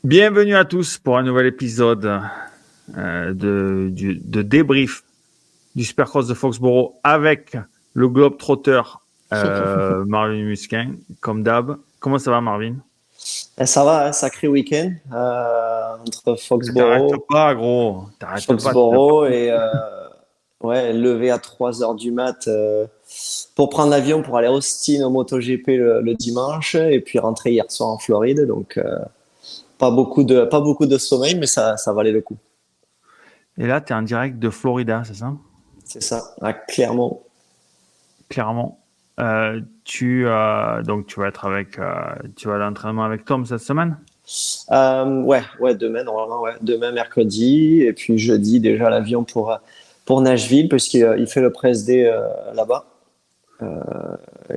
Bienvenue à tous pour un nouvel épisode de débrief du Supercross de Foxborough avec le Globetrotter Marvin Musquin, comme d'hab. Comment ça va, Marvin? Ça va, hein, sacré week-end entre T'arrêtes Foxborough, pas, gros. T'arrêtes pas. Foxborough et ouais, levé à 3 heures du mat pour prendre l'avion pour aller à Austin au MotoGP le dimanche et puis rentrer hier soir en Floride. Donc pas beaucoup de sommeil, mais ça valait le coup. Et là, tu es en direct de Florida, c'est ça? C'est ça, clairement. Clairement. Donc, tu vas être tu vas à l'entraînement avec Tom cette semaine? Ouais, demain normalement, ouais, demain mercredi et puis jeudi déjà l'avion pour Nashville puisqu'il fait le press day là-bas.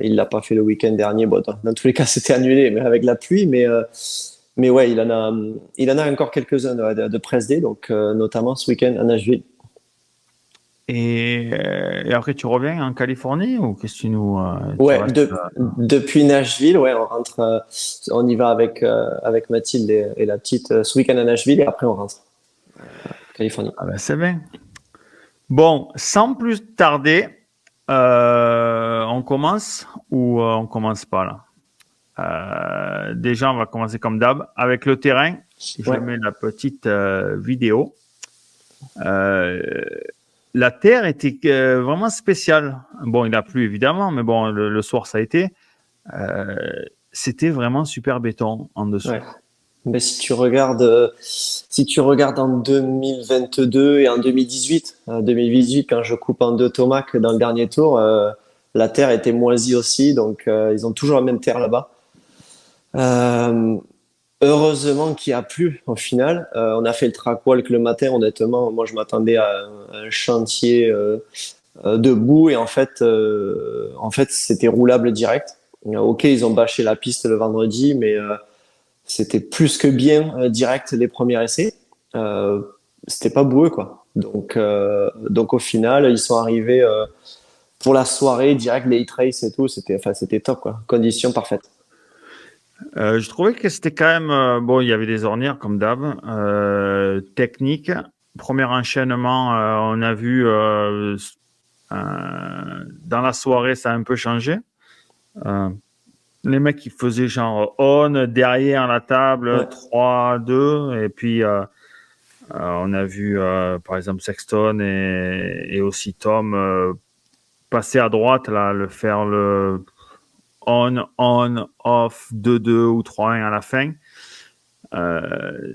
Il l'a pas fait le week-end dernier. Bon, dans tous les cas, c'était annulé, mais avec la pluie. Mais ouais, il en a encore quelques-uns de press day, donc notamment ce week-end à Nashville. Et après, tu reviens en Californie ou qu'est-ce que tu Ouais, restes depuis Nashville, ouais, on rentre, on y va avec Mathilde et la petite ce week-end à Nashville et après on rentre en Californie. Ah ben, c'est bien. Bon, sans plus tarder, on commence ou on commence pas là? Déjà, on va commencer comme d'hab avec le terrain. Je Ouais. mets la petite vidéo. Euh, la terre était vraiment spéciale. Bon, il a plu évidemment, mais bon, le soir ça a été. Euh, C'était vraiment super béton en dessous. Ouais. Mais si tu regardes en 2022 et en 2018, 2018 quand je coupe en deux tomacs dans le dernier tour, la terre était moisie aussi, donc ils ont toujours la même terre là-bas. Euh, Heureusement qu'il a plu au final. On a fait le track walk le matin. Honnêtement, moi je m'attendais à un chantier debout et en fait c'était roulable direct. Ok, ils ont bâché la piste le vendredi, mais c'était plus que bien direct les premiers essais. Euh, C'était pas boueux quoi. Donc au final, ils sont arrivés pour la soirée direct les hit race et tout. C'était top quoi. Conditions parfaites. Je trouvais que c'était quand même bon. Il y avait des ornières comme d'hab, technique. Premier enchaînement, on a vu dans la soirée, ça a un peu changé. Euh, les mecs qui faisaient genre on derrière la table, Ouais. 3-2, et puis on a vu par exemple Sexton et aussi Tom passer à droite là, le faire le on, off, 2-2 ou 3-1 à la fin. Euh,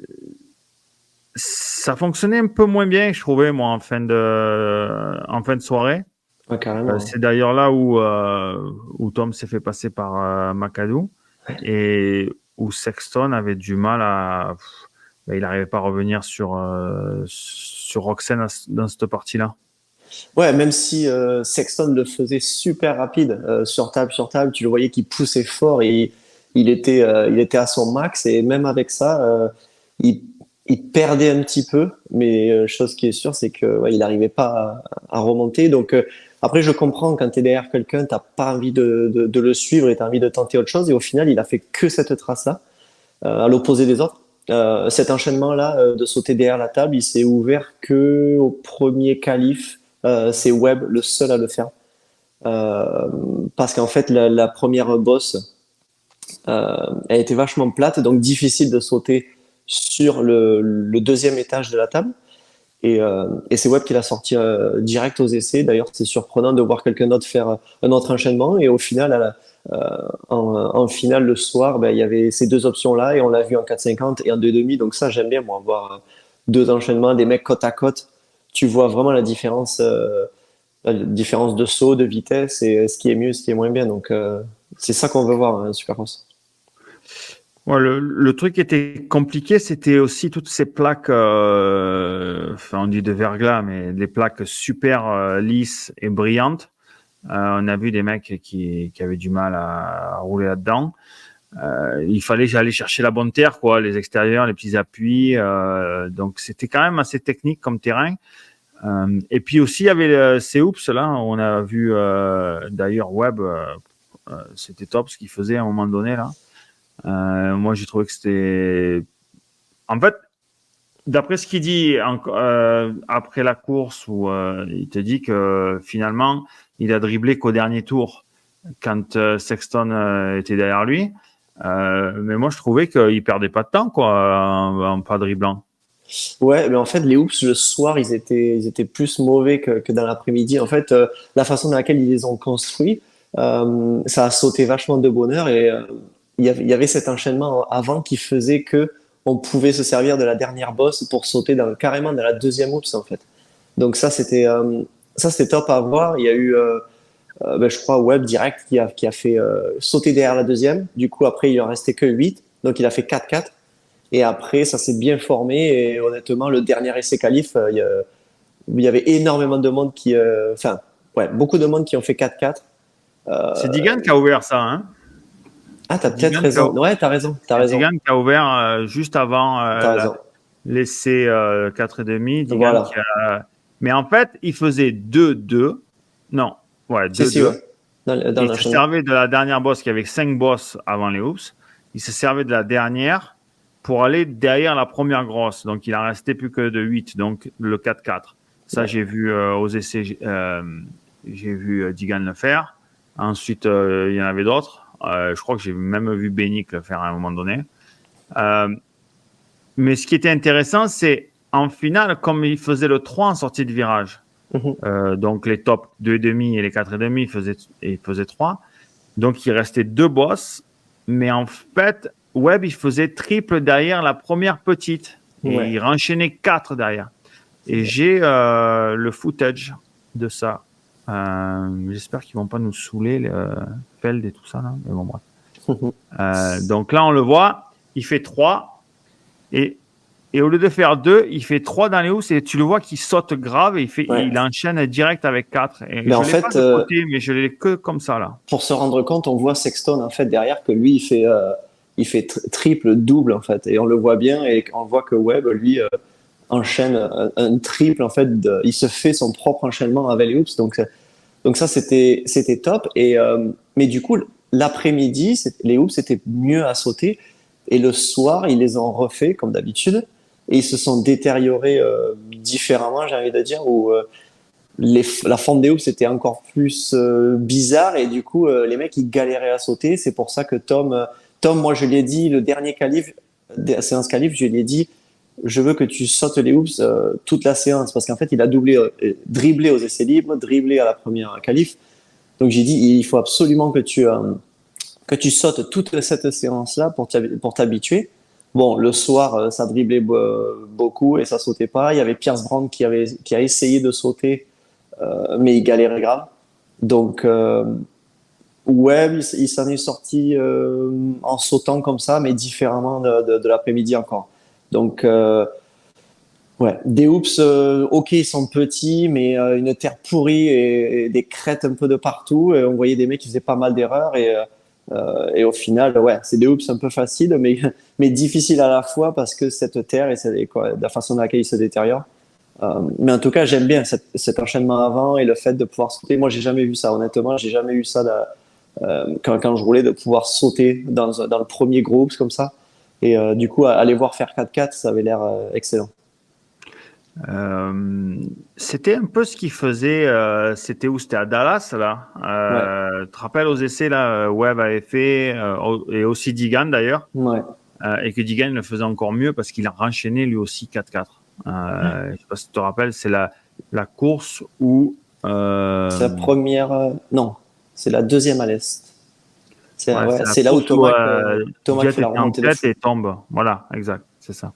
Ça fonctionnait un peu moins bien, je trouvais, moi, en fin de soirée. Ouais, carrément. C'est d'ailleurs là où Tom s'est fait passer par McAdoo et où Sexton avait du mal à. Il n'arrivait pas à revenir sur Roxanne dans cette partie-là. Ouais, même si Sexton le faisait super rapide sur table, tu le voyais qu'il poussait fort et il était à son max et même avec ça, il, il perdait un petit peu. Mais chose qui est sûre, c'est que ouais, il n'arrivait pas à remonter. Donc après, je comprends quand tu es derrière quelqu'un, t'as pas envie de le suivre et t'as envie de tenter autre chose. Et au final, il a fait que cette trace-là, à l'opposé des autres. Cet enchaînement-là de sauter derrière la table, il s'est ouvert que au premier qualif. C'est Webb le seul à le faire. Euh, Parce qu'en fait, la première bosse, elle était vachement plate, donc difficile de sauter sur le deuxième étage de la table. Et c'est Webb qui l'a sorti direct aux essais. D'ailleurs, c'est surprenant de voir quelqu'un d'autre faire un autre enchaînement. Et au final, en finale le soir, ben, il y avait ces deux options-là et on l'a vu en 4,50 et en 2,5. Donc ça, j'aime bien, moi, voir deux enchaînements, des mecs côte à côte. Tu vois vraiment la différence de saut, de vitesse et ce qui est mieux, ce qui est moins bien. Donc c'est ça qu'on veut voir, hein, Supercross. Ouais, le truc qui était compliqué, c'était aussi toutes ces plaques, enfin on dit de verglas, mais des plaques super lisses et brillantes. On a vu des mecs qui avaient du mal à rouler là-dedans. Il fallait aller chercher la bonne terre, quoi, les extérieurs, les petits appuis. Donc c'était quand même assez technique comme terrain. Et puis aussi il y avait ces hoops là, on a vu d'ailleurs Webb, c'était top ce qu'il faisait à un moment donné là. Moi j'ai trouvé que c'était En fait, d'après ce qu'il dit après la course, où il te dit que finalement, il a dribblé qu'au dernier tour, quand Sexton était derrière lui. Mais moi, je trouvais qu'il perdait pas de temps, quoi, en pas dribblant. Ouais, mais en fait, les hoops, le soir, ils étaient plus mauvais que dans l'après-midi. En fait, la façon dans laquelle ils les ont construits, ça a sauté vachement de bonheur et il y avait cet enchaînement avant qui faisait que on pouvait se servir de la dernière bosse pour sauter carrément dans la deuxième hoops, en fait. Donc ça, c'était top à voir. Il y a eu, ben, je crois, Webb direct qui a fait sauter derrière la deuxième. Du coup, après, il en restait que 8. Donc, il a fait 4-4. Et après, ça s'est bien formé. Et honnêtement, le dernier essai qualif, il y avait énormément de monde enfin, ouais, beaucoup de monde qui ont fait 4-4. C'est Digan qui a ouvert ça, hein. Ah, t'as C'est peut-être Digan raison. Ouais, t'as raison. T'as c'est raison. Digan qui a ouvert juste avant T'as raison. l'essai 4,5. Digan Voilà. qui a... Mais en fait, il faisait 2-2. Non, ouais, Si, 2-2. ouais. Dans Et il se l'enchaînement. servait de la dernière bosse, qui avait 5 bosses avant les hoops. Il se servait de la dernière pour aller derrière la première grosse. Donc, il en restait plus que de 8, donc le 4-4. Ça, Ouais. j'ai vu aux essais, j'ai vu Digan le faire. Ensuite, il y en avait d'autres. Je crois que j'ai même vu Bénic le faire à un moment donné. Mais ce qui était intéressant, c'est en finale, comme il faisait le 3 en sortie de virage, Mhm. donc les top 2,5 et les 4,5 faisaient 3. Donc il restait 2 bosses. Mais en fait, Webb, il faisait triple derrière la première petite. Et Ouais. il renchaînait 4 derrière. Et j'ai le footage de ça. J'espère qu'ils vont pas nous saouler, Feld et tout ça. Là. Mais bon, bref. Donc là, on le voit. Il fait 3. Et au lieu de faire 2, il fait 3 dans les housses. Et tu le vois qu'il saute grave. Et Ouais. il enchaîne direct avec 4. Et Mais je en ne l'ai pas fait, de côté, mais je l'ai que comme ça, là. pour se rendre compte, on voit Sexton en fait derrière que lui il fait triple, double en fait, et on le voit bien et on voit que Webb lui enchaîne un triple en fait, il se fait son propre enchaînement avec les hoops, donc ça c'était top et mais du coup l'après-midi les hoops c'était mieux à sauter et le soir ils les ont refait comme d'habitude et ils se sont détériorés différemment j'ai envie de dire où la forme des hoops c'était encore plus bizarre et du coup les mecs ils galéraient à sauter. C'est pour ça que Tom, moi je lui ai dit le dernier qualif, la séance qualif, je lui ai dit je veux que tu sautes les hoops toute la séance parce qu'en fait il a dribblé aux essais libres, dribblé à la première qualif. Donc j'ai dit il faut absolument que tu sautes toute cette séance là pour t'habituer. Bon, le soir, ça driblait beaucoup et ça sautait pas. Il y avait Pierce Brown qui a essayé de sauter mais il galérait grave. Donc, ouais, il s'en est sorti en sautant comme ça, mais différemment de l'après-midi encore. Donc, ouais, des hoops, ok, ils sont petits, mais une terre pourrie et des crêtes un peu de partout. Et on voyait des mecs qui faisaient pas mal d'erreurs et au final, ouais, c'est des hoops un peu faciles, mais difficiles à la fois parce que cette terre et quoi, la façon dans laquelle ils se détériorent. Mais en tout cas, j'aime bien cet enchaînement avant et le fait de pouvoir sauter. Moi, j'ai jamais vu ça, honnêtement. J'ai jamais eu ça quand je roulais, de pouvoir sauter dans le premier groupe comme ça. Et du coup, aller voir faire 4-4, ça avait l'air excellent. C'était un peu ce qu'il faisait. C'était où? C'était à Dallas, là. Ouais, Tu te rappelles aux essais, là, Webb avait fait, et aussi Digan d'ailleurs, ouais. et que Digan le faisait encore mieux parce qu'il a renchaîné lui aussi 4-4. Je ne sais pas si tu te rappelles, c'est la course où. C'est la première. Non, c'est la deuxième à l'est. Ouais, c'est la C'est là où course où Thomas Jet fait la était en remontée de tête fou. et tombe. Voilà, exact, c'est ça.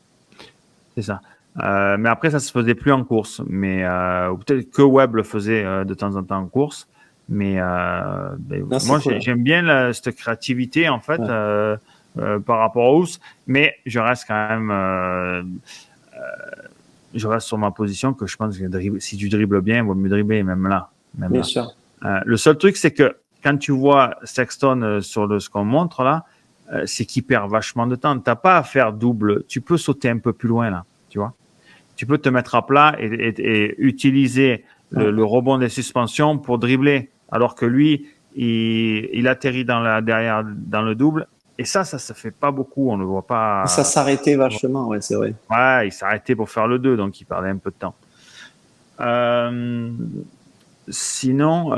C'est ça. Mais après, ça se faisait plus en course. Mais ou peut-être que Webb le faisait de temps en temps en course. Mais Non, c'est moi, cool. j'aime bien cette créativité en fait Ouais. par rapport aux Hoos. Mais je reste quand même, je reste sur ma position que je pense que si tu dribbles bien, il vaut mieux dribbler même là, même Bien là. sûr. Le seul truc, c'est que quand tu vois Sexton sur ce qu'on montre là, c'est qu'il perd vachement de temps. T'as pas à faire double. Tu peux sauter un peu plus loin là, tu vois. Tu peux te mettre à plat et utiliser Ouais. le rebond des suspensions pour dribbler. Alors que lui, il atterrit derrière dans le double et ça se fait pas beaucoup. On ne le voit pas. Ça s'arrêtait vachement, ouais, c'est vrai. Ouais, il s'arrêtait pour faire le 2, donc il perdait un peu de temps. Sinon,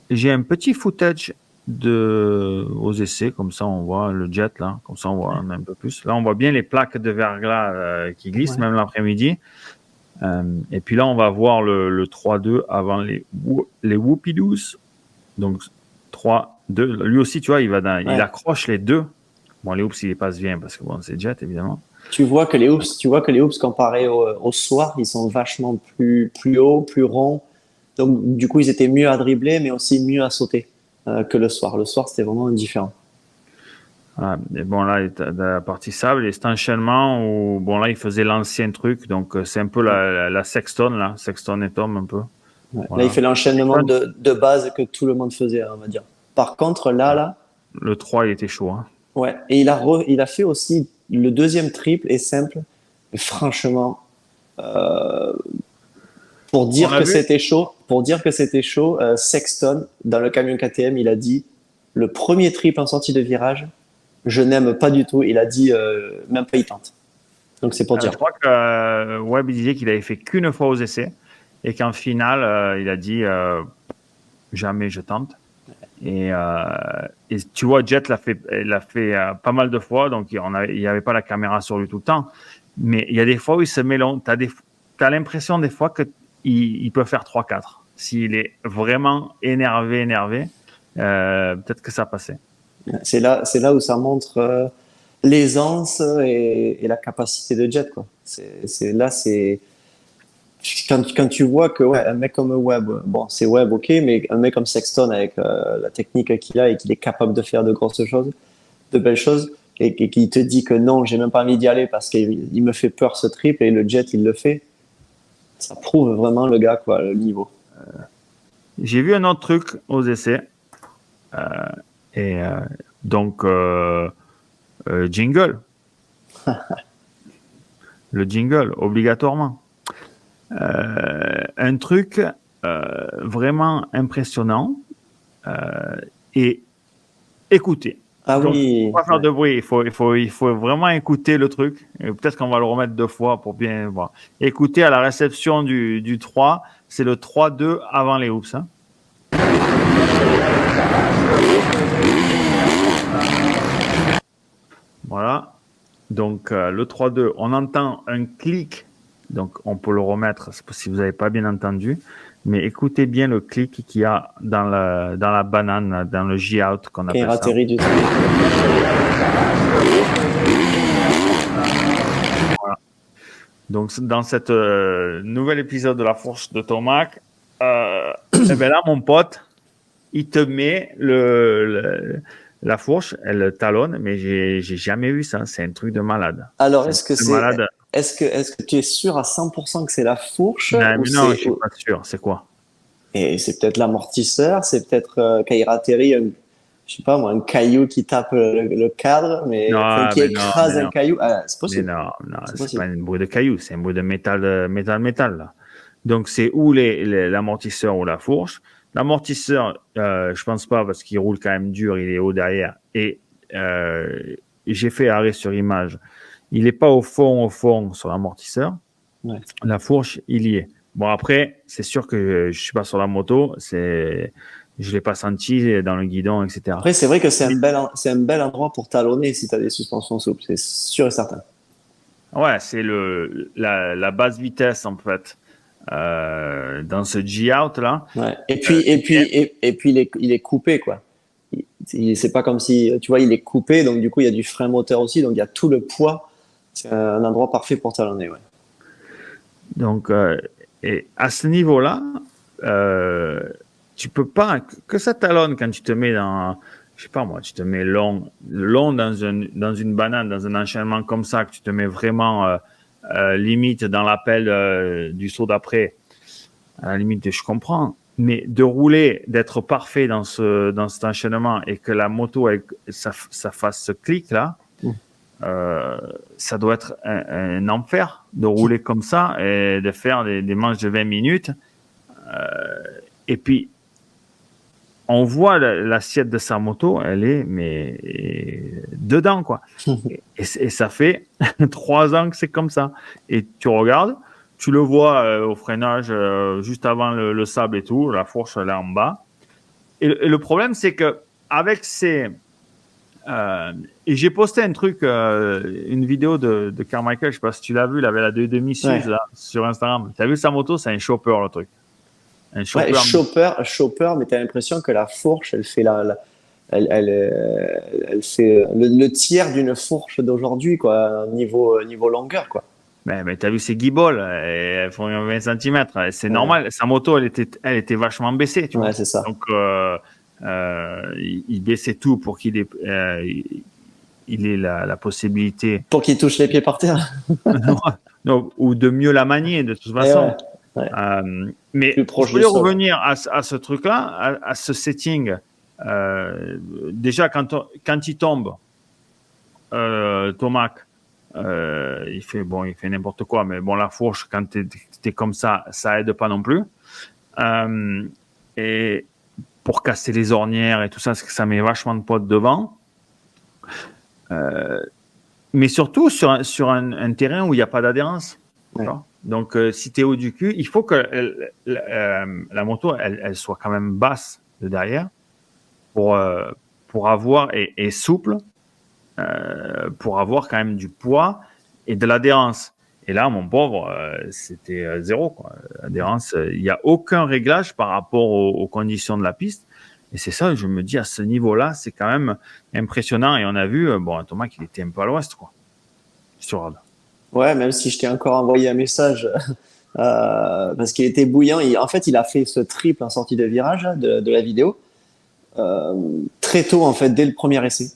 j'ai un petit footage aux essais, comme ça on voit le jet là, comme ça on voit un peu plus. Là on voit bien les plaques de verglas qui glissent, même l'après-midi. Et puis là on va voir le 3-2 avant les Whoopidoos. Donc 3-2. Lui aussi, tu vois, il accroche les deux. Bon, les hoops, il les passe bien parce que bon, c'est jet évidemment. Tu vois que les hoops comparés au soir, ils sont vachement plus hauts, plus ronds. Donc, du coup, ils étaient mieux à dribbler, mais aussi mieux à sauter que le soir. Le soir, c'était vraiment différent. Voilà. Et bon, là, la partie sable, et cet enchaînement où, bon, là, il faisait l'ancien truc. Donc, c'est un peu la Sexton, là. Sexton et Tom, un peu. Ouais. Voilà. Là, il fait l'enchaînement de base que tout le monde faisait, on va dire. Par contre, là. Le 3, il était chaud. Hein. Ouais. Et il a fait aussi le deuxième triple est simple. Et franchement, pour dire que c'était chaud, Sexton, dans le camion KTM, il a dit le premier triple en sortie de virage, je n'aime pas du tout. Il a dit même pas il tente. Donc c'est pour dire. Je crois que Webb il disait qu'il avait fait qu'une fois aux essais et qu'en finale, il a dit jamais je tente. Et tu vois, Jet l'a fait pas mal de fois, donc il n'y avait pas la caméra sur lui tout le temps. Mais il y a des fois où il se mélange. T'as l'impression des fois qu'il peut faire 3-4. S'il est vraiment énervé, peut-être que ça passait. C'est là où ça montre l'aisance et la capacité de Jet, quoi. Quand tu vois que un mec comme Webb, bon, c'est Webb, ok, mais un mec comme Sexton avec la technique qu'il a et qu'il est capable de faire de grosses choses, de belles choses, et qui te dit que non, j'ai même pas envie d'y aller parce qu'il me fait peur ce triple et le Jet il le fait, ça prouve vraiment le gars, quoi, le niveau. J'ai vu un autre truc aux essais. Donc, jingle. Le jingle, obligatoirement. Un truc vraiment impressionnant et écouter. Ah donc, oui. Il faut pas faire de bruit. Il faut vraiment écouter le truc. Peut-être qu'on va le remettre 2 fois pour bien voir. Écouter à la réception du 3. C'est le 3-2 avant les hoops. Hein. Voilà. Donc, le 3-2, on entend un clic. Donc, on peut le remettre si vous n'avez pas bien entendu. Mais écoutez bien le clic qu'il y a dans la banane, dans le J-out qu'on appelle ça. Du tout. Voilà. Donc, dans cette nouvel épisode de la fourche de Tomac, eh ben là, mon pote, il te met la fourche, elle talonne, mais j'ai jamais vu ça. C'est un truc de malade. Alors, est-ce que tu es sûr à 100% que c'est la fourche? Non, je suis pas sûr. C'est quoi? Et c'est peut-être l'amortisseur, c'est peut-être quand il atterrit, je sais pas moi, un caillou qui tape le cadre, qui écrase un caillou. Ah, c'est possible. Mais non, c'est pas un bruit de caillou, c'est un bruit de métal là. Donc c'est ou l'amortisseur ou la fourche. L'amortisseur, je pense pas parce qu'il roule quand même dur, il est haut derrière. Et j'ai fait arrêt sur image. Il est pas au fond sur l'amortisseur. Ouais. La fourche, il y est. Bon après, c'est sûr que je suis pas sur la moto, je l'ai pas senti dans le guidon, etc. Après, c'est vrai que c'est un bel endroit pour talonner si tu as des suspensions souples, c'est sûr et certain. Ouais, c'est la basse vitesse en fait dans ce G-out là. Ouais. Et puis il est coupé quoi. C'est pas comme si tu vois, il est coupé, donc du coup il y a du frein moteur aussi, donc il y a tout le poids. C'est un endroit parfait pour talonner, ouais. Donc et à ce niveau-là, tu peux pas que ça talonne quand tu te mets dans, je sais pas moi, tu te mets long dans une banane, dans un enchaînement comme ça, que tu te mets vraiment limite dans l'appel du saut d'après. À la limite, je comprends, mais de rouler, d'être parfait dans cet enchaînement et que la moto ça fasse ce clic là. Ça doit être un enfer de rouler comme ça et de faire des manches de 20 minutes. Et puis, on voit l'assiette de sa moto, elle est mais dedans quoi. Et ça fait 3 ans que c'est comme ça. Et tu regardes, tu le vois au freinage juste avant le sable et tout, la fourche elle est en bas. Et le problème c'est que avec ces et j'ai posté un truc, une vidéo de Carmichael, je sais pas si tu l'as vu, il avait la 2.5 Suze là sur Instagram. Tu as vu sa moto, c'est un chopper le truc. Un chopper. Ouais, chopper, mais tu as l'impression que la fourche, elle fait elle fait le tiers d'une fourche d'aujourd'hui, quoi, niveau longueur, quoi. Mais tu as vu ses guibolles, elles font 20 cm. C'est normal. Sa moto, elle était vachement baissée, tu vois. Ouais, c'est ça. Donc, il baissait tout pour qu'il ait, il ait la possibilité. Pour qu'il touche les pieds par terre. Non, ou de mieux la manier, de toute façon. Ouais. Mais je voulais revenir à ce truc-là, à ce setting. Déjà, quand il tombe, Tomac, il fait n'importe quoi, mais bon, la fourche, quand t'es comme ça aide pas non plus. Et pour casser les ornières et tout ça, ça met vachement de poids devant. Mais surtout sur un terrain où il n'y a pas d'adhérence. Ouais. Donc, si tu es haut du cul, il faut que la moto, elle soit quand même basse de derrière pour avoir, et souple, pour avoir quand même du poids et de l'adhérence. Et là, mon pauvre, c'était zéro, quoi. Adhérence, il n'y a aucun réglage par rapport aux conditions de la piste. Et c'est ça, je me dis, à ce niveau-là, c'est quand même impressionnant. Et on a vu, Thomas, qu'il était un peu à l'ouest, quoi. Sur Ouais, même si je t'ai encore envoyé un message parce qu'il était bouillant. En fait, il a fait ce triple en sortie de virage de la vidéo très tôt, en fait, dès le premier essai.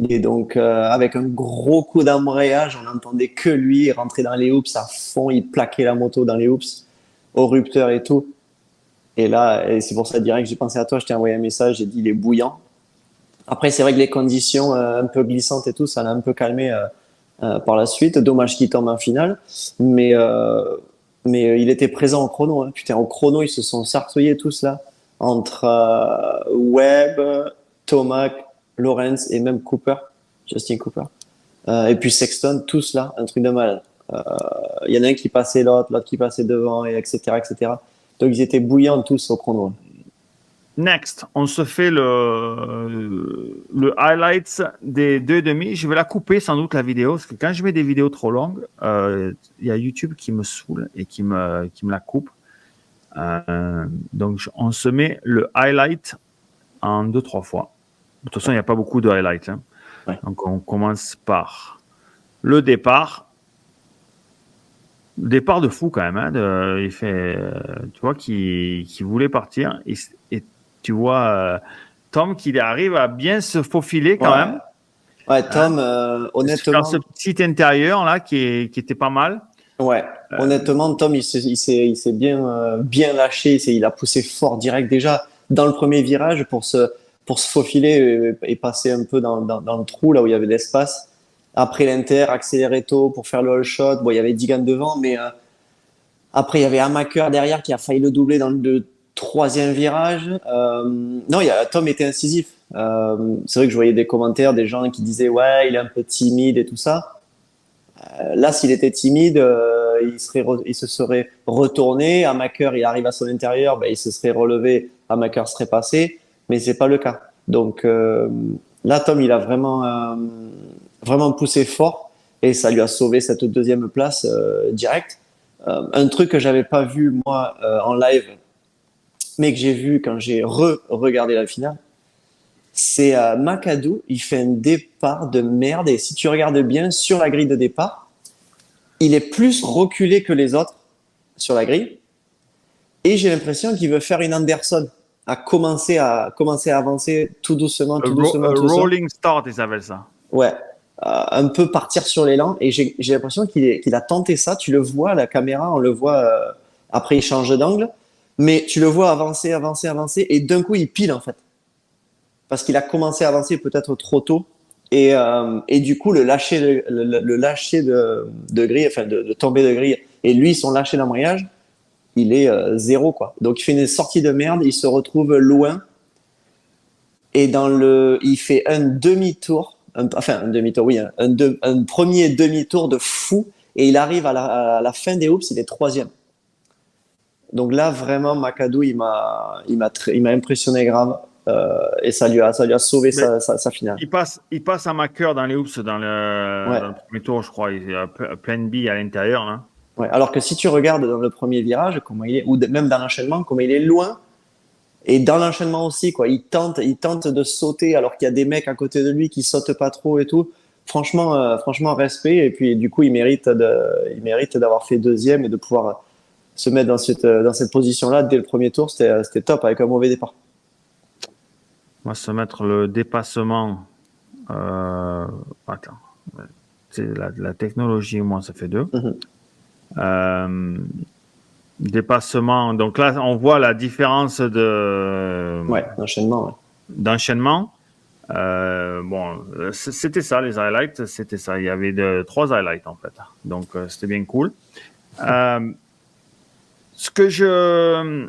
Et donc, avec un gros coup d'embrayage, on n'entendait que lui rentrer dans les hoops à fond. Il plaquait la moto dans les hoops, au rupteur et tout. Et là, c'est pour ça direct que j'ai pensé à toi. Je t'ai envoyé un message, j'ai dit il est bouillant. Après, c'est vrai que les conditions un peu glissantes et tout, ça l'a un peu calmé par la suite. Dommage qu'il tombe en finale. Mais il était présent au chrono. Hein. Putain, au chrono, ils se sont sartoyés tous là. Entre Webb, Tomac, Lawrence et même Cooper, Justin Cooper. Et puis Sexton, tous là, un truc de malade. Il y en a un qui passait l'autre qui passait devant, et etc., etc. Donc ils étaient bouillants tous au chrono. Next, on se fait le highlights des 2.5. Je vais la couper sans doute la vidéo, parce que quand je mets des vidéos trop longues, il y a YouTube qui me saoule et qui me la coupe. Donc on se met le highlight en 2-3 fois. De toute façon, il n'y a pas beaucoup de highlights. Hein. Ouais. Donc on commence par le départ. Départ de fou quand même. Hein, il fait, tu vois, qui voulait partir. Et tu vois Tom qui arrive à bien se faufiler quand même. Ouais, Tom, honnêtement. Dans ce petit intérieur là qui était pas mal. Ouais, honnêtement, Tom, il s'est bien lâché. Il a poussé fort direct déjà dans le premier virage pour se faufiler et passer un peu dans le trou là où il y avait de l'espace. Après l'inter, accélérer tôt pour faire le all shot. Bon, il y avait Digan devant, mais après il y avait Amaker derrière qui a failli le doubler dans le troisième virage. Non, Tom était incisif. C'est vrai que je voyais des commentaires des gens qui disaient ouais, il est un peu timide et tout ça. Là, s'il était timide, il se serait retourné. Amaker, il arrive à son intérieur, il se serait relevé. Amaker serait passé, mais c'est pas le cas. Donc là, Tom, il a vraiment poussé fort et ça lui a sauvé cette deuxième place direct. Un truc que j'avais pas vu moi en live, mais que j'ai vu quand j'ai regardé la finale, c'est McAdoo, il fait un départ de merde et si tu regardes bien sur la grille de départ, il est plus reculé que les autres sur la grille et j'ai l'impression qu'il veut faire une Anderson, à commencer à avancer tout doucement. Rolling start, ils appellent ça. Ouais, un peu partir sur l'élan et j'ai l'impression qu'il a tenté ça. Tu le vois à la caméra, on le voit. Après, il change d'angle, mais tu le vois avancer et d'un coup, il pile en fait. Parce qu'il a commencé à avancer peut-être trop tôt et du coup le lâcher de grille, enfin de tomber de grille et lui son lâcher d'embrayage, il est zéro quoi. Donc il fait une sortie de merde, il se retrouve loin il fait un demi-tour, enfin un demi-tour, oui, un premier demi-tour de fou, et il arrive à la fin des hoops, il est troisième. Donc là, vraiment, McAdoo, il m'a impressionné grave, et ça lui a sauvé Mais sa finale. il passe à ma cœur dans les hoops Ouais. dans le premier tour, je crois. Il y a plein de billes à l'intérieur, là. Ouais. Alors que si tu regardes dans le premier virage, comment il est, même dans l'enchaînement, comment il est loin, et dans l'enchaînement aussi, quoi, il tente de sauter alors qu'il y a des mecs à côté de lui qui sautent pas trop et tout. Franchement, respect. Et puis, du coup, il mérite d'avoir fait deuxième et de pouvoir se mettre dans cette position-là dès le premier tour. C'était top avec un mauvais départ. On va se mettre le dépassement. Attends. C'est la technologie, moi, ça fait deux. Mhm. Euh, Dépassement. Donc là, on voit la différence Ouais, l'enchaînement. Ouais. d'enchaînement. Bon, c'était ça, les highlights, c'était ça. Il y avait trois highlights, en fait. Donc, c'était bien cool. Euh, ce que je...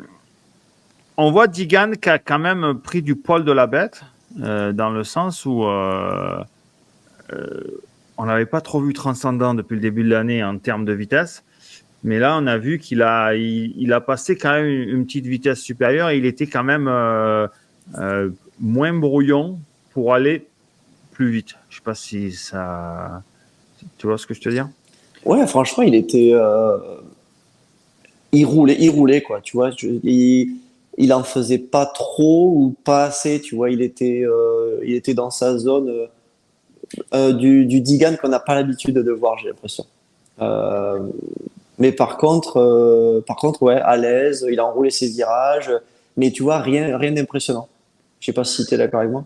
On voit Digan qui a quand même pris du poil de la bête, dans le sens où on n'avait pas trop vu transcendant depuis le début de l'année en termes de vitesse. Mais là, on a vu il a passé quand même une petite vitesse supérieure et il était quand même moins brouillon pour aller plus vite. Je sais pas si ça... Tu vois ce que je te veux dire? Ouais, franchement, il roulait, quoi. Tu vois, il en faisait pas trop ou pas assez. Tu vois, il était dans sa zone du Digan qu'on n'a pas l'habitude de voir, j'ai l'impression. Euh, mais par contre, ouais, à l'aise, il a enroulé ses virages, mais tu vois, rien d'impressionnant. Je sais pas si tu es d'accord avec moi.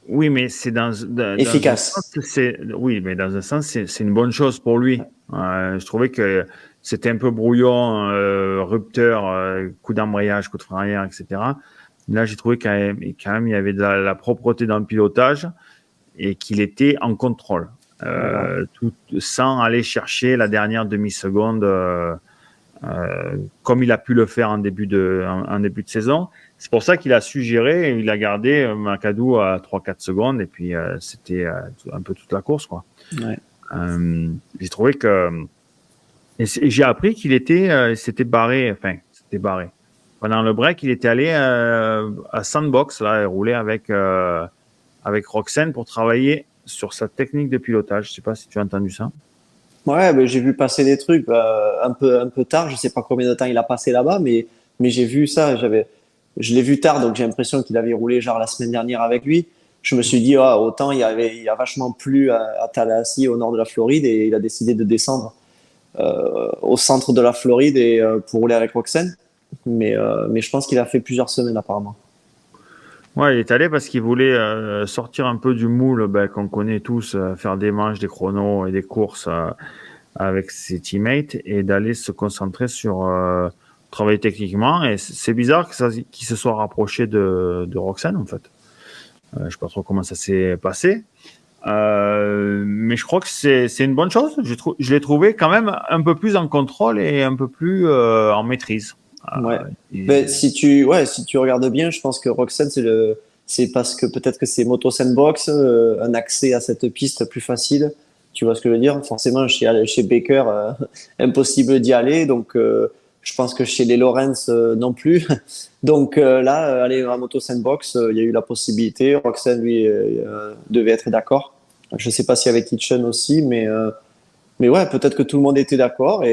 Oui, mais dans un sens, Efficace. oui, mais dans un sens, c'est une bonne chose pour lui. Je trouvais que c'était un peu brouillon, rupteur, coup d'embrayage, coup de frein arrière, etc. Là, j'ai trouvé quand même, il y avait de la propreté dans le pilotage et qu'il était en contrôle, Voilà. tout, sans aller chercher la dernière demi-seconde, comme il a pu le faire en début de saison. C'est pour ça qu'il a su gérer et il a gardé McAdoo à 3-4 secondes et puis c'était un peu toute la course, quoi. Ouais. J'ai trouvé que... Et j'ai appris qu'il s'était barré, c'était barré. Pendant le break, il était allé à Sandbox, là, et roulé avec Roxane pour travailler sur sa technique de pilotage. Je sais pas si tu as entendu ça. Ouais, ben, j'ai vu passer des trucs un peu tard. Je sais pas combien de temps il a passé là-bas, mais j'ai vu ça. Je l'ai vu tard, donc j'ai l'impression qu'il avait roulé genre la semaine dernière avec lui. Je me suis dit, ah, autant il y a vachement plu à Tallahassee, au nord de la Floride, et il a décidé de descendre au centre de la Floride et pour rouler avec Roxane. Mais je pense qu'il a fait plusieurs semaines apparemment. Ouais, il est allé parce qu'il voulait sortir un peu du moule qu'on connaît tous, faire des manches, des chronos et des courses avec ses teammates et d'aller se concentrer sur travailler techniquement. Et c'est bizarre qu'il se soit rapproché de Roxane, en fait. Je sais pas trop comment ça s'est passé. Mais je crois que c'est une bonne chose. Je l'ai trouvé quand même un peu plus en contrôle et un peu plus en maîtrise. Ouais. Ben, Et- si tu regardes bien, je pense que Roxanne, c'est parce que peut-être que c'est Moto Sandbox, un accès à cette piste plus facile. Tu vois ce que je veux dire? Forcément, chez Baker, impossible d'y aller. Donc, je pense que chez les Lawrence, non plus. Donc, là, aller à Moto Sandbox, il y a eu la possibilité. Roxanne, lui, devait être d'accord. Je sais pas si avec Kitchen aussi, mais ouais, peut-être que tout le monde était d'accord.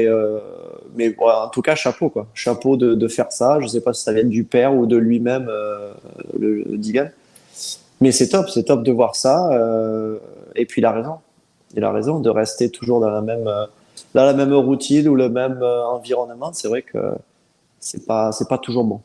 Mais ouais, en tout cas, chapeau, quoi. Chapeau de faire ça. Je sais pas si ça vient du père ou de lui-même, le Digan. Mais c'est top de voir ça. Et puis, il a raison. Il a raison de rester toujours dans la même routine ou le même environnement. C'est vrai que c'est pas toujours bon.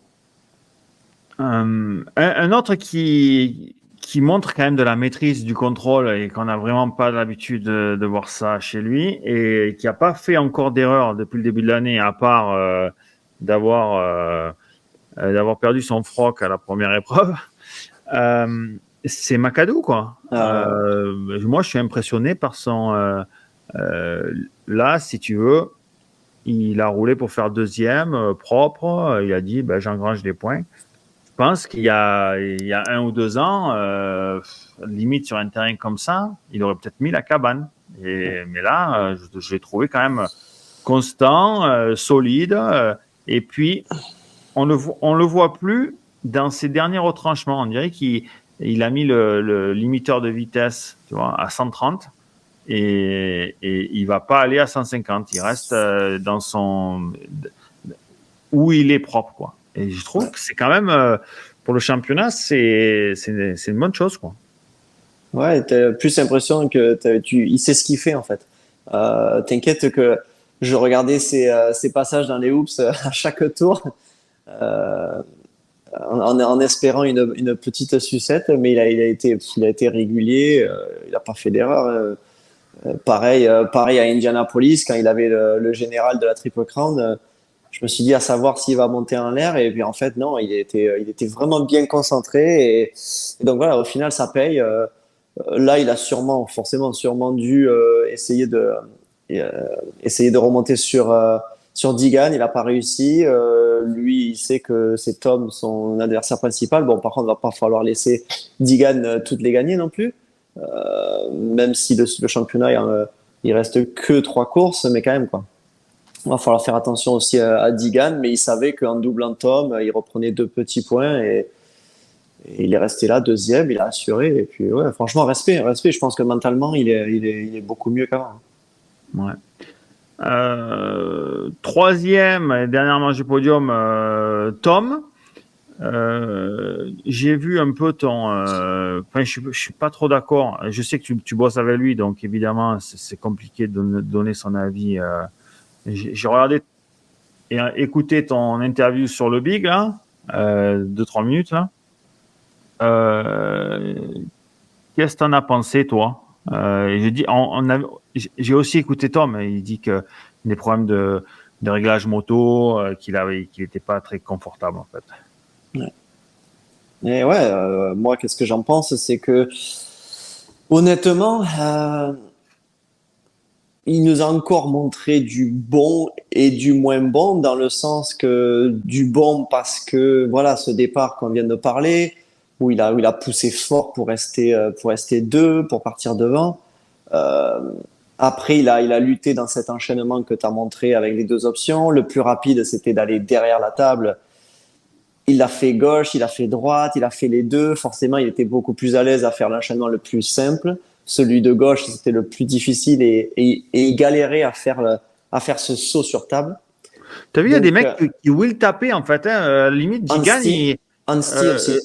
un autre qui montre quand même de la maîtrise du contrôle et qu'on n'a vraiment pas l'habitude de voir ça chez lui et qui n'a pas fait encore d'erreur depuis le début de l'année, à part d'avoir d'avoir perdu son froc à la première épreuve, euh, c'est McAdoo, quoi. Euh, Moi, je suis impressionné par là, si tu veux, il a roulé pour faire deuxième, propre. Il a dit, ben, j'engrange des points. pense qu'il y a 1 ou 2 ans, limite sur un terrain comme ça, il aurait peut-être mis la cabane. Mais là, je l'ai trouvé quand même constant, solide. Et puis, on le voit plus dans ses derniers retranchements. On dirait qu'il a mis le limiteur de vitesse, tu vois, à 130 et il va pas aller à 150. Il reste dans son où il est propre, quoi. Et je trouve que c'est quand même pour le championnat, c'est une bonne chose, quoi. Ouais, t'as plus l'impression que il sait ce qu'il fait en fait. T'inquiète que je regardais ses passages dans les hoops à chaque tour euh, en espérant une petite sucette, mais il a été régulier, il n'a pas fait d'erreur. Pareil à Indianapolis quand il avait le général de la Triple Crown. Je me suis dit à savoir s'il va monter en l'air et puis en fait non, il était vraiment bien concentré et donc voilà, au final ça paye. Là, il a sûrement dû euh, essayer de remonter sur Digan. Il n'a pas réussi. Lui, il sait que c'est Tom, son adversaire principal. Bon, par contre, il va pas falloir laisser Digan toutes les gagner non plus. Même si le championnat, il reste que 3 courses, mais quand même, quoi. Il va falloir faire attention aussi à Digan, mais il savait qu'en doublant Tom, il reprenait 2 petits points et il est resté là, deuxième, il a assuré. Et puis, ouais, franchement, respect. Je pense que mentalement, il est beaucoup mieux qu'avant. Ouais. Troisième et dernière manche du podium, Tom. J'ai vu un peu ton. Enfin, je suis pas trop d'accord. Je sais que tu bosses avec lui, donc évidemment, c'est compliqué de donner son avis. J'ai regardé et écouté ton interview sur le Big, là, 2-3 minutes, là. Qu'est-ce que t'en as pensé, toi? J'ai aussi écouté Tom, il dit que des problèmes de réglage moto, qu'il n'était pas très confortable, en fait. Ouais. Et ouais, moi, qu'est-ce que j'en pense, c'est que honnêtement, il nous a encore montré du bon et du moins bon, dans le sens que du bon parce que voilà, ce départ qu'on vient de parler, où il a poussé fort pour rester deux, pour partir devant. Euh, Après, il a lutté dans cet enchaînement que tu as montré avec les 2 options. Le plus rapide, c'était d'aller derrière la table. Il a fait gauche, il a fait droite, il a fait les deux. Forcément, il était beaucoup plus à l'aise à faire l'enchaînement le plus simple. Celui de gauche, c'était le plus difficile et il galérait à faire ce saut sur table. T'as vu, il y a des Donc, mecs qui will taper, en fait. Hein. Limite, Jigan, Anstey euh, aussi.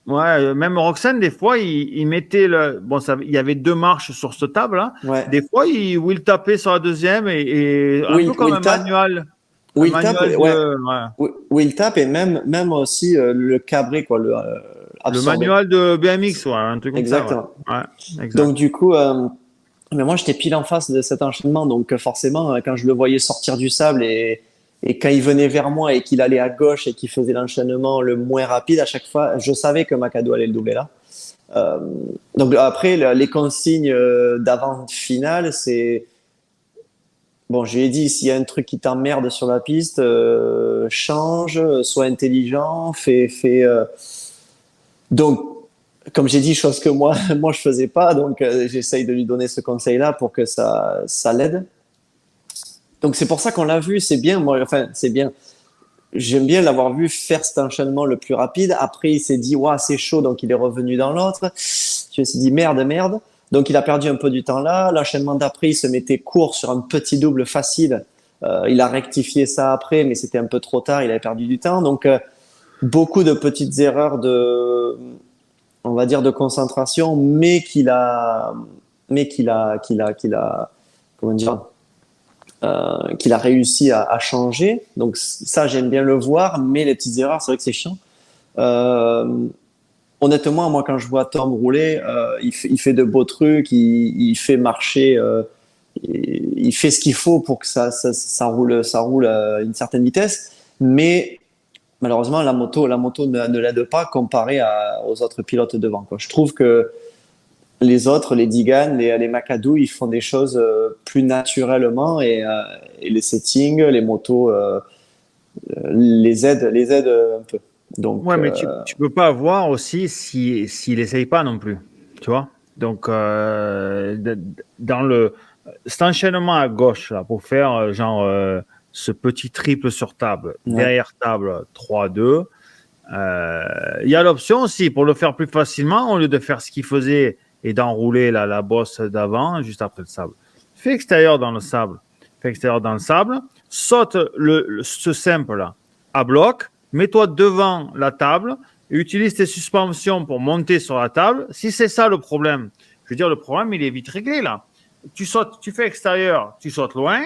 ouais, même Roxane, des fois, il mettait le. Bon, il y avait 2 marches sur cette table, là. Ouais. Des fois, il will taper sur la deuxième et un peu Où comme il un tape, manual. où Un il tape, manual ouais. de. Ouais. Où il tape et même aussi le cabré, quoi, le Le absorbé. manual de BMX, ouais, un truc comme ça, ouais. Exactement. Ouais, Donc exact. du coup, mais moi j'étais pile en face de cet enchaînement, donc forcément quand je le voyais sortir du sable et quand il venait vers moi et qu'il allait à gauche et qu'il faisait l'enchaînement le moins rapide à chaque fois, je savais que Macado allait le doubler là. Euh, donc après les consignes d'avant finale, c'est bon, je lui ai dit s'il y a un truc qui t'emmerde sur la piste, change, sois intelligent, fais. Donc comme j'ai dit, chose que moi, moi je faisais pas, donc j'essaye de lui donner ce conseil-là pour que ça l'aide. Donc c'est pour ça qu'on l'a vu, c'est bien, moi, enfin c'est bien. J'aime bien l'avoir vu faire cet enchaînement le plus rapide. Après, il s'est dit, waouh, c'est chaud, donc il est revenu dans l'autre. Je me suis dit, merde, merde. Donc il a perdu un peu du temps là. L'enchaînement d'après, il se mettait court sur un petit double facile. Il a rectifié ça après, mais c'était un peu trop tard, il avait perdu du temps. Donc beaucoup de petites erreurs on va dire, de concentration, mais qu'il a, comment dire, qu'il a réussi à changer. Donc ça, j'aime bien le voir, mais les petites erreurs, c'est vrai que c'est chiant. Euh, Honnêtement, moi, quand je vois Tom rouler, il fait de beaux trucs, il fait marcher, il fait ce qu'il faut pour que ça roule à une certaine vitesse, mais malheureusement, la moto ne l'aide pas comparé aux autres pilotes devant, quoi. Je trouve que les autres, les Digan, les McAdoo, ils font des choses plus naturellement et les settings, les motos les aident un peu. Donc, Ouais, mais tu peux pas avoir aussi s'il essaye pas non plus, tu vois. Donc, dans cet enchaînement à gauche, là, pour faire ce petit triple sur table, ouais. derrière table 3-2, il y a l'option aussi pour le faire plus facilement, au lieu de faire ce qu'il faisait et d'enrouler la bosse d'avant juste après le sable. Fais extérieur dans le sable. Fais extérieur dans le sable. Saute ce simple là à bloc. Mets-toi devant la table et utilise tes suspensions pour monter sur la table. Si c'est ça le problème, je veux dire, le problème, il est vite réglé là. Tu sautes, tu fais extérieur, tu sautes loin.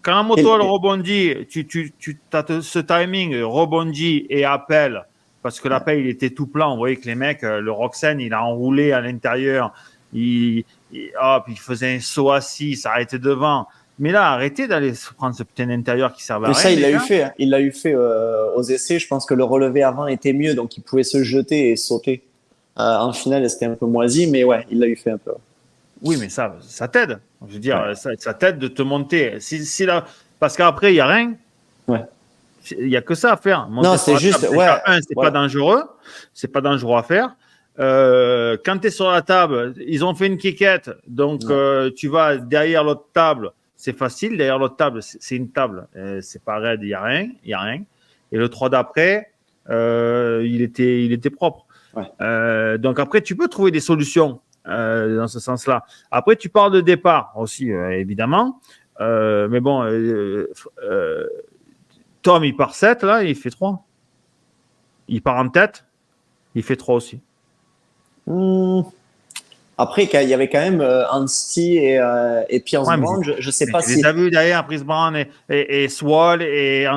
Quand la moto elle Et, rebondit, tu as ce timing, rebondit et appelle parce que l'appel il était tout plat. On voyait que les mecs, le Roxen, il a enroulé à l'intérieur. Hop, il faisait un saut assis, il s'arrêtait devant. Mais là, arrêtez d'aller se prendre ce putain d'intérieur qui servait à mais ça, rien, il les l'a eu gars. fait, hein. Il l'a eu fait aux essais. Je pense que le relevé avant était mieux, donc il pouvait se jeter et sauter. En finale, c'était un peu moisi, mais ouais, il l'a eu fait un peu. Oui, mais ça t'aide. Je veux Ouais, dire, ça t'aide de te monter. Si là, parce qu'après, il n'y a rien. ouais. Il n'y a que ça à faire. Non, Monter sur c'est la juste, table, déjà, ouais, c'est pas voilà. dangereux. C'est pas dangereux à faire. Quand tu es sur la table, ils ont fait une quiquette. Donc, Ouais. tu vas derrière l'autre table. C'est facile. Derrière l'autre table, c'est une table. C'est pas raide, il n'y a rien. Il y a rien. Et le 3 d'après, il était propre. Ouais. Donc, après, tu peux trouver des solutions dans ce sens-là. Après, tu parles de départ aussi, évidemment. Mais bon, Tom, il part 7 là, il fait 3. Il part en tête, il fait 3 aussi. Hmm. Après, il y avait quand même Anstey et Pierce Ouais, Brown. Je sais mais pas tu les si. as vus derrière, Chris Brown et Swall. Mais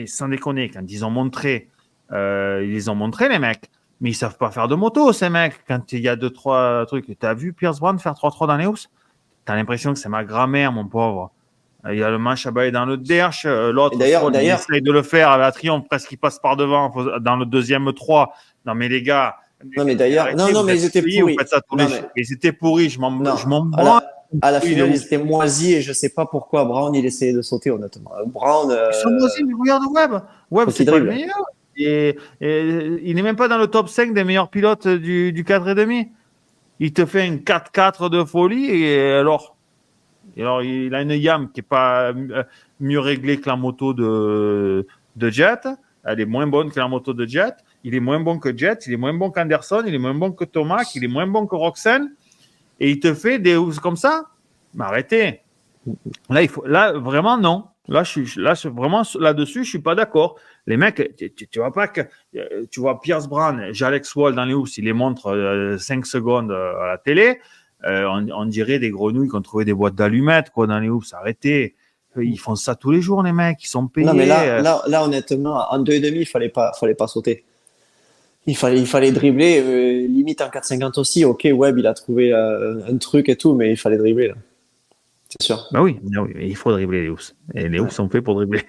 sans déconner, quand ils ont montré, ils les ont montré, les mecs. Mais ils savent pas faire de moto, ces mecs. Quand il y a 2-3 trucs. Tu as vu Pierce Brown faire 3-3 dans les housses? Tu as l'impression que c'est ma grand-mère, mon pauvre. Il y a le manche à balai dans le derche. Et L'autre, Swall, il d'ailleurs, essaye de le faire à la triomphe, presque il passe par devant dans le deuxième 3. Non, mais les gars, non, mais mais d'ailleurs, non, arrêtez, non, vous mais êtes ils étaient payés, vous pourris. faites ça tous les Non, jours. mais Mais c'était pourri, non. je m'en branle. À la Oui, les finale, ils housses. étaient moisis et je sais pas pourquoi Brown il essayait de sauter honnêtement. Brown, Ils sont aussi, mais regarde Webb. Webb, faut c'est qu'il pas le dribble. meilleur. Il n'est même pas dans le top 5 des meilleurs pilotes du 4,5. Il te fait une 4-4 de folie et alors, il a une YAM qui n'est pas mieux réglée que la moto de Jet. Elle est moins bonne que la moto de Jet. Il est moins bon que Jet. Il est moins bon qu'Anderson. Il est moins bon que Tomac. Il est moins bon que Roxen. Et il te fait des housses comme ça. Mais arrêtez. Là, vraiment, non. Vraiment, là-dessus, je suis pas d'accord. Les mecs, tu vois pas que, tu vois Pierce Brown, Alex Wall dans les housses, il les montre 5 secondes à la télé. On dirait des grenouilles qui ont trouvé des boîtes d'allumettes, quoi, dans les housses. Arrêtez. Ils font ça tous les jours, les mecs. Ils sont Non, mais payés. là, honnêtement, en 2,5, fallait pas sauter. Il fallait dribbler, limite en 4,50 aussi. Ok, Webb, il a trouvé un truc et tout, mais il fallait dribbler, là. C'est sûr. Ben oui, il faut dribbler les housses. Et les Ouais. housses sont faits pour dribbler.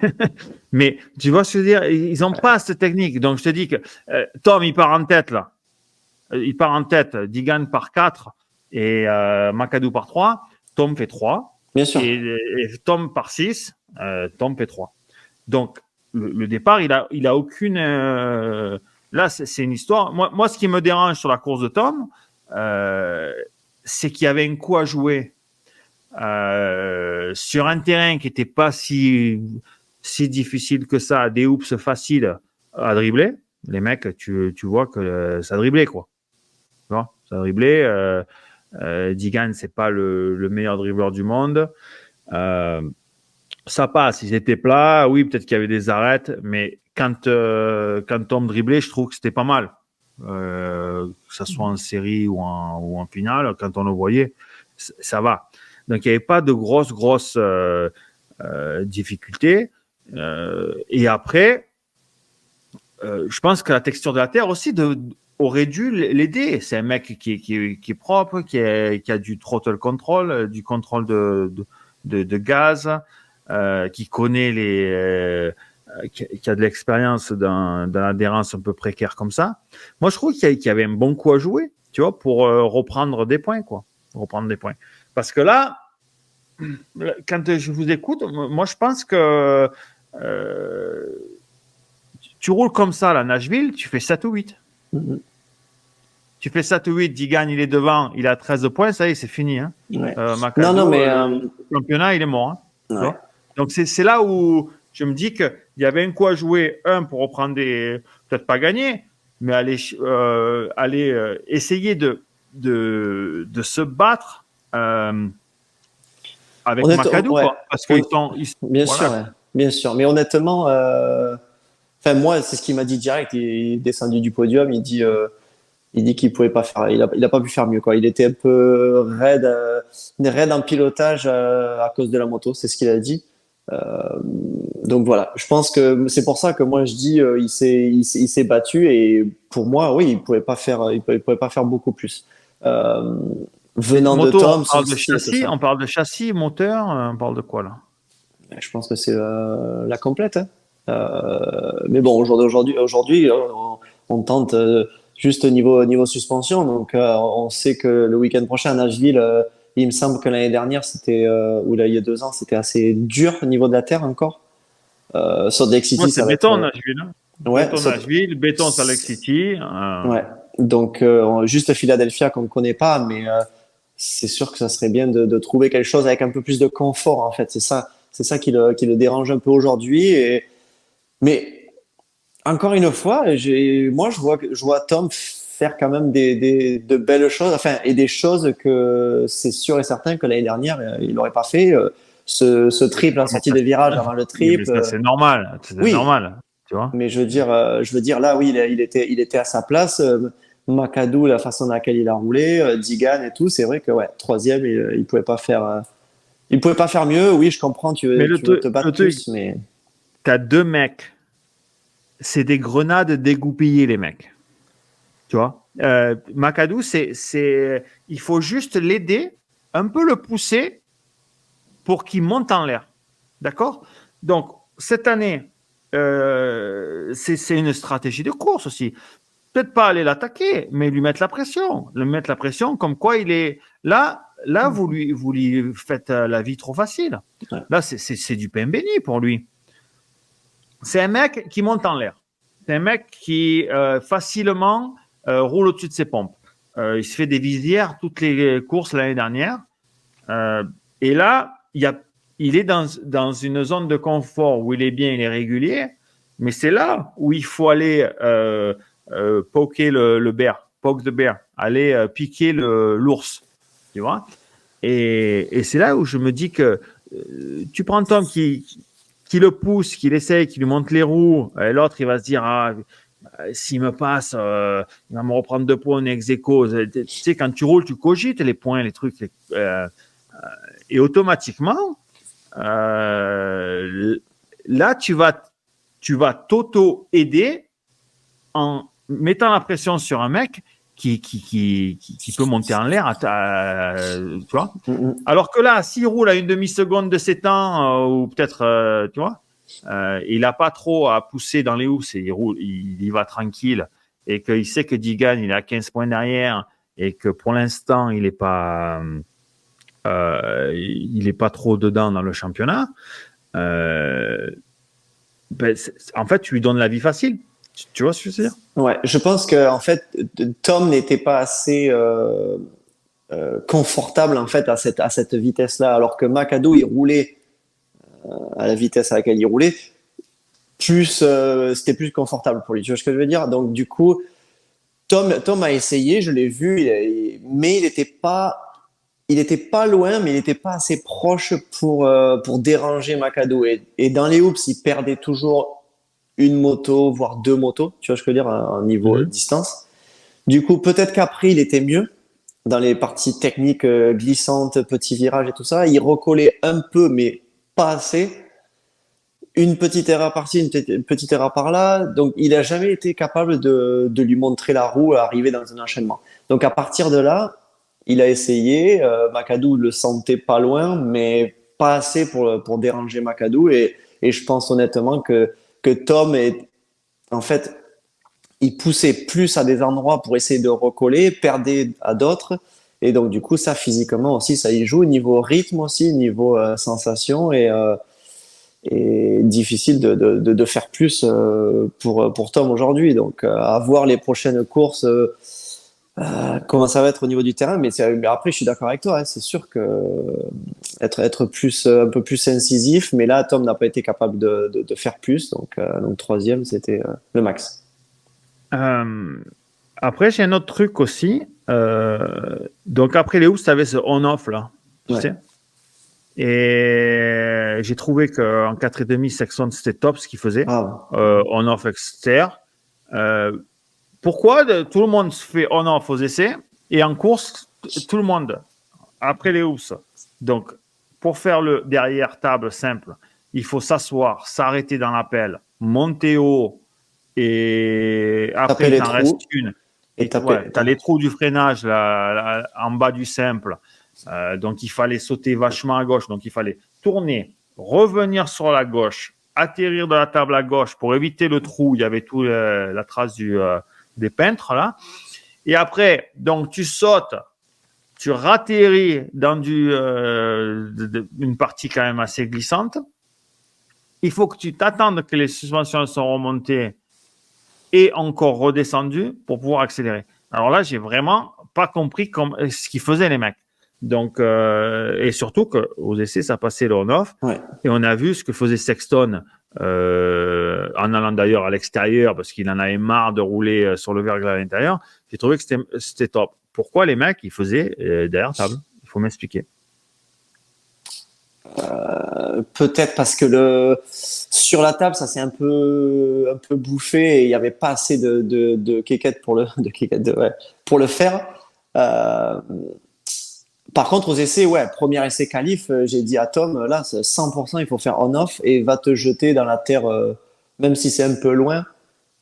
Mais tu vois ce que je veux dire? Ils n'ont pas cette technique. Donc, je te dis que Tom, il part en tête, là. Il part en tête. Digan par 4 et Macadou par 3. Tom fait 3. Bien sûr. Et Tom par 6. Tom fait 3. Donc, le départ, il a aucune. Là, c'est une histoire. Moi, ce qui me dérange sur la course de Tom, c'est qu'il y avait un coup à jouer sur un terrain qui n'était pas si difficile que ça, des hoops faciles à dribbler. Les mecs, tu vois que ça driblait, quoi. Tu vois, ça driblait. Digan, c'est pas le meilleur dribbleur du monde. Ça passe. Ils étaient plats. Oui, peut-être qu'il y avait des arêtes, mais quand Tom driblait, je trouve que c'était pas mal. Que ce soit en série ou en finale, quand on le voyait, ça va. Donc, il n'y avait pas de grosses difficultés. Et après, je pense que la texture de la terre aussi aurait dû l'aider. C'est un mec qui est propre, qui a du throttle control, du contrôle de gaz, qui connaît qui a de l'expérience dans l'adhérence un peu précaire comme ça. Moi, je trouve qu'il y avait un bon coup à jouer, tu vois, pour reprendre des points, quoi. Reprendre des points. Parce que là, quand je vous écoute, moi, je pense que tu roules comme ça à Nashville, tu fais 7 ou 8. Mhm. Tu fais 7 ou 8, Digan, il est devant, il a 13 points, ça y est, c'est fini. Hein. Ouais. McAdoo, Non, mais le championnat, il est mort. Hein, tu ouais. vois. Donc, c'est là où je me dis qu'il y avait un coup à jouer, pour reprendre peut-être pas gagner, mais aller essayer de se battre avec McAdoo, ouais. quoi, parce qu'ils Bien voilà. sûr, ouais. Bien sûr. Mais honnêtement, enfin moi, c'est ce qu'il m'a dit direct. Il est descendu du podium. Il dit qu'il pouvait pas faire. Il a pas pu faire mieux, quoi. Il était un peu raide en pilotage à cause de la moto. C'est ce qu'il a dit. Donc voilà. Je pense que c'est pour ça que moi je dis il s'est battu et pour moi, oui, il pouvait pas faire beaucoup plus. Venant Moto, de Tom, on parle de châssis, moteur, on parle de quoi là? je pense que c'est la complète. Hein. Mais bon, aujourd'hui, on tente juste niveau suspension. Donc, on sait que le week-end prochain à Nashville, il me semble que l'année dernière, ou là, il y a 2 ans, c'était assez dur au niveau de la terre encore. Sur Lake City, C'est ça va béton, être. Nashville. Hein. Ouais, Béton, Nashville, béton, Salt Lake City. Ouais. Donc, juste Philadelphia qu'on ne connaît pas, mais c'est sûr que ça serait bien de trouver quelque chose avec un peu plus de confort, en fait. C'est ça qui le dérange un peu aujourd'hui. Mais encore une fois, moi, je vois Tom faire quand même de belles choses, enfin, et des choses que c'est sûr et certain que l'année dernière, il n'aurait pas fait. Ce triple en sortie de virage avant le Oui, mais triple. ça, c'est normal. C'est Oui, normal. Tu vois? mais je veux dire, là, oui, il était à sa place. McAdoo, la façon dans laquelle il a roulé, Digan et tout, c'est vrai que ouais, troisième, il pouvait pas faire. Il pouvait pas faire mieux. Oui, je comprends. Mais Tu veux te battre plus, mais t'as 2 mecs. C'est des grenades dégoupillées, les mecs. Tu vois? McAdoo, il faut juste l'aider, un peu le pousser pour qu'il monte en l'air. D'accord? Donc, cette année, c'est une stratégie de course aussi. Peut-être pas aller l'attaquer, mais lui mettre la pression. Lui mettre la pression comme quoi il est là. Là, vous lui faites la vie trop facile. ouais. Là, c'est du pain béni pour lui. C'est un mec qui monte en l'air. C'est un mec qui facilement roule au-dessus de ses pompes. Il se fait des visières toutes les courses l'année dernière. Et là, il est dans une zone de confort où il est bien, il est régulier. Mais c'est là où il faut aller poker le bear, poke the bear, aller piquer l'ours, tu vois. Et c'est là où je me dis que tu prends Tom qui le pousse, qui l'essaye, qui lui monte les roues, et l'autre il va se dire s'il me passe, il va me reprendre 2 points ex aequo. Tu sais, quand tu roules, tu cogites les points, les trucs, et automatiquement, là tu vas t'auto-aider en mettant la pression sur un mec qui peut monter en l'air, tu vois. Alors que là, s'il roule à une demi-seconde de ses temps, ou peut-être, tu vois, il n'a pas trop à pousser dans les housses, il y va tranquille, et qu'il sait que Digan, il est à 15 points derrière, et que pour l'instant, il n'est pas trop dedans dans le championnat, en fait, tu lui donnes la vie facile. Tu vois ce que je veux dire? Ouais, je pense que en fait, Tom n'était pas assez confortable en fait à cette vitesse-là, alors que McAdoo il roulait à la vitesse à laquelle il roulait, c'était plus confortable pour lui. Tu vois ce que je veux dire? Donc du coup, Tom a essayé, je l'ai vu, mais il était pas loin, mais il était pas assez proche pour déranger McAdoo. Et dans les hoops, il perdait toujours une moto, voire 2 motos, tu vois ce que je veux dire, à un niveau distance. Du coup, peut-être qu'après, il était mieux dans les parties techniques glissantes, petits virages et tout ça. Il recollait un peu, mais pas assez. Une petite erreur par-ci, une petite erreur par-là. Donc, il n'a jamais été capable de lui montrer la roue arriver dans un enchaînement. Donc, à partir de là, il a essayé. McAdoo le sentait pas loin, mais pas assez pour déranger McAdoo. Et je pense honnêtement que Tom en fait, il poussait plus à des endroits pour essayer de recoller, perdait à d'autres. Et donc, du coup, ça, physiquement aussi, ça y joue. Niveau rythme aussi, niveau sensation. et difficile de faire plus pour Tom aujourd'hui. Donc, à voir les prochaines courses, comment ça va être au niveau du terrain. Mais après, je suis d'accord avec toi. Hein, c'est sûr que être plus, un peu plus incisif. Mais là, Tom n'a pas été capable de faire plus. Donc troisième, c'était le max. Euh, Après, j'ai un autre truc aussi. Donc, après les housses, tu avais ce on-off là, tu Ouais. sais. Et j'ai trouvé qu'en 4,5, Sexton, c'était top ce qu'il faisait. Ah, On-off exter. Pourquoi tout le monde se fait on-off aux essais et en course, tout le monde, après les housses. Donc, pour faire le derrière table simple, il faut s'asseoir, s'arrêter dans la pelle, monter haut et taper après, il les t'en reste trous une. et Et taper. ouais, tu as les trous du freinage là, en bas du simple. Donc, il fallait sauter vachement à gauche. Donc, il fallait tourner, revenir sur la gauche, atterrir de la table à gauche pour éviter le trou. Il y avait tout la trace des peintres là. Et après, donc, tu sautes, tu ratterris dans une partie quand même assez glissante. Il faut que tu t'attendes que les suspensions sont remontées et encore redescendues pour pouvoir accélérer. Alors là, j'ai vraiment pas compris ce qu'ils faisaient les mecs. Donc, et surtout qu'aux essais, ça passait le on-off. Ouais. Et on a vu ce que faisait Sexton en allant d'ailleurs à l'extérieur parce qu'il en avait marre de rouler sur le verglas à l'intérieur. J'ai trouvé que c'était top. Pourquoi les mecs, ils faisaient derrière table? Il faut m'expliquer. Peut-être parce que sur la table, ça s'est un peu bouffé et il n'y avait pas assez de quéquettes pour le faire. Euh, Par contre, aux essais, ouais, premier essai qualif, j'ai dit à Tom, là, 100%, il faut faire on-off et va te jeter dans la terre, même si c'est un peu loin,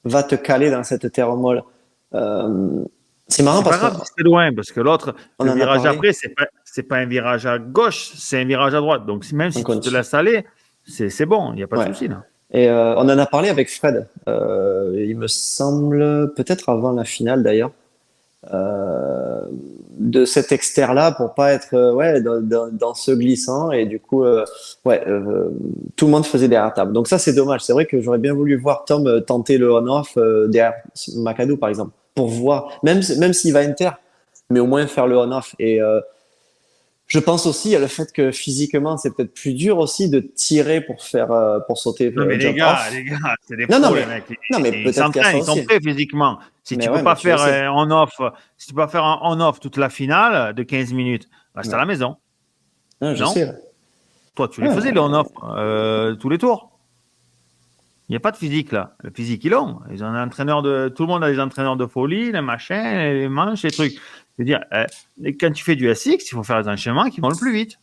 va te caler dans cette terre molle. Euh, c'est marrant C'est parce pas qu'on grave si c'est loin, parce que l'autre, on le en a virage parlé, après, c'est pas un virage à gauche, c'est un virage à droite. Donc, même on si tu te continue. laisses aller, c'est bon, il n'y a pas de Ouais. souci là. Et on en a parlé avec Fred, il me semble, peut-être avant la finale d'ailleurs. euh, de cet externe-là pour pas être ouais, dans ce glissant. Et du coup, ouais, tout le monde faisait derrière table. Donc ça, c'est dommage. C'est vrai que j'aurais bien voulu voir Tom tenter le on-off derrière McAdoo, par exemple, pour voir, même s'il va inter, mais au moins faire le on-off. Et je pense aussi à le fait que physiquement, c'est peut-être plus dur aussi de tirer pour sauter Non, mais jump off. les gars, c'est des Non, non, pros, les mecs. non, mais Ils peut-être qu'il y a s'entraînent, ça ils sont aussi. prêts physiquement. Si Mais tu peux ouais, mais pas tu le faire sais. un on-off, si tu peux pas faire un on-off toute la finale de 15 minutes, reste à Ouais. la maison. Non, je Non? sais. Toi, tu les faisais, Ouais, les on-off, tous les tours. Il n'y a pas de physique là. Le physique, ils l'ont. Ils ont un entraîneur tout le monde a des entraîneurs de folie, les machins, les manches, les trucs. Je veux dire, quand tu fais du SX, il faut faire les enchaînements qui vont le plus vite.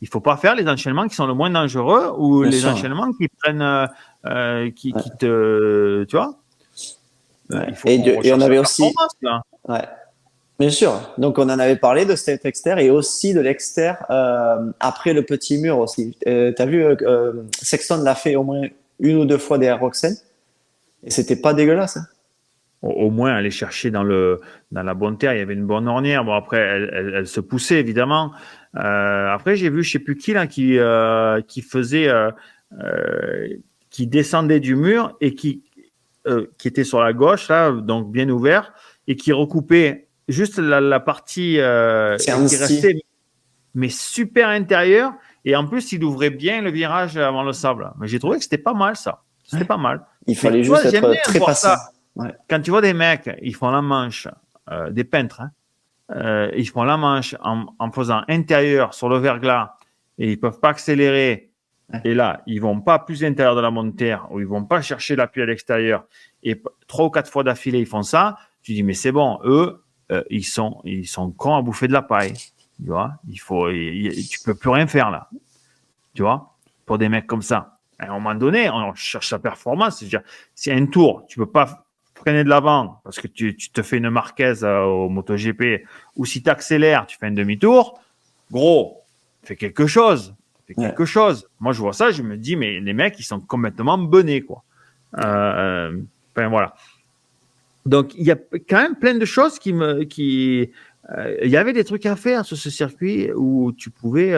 Il faut pas faire les enchaînements qui sont le moins dangereux ou bien les sûr. enchaînements qui prennent, Ouais. qui te, tu vois, Ouais. il faut qu'on Et on recherche la avait aussi, performance là. ouais, bien sûr. Donc on en avait parlé de cet externe et aussi de l'externe après le petit mur aussi. T'as vu, Sexton l'a fait au moins une ou deux fois derrière Roxen et c'était pas dégueulasse. Hein. Au moins aller chercher dans la bonne terre. Il y avait une bonne ornière. Bon après, elle se poussait évidemment. Après, j'ai vu, je sais plus qui là, qui faisait, euh, qui descendait du mur et qui était sur la gauche là, donc bien ouvert et qui recoupait juste la partie C'est et qui Anstey. restait mais super intérieur. Et en plus, il ouvrait bien le virage avant le sable. Mais j'ai trouvé que c'était pas mal ça. C'était Ouais. pas mal. Il Mais fallait tu juste vois, j'aime être bien très voir ça. patient. Ouais. Quand tu vois des mecs, ils font la manche, des peintres, hein, ils font la manche en faisant intérieur sur le verglas et ils peuvent pas accélérer. Ouais. Et là, ils vont pas plus à l'intérieur de la montaire ou ils vont pas chercher l'appui à l'extérieur. Et 3 ou 4 fois d'affilée, ils font ça. Tu dis, mais c'est bon, eux, ils sont cons à bouffer de la paille. Tu vois, tu peux plus rien faire là. Tu vois, pour des mecs comme ça. À un moment donné, on cherche la performance. C'est-à-dire, si un tour, tu peux pas freiner de l'avant parce que tu te fais une marquise au MotoGP, ou si tu accélères, tu fais un demi-tour, gros, fais quelque chose. Fais Ouais. quelque chose. Moi, je vois ça, je me dis, mais les mecs, ils sont complètement benés, quoi. Enfin, voilà. Donc, il y a quand même plein de choses il y avait des trucs à faire sur ce circuit où tu pouvais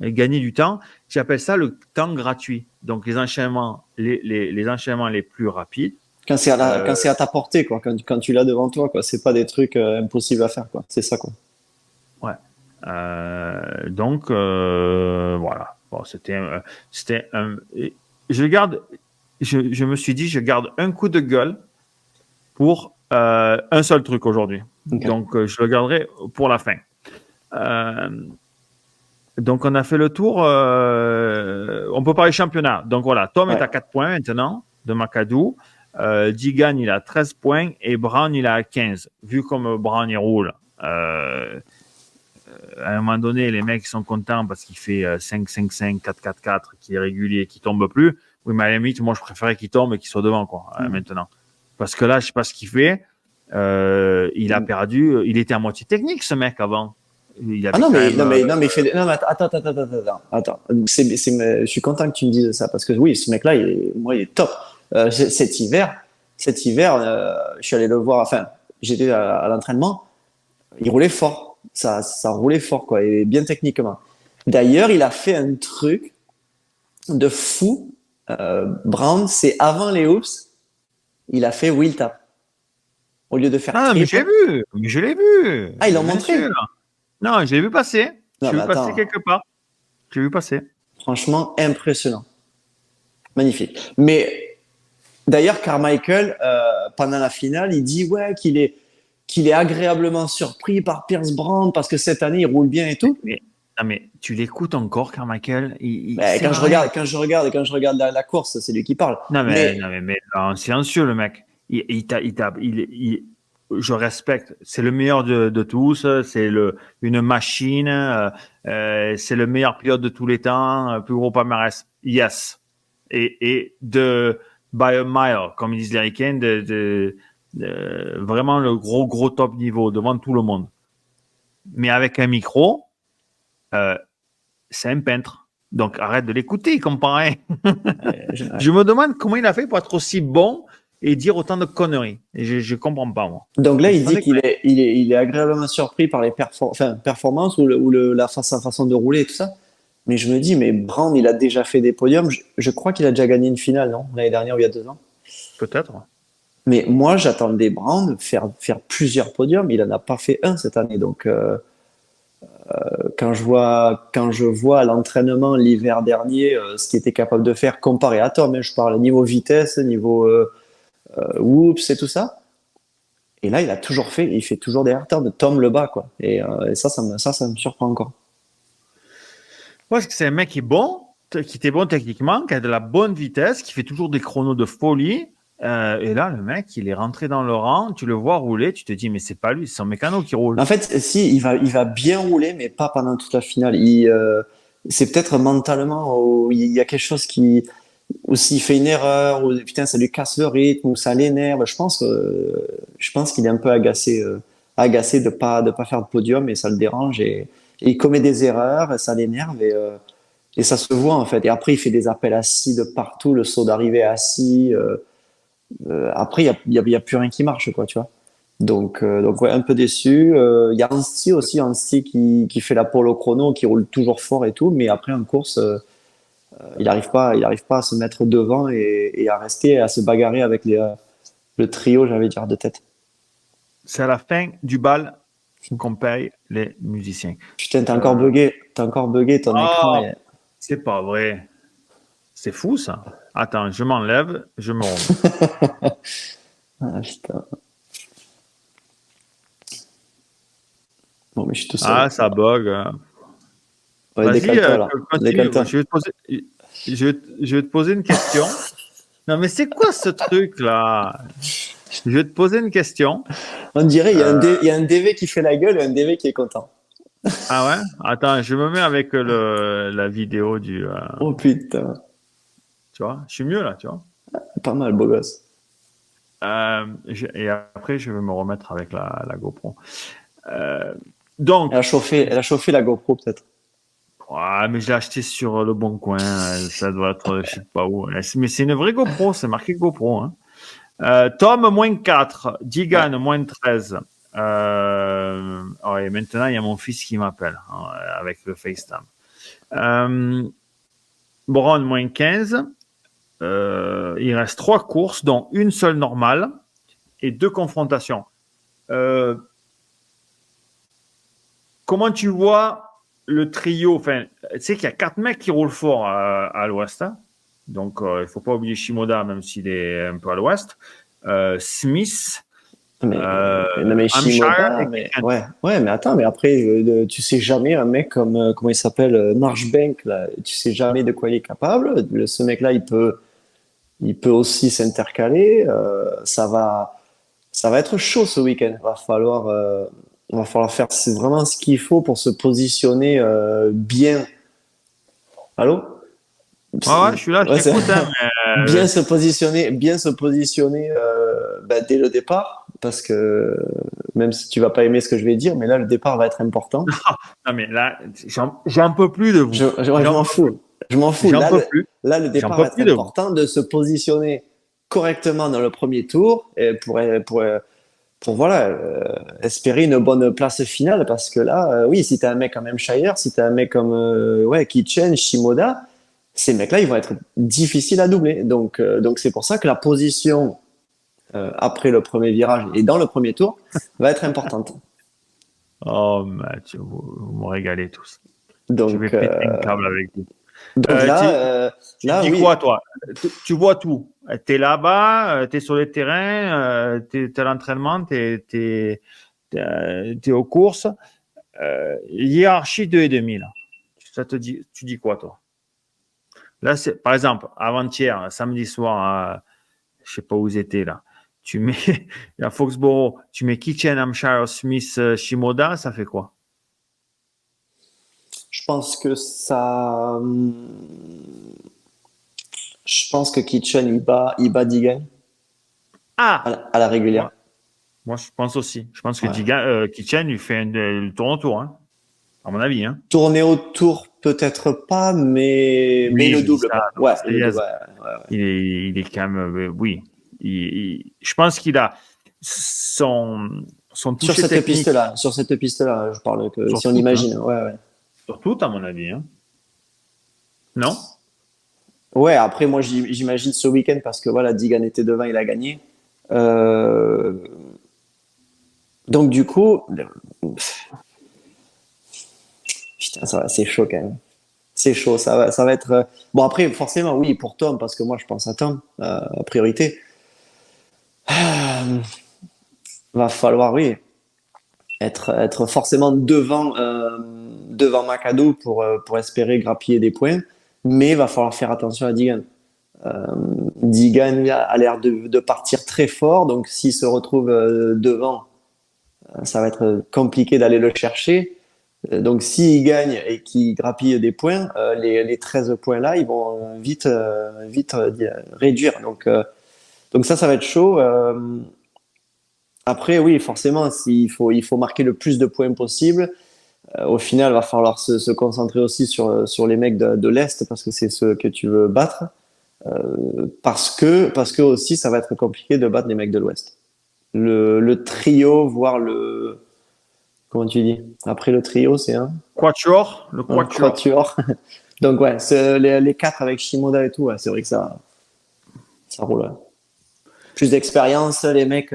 et gagner du temps. J'appelle ça le temps gratuit. Donc, les enchaînements les plus rapides. Quand c'est à ta portée, quoi. Quand tu l'as devant toi, quoi. C'est pas des trucs impossibles à faire, quoi. C'est ça, quoi. Ouais. Donc, voilà. Bon, je me suis dit, je garde un coup de gueule pour un seul truc aujourd'hui. Okay. Donc, je le garderai pour la fin. Donc, on a fait le tour. On peut parler championnat. Donc, voilà. Tom est à 4 points maintenant de McAdoo. Digan, il a 13 points et Brown, il a 15. Vu comme Brown, il roule. À un moment donné, les mecs sont contents parce qu'il fait 5-5-5, 4-4-4, qui est régulier, qui tombe plus. Oui, mais à la limite, moi, je préférais qu'il tombe et qu'il soit devant, quoi, maintenant. Parce que là, je sais pas ce qu'il fait. Il a perdu. Il était à moitié technique, ce mec, avant. Non, mais il fait. Non, mais attends. Je suis content que tu me dises ça parce que oui, ce mec-là, il est top. Cet hiver, je suis allé le voir. Enfin, j'étais à l'entraînement. Il roulait fort. Ça roulait fort, quoi, et bien techniquement. D'ailleurs, il a fait un truc de fou. Brown, c'est avant les hoops. Il a fait wheel tap. Au lieu de faire mais j'ai vu. Mais je l'ai vu. Ah, ils l'ont montré. Sûr. Non, je l'ai vu passer. Je l'ai vu passer quelque part. J'ai vu passer. Franchement, impressionnant. Magnifique. Mais d'ailleurs, Carmichael, pendant la finale, il dit qu'il est agréablement surpris par Pierce Brown parce que cette année, il roule bien et tout. Mais tu l'écoutes encore, Carmichael. Quand je regarde la course, c'est lui qui parle. Mais en silencieux, le mec. Je respecte. C'est le meilleur de tous. C'est une machine. C'est le meilleur pilote de tous les temps. Plus gros palmarès. Yes. Et by a mile, comme ils disent les Américains, vraiment le gros top niveau devant tout le monde. Mais avec un micro, c'est un peintre. Donc arrête de l'écouter, il comprend rien. Je me demande comment il a fait pour être aussi bon et dire autant de conneries. Et je comprends pas, moi. Donc là, il dit qu'il est agréablement surpris par les performances ou sa façon de rouler et tout ça. Mais je me dis, mais Brown, il a déjà fait des podiums. Je crois qu'il a déjà gagné une finale, non? L'année dernière ou il y a 2 ans. Peut-être. Mais moi, j'attendais Brown faire plusieurs podiums. Il en a pas fait un cette année. Donc, quand je vois à l'entraînement l'hiver dernier ce qu'il était capable de faire comparé à Tom, je parle niveau vitesse, niveau whoops et tout ça. Et là, il fait toujours des retards. Tom le bat, quoi. Et ça me surprend encore. Parce que c'est un mec qui est bon, qui était bon techniquement, qui a de la bonne vitesse, qui fait toujours des chronos de folie. Et là, le mec, il est rentré dans le rang, tu le vois rouler, tu te dis, mais c'est pas lui, c'est son mécano qui roule. En fait, si, il va bien rouler, mais pas pendant toute la finale. C'est peut-être mentalement, il y a quelque chose ou s'il fait une erreur, ou putain, ça lui casse le rythme, ou ça l'énerve. Je pense qu'il est un peu agacé de pas faire de podium, et ça le dérange, et il commet des erreurs, et ça l'énerve, et ça se voit, en fait. Et après, il fait des appels assis de partout, le saut d'arrivée assis. Après, il y a plus rien qui marche, quoi, tu vois. Donc ouais, un peu déçu. Il y a Anstie qui fait la pole au chrono, qui roule toujours fort et tout, mais après en course, il arrive pas à se mettre devant et à rester, à se bagarrer avec le trio, j'allais dire, de tête. C'est à la fin du bal qu'on paye les musiciens. Putain, t'as encore bugué ton écran. C'est pas vrai. C'est fou, ça. Attends, je m'enlève, je me remets. Ah, putain. Bon, mais je suis tout seul. Ah, ça bug. Ouais, vas-y, décale-toi. Je vais te poser une question. Non, mais c'est quoi ce truc-là? Je vais te poser une question. On dirait il y a un DV qui fait la gueule et un DV qui est content. Ah ouais? Attends, je me mets avec la vidéo du... Oh putain. Tu vois? Je suis mieux là, tu vois? Pas mal, beau gosse. Et après, je vais me remettre avec la GoPro. Donc... Elle a chauffé la GoPro peut-être. Ouais, mais je l'ai acheté sur le bon coin. Ça doit être, je sais pas où. Mais c'est une vraie GoPro, c'est marqué GoPro. Hein. Tom, moins 4. Digan, moins 13. Ouais, maintenant, il y a mon fils qui m'appelle avec le FaceTime. Brown, moins 15. Il reste 3 courses, dont une seule normale et 2 confrontations. Comment tu vois le trio? Enfin, tu sais qu'il y a 4 mecs qui roulent fort à l'ouest. Hein. Donc, il ne faut pas oublier Shimoda, même s'il est un peu à l'ouest. Smith, Non, mais Hampshire Shimoda, et mais Kitchen. ouais, mais attends, mais après, tu sais jamais un mec comme comment il s'appelle, Marchbank là, tu sais jamais de quoi il est capable. Ce mec-là, il peut aussi s'intercaler. Ça va être chaud ce week-end. Va falloir faire vraiment ce qu'il faut pour se positionner bien. Allô? Ouais, je suis là, je Ouais, t'écoute. Hein, mais, bien se positionner dès le départ, parce que même si tu vas pas aimer ce que je vais dire, mais là le départ va être important. non, mais là, j'en peux plus de vous. Ouais, je J'en m'en peux plus. fous, je m'en fous. J'en peux plus. Là le J'en départ peux va être plus de vous. important de se positionner correctement dans le premier tour et pour voilà espérer une bonne place finale, parce que là oui, si t'as un mec comme Hampshire, si t'as un mec comme Kitchen, Shimoda, ces mecs-là, ils vont être difficiles à doubler. Donc c'est pour ça que la position après le premier virage et dans le premier tour va être importante. Oh, Mathieu, vous me régalez tous. Je vais Donc, péter un câble avec vous. donc Euh, tu, tu là, dis oui, quoi, toi? Tu vois tout. Tu es là-bas, tu es sur les terrains, tu es à l'entraînement, tu es aux courses. Hiérarchie 2,5 là. Tu dis quoi, toi? Là, par exemple, avant-hier, samedi soir, je sais pas où vous étiez là. Tu mets à Foxborough, tu mets Kitchen, Hampshire, Smith, Shimoda, ça fait quoi? je pense que ça. Je pense que Kitchen, il bat Digan Ah! à la régulière. Moi, moi, je pense aussi. Je pense que Ouais. Kitchen, il fait le tour autour, hein, à mon avis. Hein. Tourner autour, peut-être pas, mais Oui, le je dis double, ça quoi. dans Ouais, le double, Marseillaise. ouais. Il est quand même, oui. Je pense qu'il a son toucher technique Sur cette piste-là, je parle que sur si on tout, hein. imagine, ouais. Sur tout, à mon avis. Hein. Non? Ouais, après, moi, j'imagine ce week-end parce que voilà, Digan était devant, il a gagné. Euh, donc, du coup, putain, c'est chaud quand même. C'est chaud, ça va être. Bon, après, forcément, oui, pour Tom, parce que moi, je pense à Tom, en priorité. Va falloir, oui, être forcément devant McAdoo pour espérer grappiller des points, mais va falloir faire attention à Digan. Digan a l'air de partir très fort, donc s'il se retrouve devant, ça va être compliqué d'aller le chercher. Donc s'il gagne et qu'il grappille des points, les 13 points là, ils vont vite réduire. Donc ça va être chaud. Après, oui, forcément, il faut marquer le plus de points possible. Au final, il va falloir se concentrer aussi sur les mecs de l'Est, parce que c'est ceux que tu veux battre. Parce que aussi, ça va être compliqué de battre les mecs de l'Ouest. Le trio, voire le. Comment tu dis? Après le trio, c'est Quatuor, le un quatuor. quatuor. Donc, ouais, les quatre avec Shimoda et tout, ouais, c'est vrai que ça roule. Ouais. Plus d'expérience, les mecs.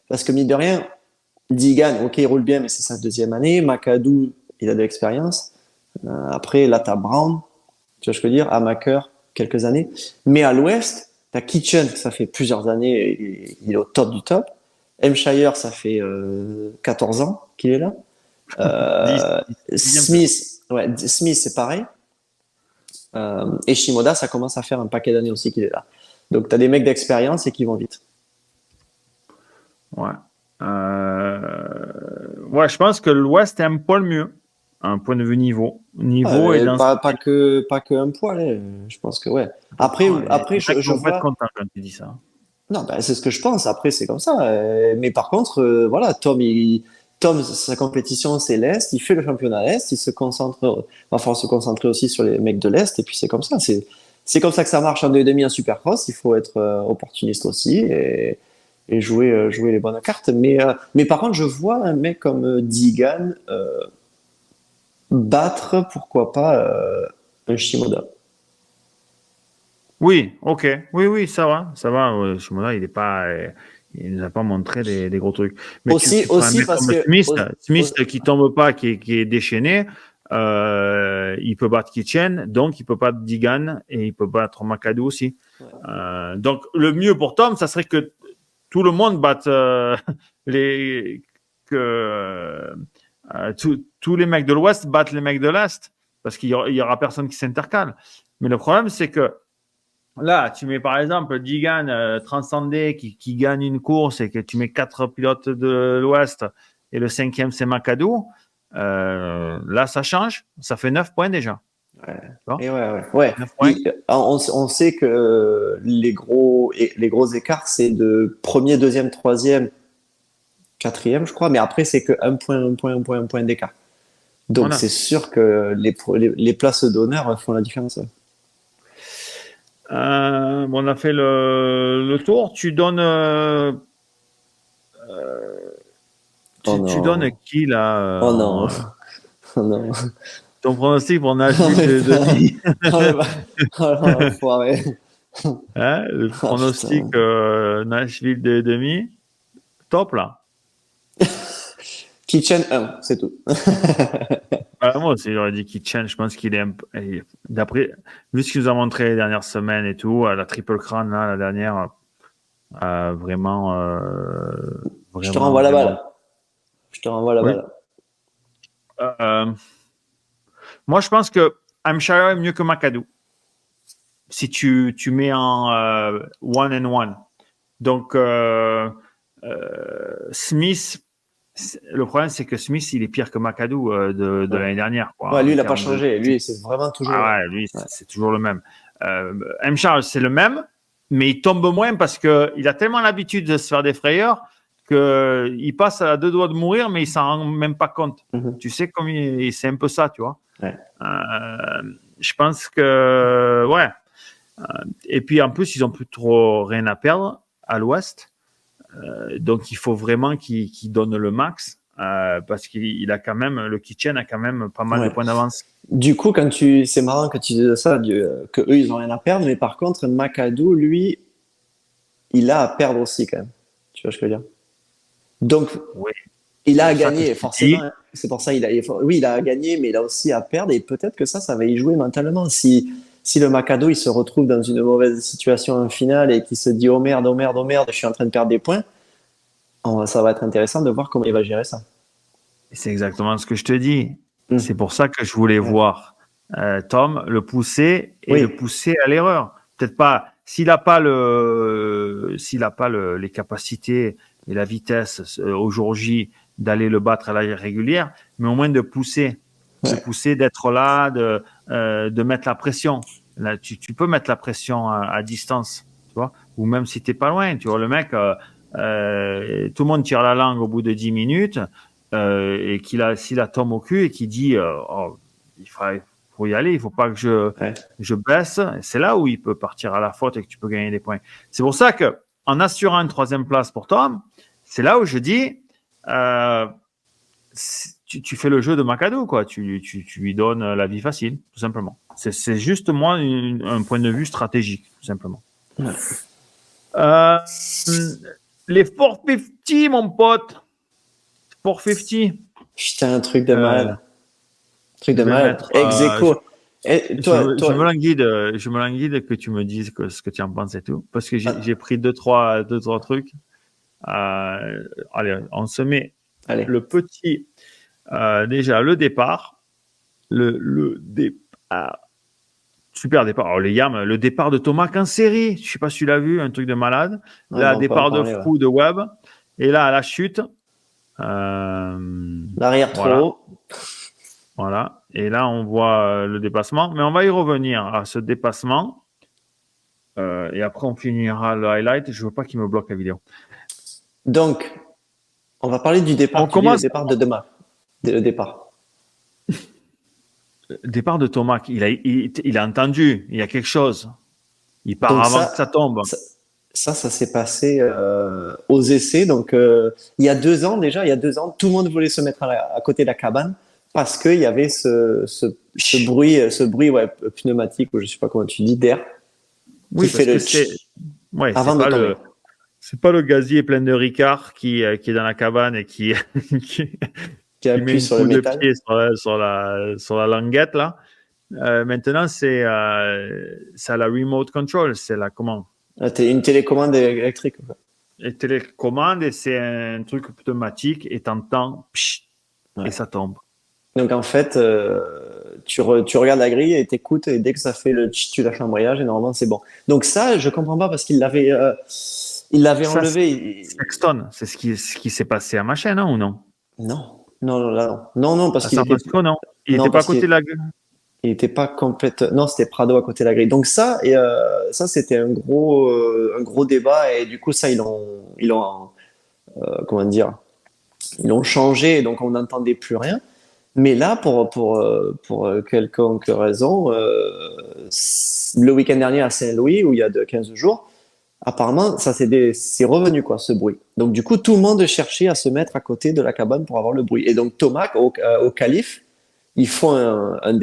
Parce que, mine de rien, Digan, ok, il roule bien, mais c'est sa deuxième année. McAdoo, il a de l'expérience. Après, là, t'as Brown, tu vois ce que je veux dire, Amaker, quelques années. Mais à l'ouest, t'as Kitchen, ça fait plusieurs années, il est au top du top. Hampshire, ça fait 14 ans qu'il est là. 10, Euh, 10e peut-être. Smith, c'est pareil. Et Shimoda, ça commence à faire un paquet d'années aussi qu'il est là. Donc, t'as des mecs d'expérience et qui vont vite. Ouais. Ouais, je pense que l'Ouest est un poil mieux, un point de vue niveau. Niveau et Ouais, dans pas que un poil, hein. Je pense que ouais. il y Après, en a qui je vont pas être vois. contents quand tu dis ça. Non, bah, c'est ce que je pense. Après, c'est comme ça. Mais par contre, voilà, Tom, sa compétition, c'est l'Est. Il fait le championnat Est. Il se concentre, va falloir se concentrer aussi sur les mecs de l'Est. Et puis, c'est comme ça. C'est comme ça que ça marche en 2,5 en Supercross. Il faut être opportuniste aussi et jouer les bonnes cartes. Mais par contre, je vois un mec comme Digan battre, pourquoi pas, un Shimoda. Oui, ok. Oui, oui, ça va. Ça va. Shimoda, il nous a pas montré des gros trucs. Mais tu prends un Aussi mec parce comme que Smith, au- Smith qui tombe pas, qui est déchaîné, il peut battre Kitchen, donc il peut battre Digan et il peut battre McAdoo aussi. ouais. Donc le mieux pour Tom, ça serait que tout le monde batte les que tous les mecs de l'Ouest battent les mecs de l'Est parce qu'il y aura personne qui s'intercale. Mais le problème, c'est que là, tu mets par exemple Digan transcendé qui gagne une course et que tu mets 4 pilotes de l'Ouest et le cinquième c'est McAdoo. Là, ça change. Ça fait 9 points déjà. Ouais. Tu vois, Et ouais. 9 points. On sait que les gros écarts, c'est de premier, deuxième, troisième, quatrième, je crois, mais après, c'est que un point d'écart. Donc, Voilà. c'est sûr que les places d'honneur font la différence. On a fait le tour. Oh Tu donnes non, qui là oh non, oh non. ton pronostic pour On Nashville est de pas... demi? on est pas... Oh non, l'enfoiré. Hein, le Ah pronostic putain. Nashville de demi, top là. Kitchen 1, c'est tout. Moi aussi, j'aurais dit qu'il change. Je pense qu'il est d'après, vu ce qu'il nous a montré les dernières semaines et tout, la triple crown là, la dernière, vraiment, Je te renvoie la vraiment. balle. Je te renvoie la Oui. balle. Euh, Moi, je pense que Hampshire est mieux que McAdoo. Si tu mets en one and one. Donc, Smith, le problème, c'est que Smith, il est pire que McAdoo de Ouais. l'année dernière. Quoi, Ouais, lui, en il n'a pas termes de... changé. Lui, c'est vraiment toujours le Ah même. ouais, lui, Ouais. c'est toujours le même. M. Charles, c'est le même, mais il tombe moins parce qu'il a tellement l'habitude de se faire des frayeurs qu'il passe à 2 doigts de mourir, mais il s'en rend même pas compte. Mhm. Tu sais, comme c'est un peu ça, tu vois. Ouais. Je pense que, ouais. Et puis, en plus, ils ont plus trop rien à perdre à l'Ouest. Donc, il faut vraiment qu'ils donnent le max parce qu'il a quand même, le Kitchen a quand même pas mal de Ouais. points d'avance. Du coup, c'est marrant que tu dises ça, que eux, ils ont rien à perdre, mais par contre, McAdoo, lui, il a à perdre aussi, quand même. Tu vois ce que je veux dire? Donc, Oui, il a c'est à pour ça que je gagner, te dis. forcément. C'est pour ça oui, il a à gagner, mais il a aussi à perdre. Et peut-être que ça va y jouer mentalement. Si le McAdoo, il se retrouve dans une mauvaise situation en finale et qu'il se dit, oh merde, oh merde, oh merde, je suis en train de perdre des points, ça va être intéressant de voir comment il va gérer ça. C'est exactement ce que je te dis. C'est Hum. pour ça que je voulais Ouais. voir Tom le pousser et le Oui, pousser à l'erreur. Peut-être pas s'il a pas les capacités et la vitesse au jour J d'aller le battre à la régulière, mais au moins ouais. d'être là, de mettre la pression. Là, tu peux mettre la pression à distance, tu vois, ou même si t'es pas loin, tu vois, le mec, tout le monde tire la langue au bout de 10 minutes et s'il a Tom au cul et qu'il dit oh, faut y aller, il faut pas que Ouais. je baisse, c'est là où il peut partir à la faute et que tu peux gagner des points. C'est pour ça que en assurant une 3e place pour Tom, c'est là où je dis euh, tu fais le jeu de McAdoo, quoi. Tu lui donnes la vie facile, tout simplement. C'est juste moi un point de vue stratégique, tout simplement. Ouais. Euh, les 450, mon pote. 450. Putain, un truc de Euh, malade. Truc je de vais malade. mettre. Ex aequo. Et Je me languide, que tu me dises ce que tu en penses et tout, parce que j'ai pris deux trois trucs. Allez, on se met allez. le petit. Déjà le départ, le départ, super départ. Alors les Yams, le départ de Thomas en série, je sais pas si tu l'as vu, un truc de malade. Ouais, Là, bon, on peut en départ de parler. Ouais. Froome de Webb, et là à la chute. L'arrière trop Voilà. haut. Voilà. Et là, on voit le dépassement. Mais on va y revenir à ce dépassement. Et après, on finira le highlight. Je veux pas qu'il me bloque la vidéo. Donc, on va parler du départ. On Tu dis le commence. départ de demain. Le départ. Départ de Thomas. Il a entendu. Il y a quelque chose. Il part Donc avant que ça tombe. ça s'est passé aux essais. Donc, il y a 2 ans déjà, tout le monde voulait se mettre à côté de la cabane parce qu'il y avait ce bruit ouais, pneumatique, ou je sais pas comment tu dis, d'air, qui Oui, fait parce que le c'est tch ouais, avant de tomber. c'est pas le gazier plein de Ricard qui est dans la cabane et qui, qui, Qui qui met appuie un sur le coup de métal. pied sur la languette là. Maintenant, c'est à la remote control, c'est la comment? Ah, une télécommande électrique, quoi. Et télécommande et c'est un truc automatique et t'entends psh, et Ouais. ça tombe. Donc en fait, tu regardes la grille et t'écoutes et dès que ça fait le tch, tu lâches l'embrayage et normalement c'est bon. Donc ça, je comprends pas parce il l'avait Ça, c'est enlevé. Sexton, c'est ce qui s'est passé à ma chaîne, hein, ou non? Non, non, non, là, non, non, non, parce À qu'il San était, Francisco, non? Il non, était pas à parce côté qu'il de la. il était pas complète. Non, c'était Prado à côté de la grille. Donc ça, ça c'était un gros débat et du coup ça ils l'ont, comment dire, ils l'ont changé et donc on n'entendait plus rien. Mais là, pour quelconque raison, le week-end dernier à Saint-Louis, où il y a de 15 jours, apparemment, c'est revenu, quoi, ce bruit. Donc, du coup, tout le monde cherchait à se mettre à côté de la cabane pour avoir le bruit. Et donc, Thomas, au calife, ils font un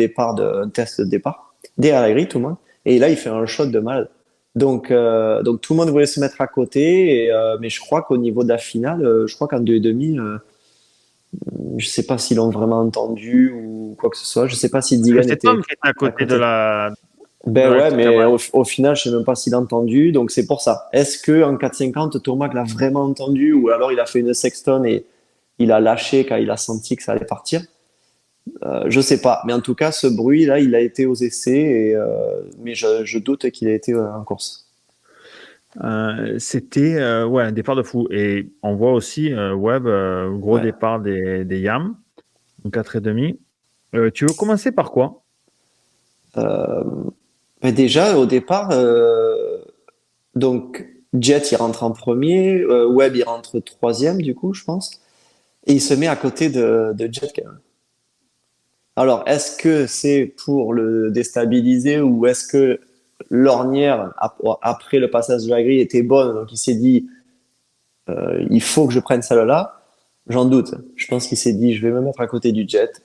test de départ, derrière la grille, tout le monde. Et là, il fait un shot de malade. Donc tout le monde voulait se mettre à côté, mais je crois qu'au niveau de la finale, je crois qu'en 2,5, je sais pas s'ils l'ont vraiment entendu ou quoi que ce soit. Je sais pas si Digan C'est était Tom qui était à à côté côté. de Ben la ouais, mais cabane. au final, je sais même pas s'il a entendu. Donc c'est pour ça. Est-ce que en 4,50, Thomas l'a vraiment entendu ou alors il a fait une sexton et il a lâché quand il a senti que ça allait partir? Je sais pas. Mais en tout cas, ce bruit-là, il a été aux essais, mais je doute qu'il ait été en course. C'était ouais, un départ de fou. Et on voit aussi Webb, gros Ouais. départ des Yams, en 4,5. Tu veux commencer par quoi? Euh, mais déjà, au départ, donc Jet, il rentre en premier, Webb, il rentre troisième, du coup, je pense. Et il se met à côté de Jet, quand même. Alors, est-ce que c'est pour le déstabiliser ou est-ce que l'ornière, après le passage de la grille, était bonne, donc il s'est dit, il faut que je prenne celle-là? J'en doute. Je pense qu'il s'est dit, je vais me mettre à côté du Jet.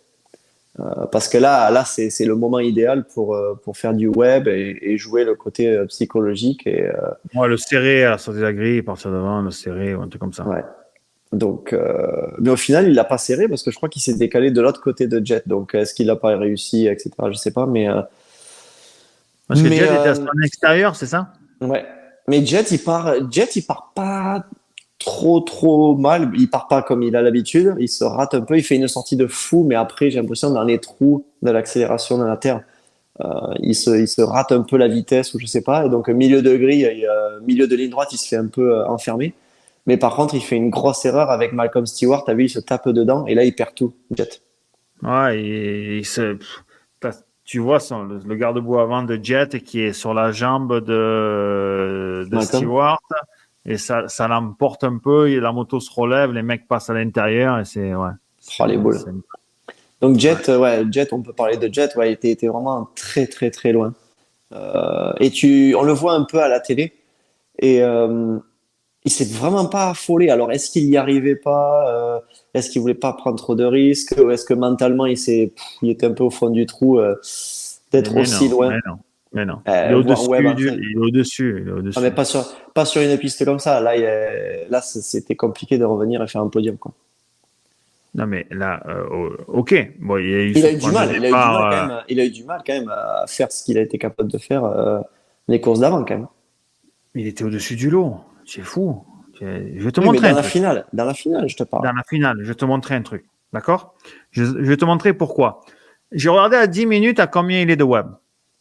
Parce que là c'est le moment idéal pour faire du web et jouer le côté psychologique. Moi, le serré à la sortie de la grille, partir devant, le serré, ou un truc comme ça. Ouais. Donc, mais au final, il l'a pas serré parce que je crois qu'il s'est décalé de l'autre côté de Jet. Donc, est-ce qu'il a pas réussi, etc. Je sais pas, Parce que mais Jet était à son extérieur, c'est ça? ouais. Mais Jet, il part pas trop mal. Il part pas comme il a l'habitude. Il se rate un peu. Il fait une sortie de fou, mais après, j'ai l'impression dans les trous de l'accélération dans la terre, il se rate un peu la vitesse ou je sais pas. Et donc, milieu de grille, milieu de ligne droite, il se fait un peu enfermer. Mais par contre, il fait une grosse erreur avec Malcolm Stewart. T'as vu, il se tape dedans et là, il perd tout, Jet. Ouais, tu vois le garde-boue avant de Jet qui est sur la jambe de Malcolm. Stewart et ça l'emporte un peu et la moto se relève, les mecs passent à l'intérieur et c'est ouais, Oh, les boules. c'est- Donc, ouais. Jet, on peut parler de Jet. Ouais, il était vraiment très loin. On le voit un peu à la télé et il s'est vraiment pas affolé. Alors, est-ce qu'il y arrivait pas? Est-ce qu'il voulait pas prendre trop de risques? Ou est-ce que mentalement, il était un peu au fond du trou d'être Mais aussi non, loin? mais non, mais non. Voir Webb en tête. Il est au-dessus, il est Ah, mais au-dessus. pas sur une piste comme ça. Là, c'était compliqué de revenir et faire un podium, quoi. Non mais là, ok, bon, il y a eu Il ce a eu du point de mal. Il a eu du mal départ. quand même. Il a eu du mal quand même à faire ce qu'il a été capable de faire les courses d'avant, quand même. Il était au-dessus du lot. C'est fou. Je vais te Oui, mais montrer un truc. dans la finale, je te parle. Dans la finale, je vais te montrer un truc. D'accord? Je vais te montrer pourquoi. J'ai regardé à 10 minutes à combien il est de Webb.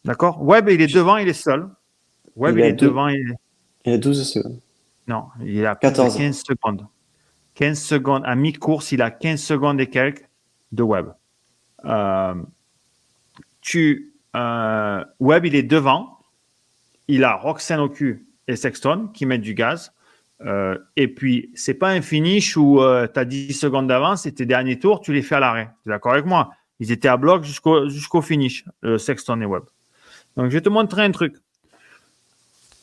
D'accord? Webb, il est devant, il est seul. Webb, Il il a est 12, devant. il a 12 secondes. Non, il a plus de 14. 15 secondes. 15 secondes. À mi-course, il a 15 secondes et quelques de Webb. Euh, Webb, il est devant. Il a Roxane au cul et Sexton qui mettent du gaz. Et puis, c'est pas un finish où tu as 10 secondes d'avance et tes derniers tours, tu les fais à l'arrêt. Tu es d'accord avec moi? Ils étaient à bloc jusqu'au finish, Sexton et Webb. Donc, je vais te montrer un truc.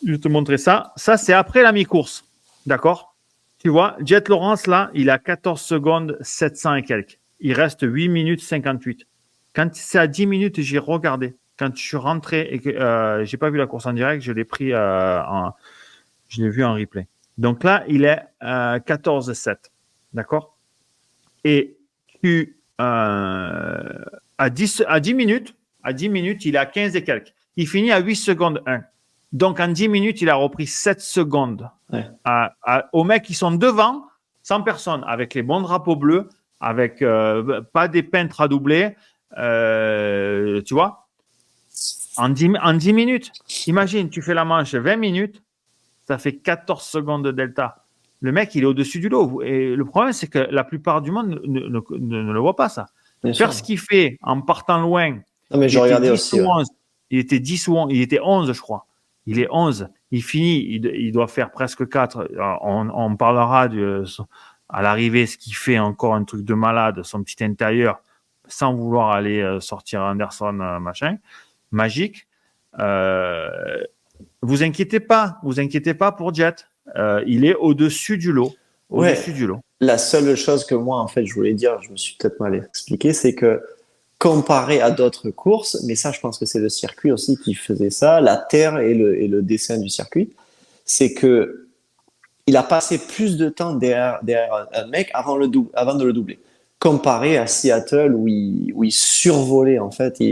Je vais te montrer ça. Ça, c'est après la mi-course. D'accord? Tu vois, Jet Lawrence, là, il a 14 secondes 700 et quelques. il reste 8 minutes 58. Quand c'est à 10 minutes, j'ai regardé. Quand je suis rentré et que j'ai pas vu la course en direct, je l'ai pris je l'ai vu en replay. Donc là, il est 14-7. D'accord? Et à 10 minutes, il est à 15 et quelques. Il finit à 8 secondes 1. Donc en 10 minutes, il a repris 7 secondes aux mecs qui sont devant, sans personne, avec les bons drapeaux bleus, avec pas des peintres à doubler. Tu vois? En 10 minutes, imagine, tu fais la manche 20 minutes, ça fait 14 secondes de delta. Le mec, il est au-dessus du lot. Et le problème, c'est que la plupart du monde ne le voit pas, ça. Faire ce qu'il fait en partant loin. Non, mais je regardais aussi. Il était 10 ou 11, il était 11, je crois. Il est 11. Il finit, il doit faire presque 4. On parlera à l'arrivée, ce qu'il fait encore un truc de malade, son petit intérieur, sans vouloir aller sortir Anderson, machin. Magique. Vous inquiétez pas pour Jet. Il est au-dessus du lot. Du lot. La seule chose que moi, en fait, je voulais dire, je me suis peut-être mal expliqué, c'est que comparé à d'autres courses, mais ça, je pense que c'est le circuit aussi qui faisait ça, la terre et le dessin du circuit, c'est que il a passé plus de temps derrière un mec avant de le doubler, comparé à Seattle où il survolait en fait,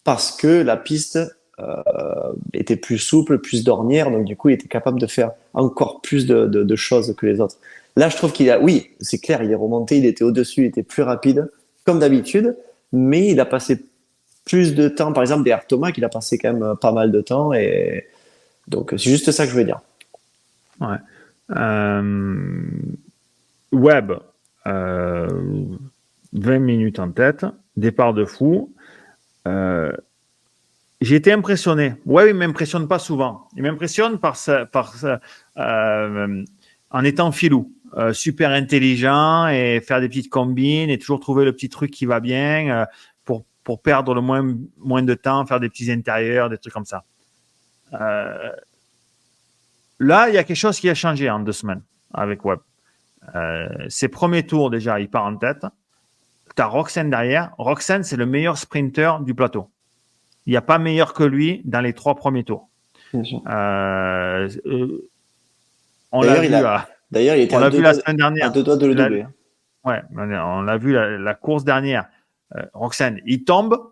parce que la piste était plus souple, plus d'ornière, donc du coup, il était capable de faire encore plus de choses que les autres. Là, je trouve oui, c'est clair, il est remonté, il était au-dessus, il était plus rapide, comme d'habitude, mais il a passé plus de temps, par exemple, derrière Thomas, qu'il a passé quand même pas mal de temps, et donc c'est juste ça que je voulais dire. Ouais. Webb, 20 minutes en tête, départ de fou. J'ai été impressionné. Ouais, il m'impressionne pas souvent. Il m'impressionne en étant filou, super intelligent et faire des petites combines et toujours trouver le petit truc qui va bien pour perdre le moins de temps, faire des petits intérieurs, des trucs comme ça. Là, il y a quelque chose qui a changé en 2 semaines avec Webb. Ses premiers tours, déjà, il part en tête. Tu as Roczen derrière. Roczen, c'est le meilleur sprinter du plateau. Il n'y a pas meilleur que lui dans les 3 premiers tours. On l'a vu, d'ailleurs, il était la semaine dernière. À 2 doigts de le doubler. Ouais, on l'a vu la course dernière. Roczen, il tombe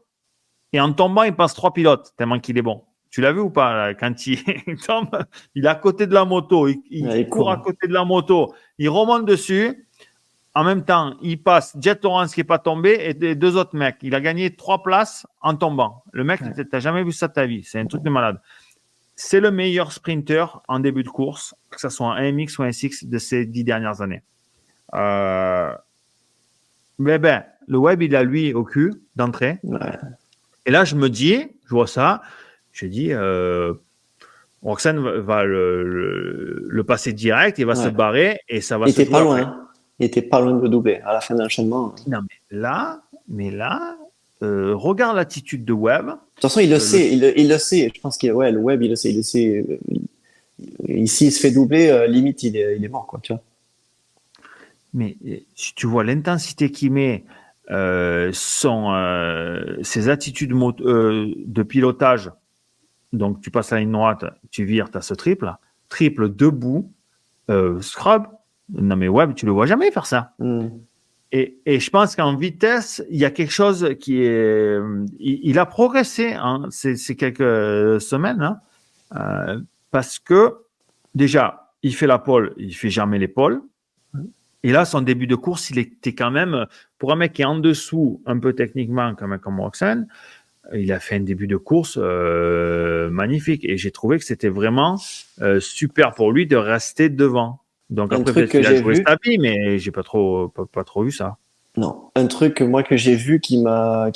et en tombant, il passe 3 pilotes tellement qu'il est bon. Tu l'as vu ou pas là, quand il tombe, il est à côté de la moto, il court à côté de la moto, il remonte dessus. En même temps, il passe Jet Torrance qui n'est pas tombé et 2 autres mecs. Il a gagné 3 places en tombant. Le mec, tu n'as jamais vu ça de ta vie. C'est un truc de malade. C'est le meilleur sprinter en début de course, que ce soit un MX ou un SX de ces 10 dernières années. Mais le Webb, il a lui au cul d'entrée. Ouais. Et là, je vois ça, je dis, Roczen va le passer direct, il va se barrer et ça va se jouer. Il était pas loin de le doubler à la fin de l'enchaînement. Non, mais là, regarde l'attitude de Webb. De toute façon, il le sait. Je pense que le Webb, il le sait. S'il se fait doubler, limite, il est mort, quoi, tu vois. Mais si tu vois l'intensité qu'il met, ses attitudes de pilotage, donc tu passes la ligne droite, tu vires, tu as ce triple debout, scrub. Non, mais Webb, tu le vois jamais faire ça. Et je pense qu'en vitesse, il y a quelque chose qui est. Il a progressé ces quelques semaines, parce que déjà, il fait la pole, il fait jamais les poles. Et là, son début de course, il était quand même, pour un mec qui est en dessous, un peu techniquement, comme Roczen, il a fait un début de course magnifique. Et j'ai trouvé que c'était vraiment super pour lui de rester devant. Donc après, peut-être qu'il a joué sa vie, mais j'ai pas trop vu ça. Non, un truc que j'ai vu qui m'a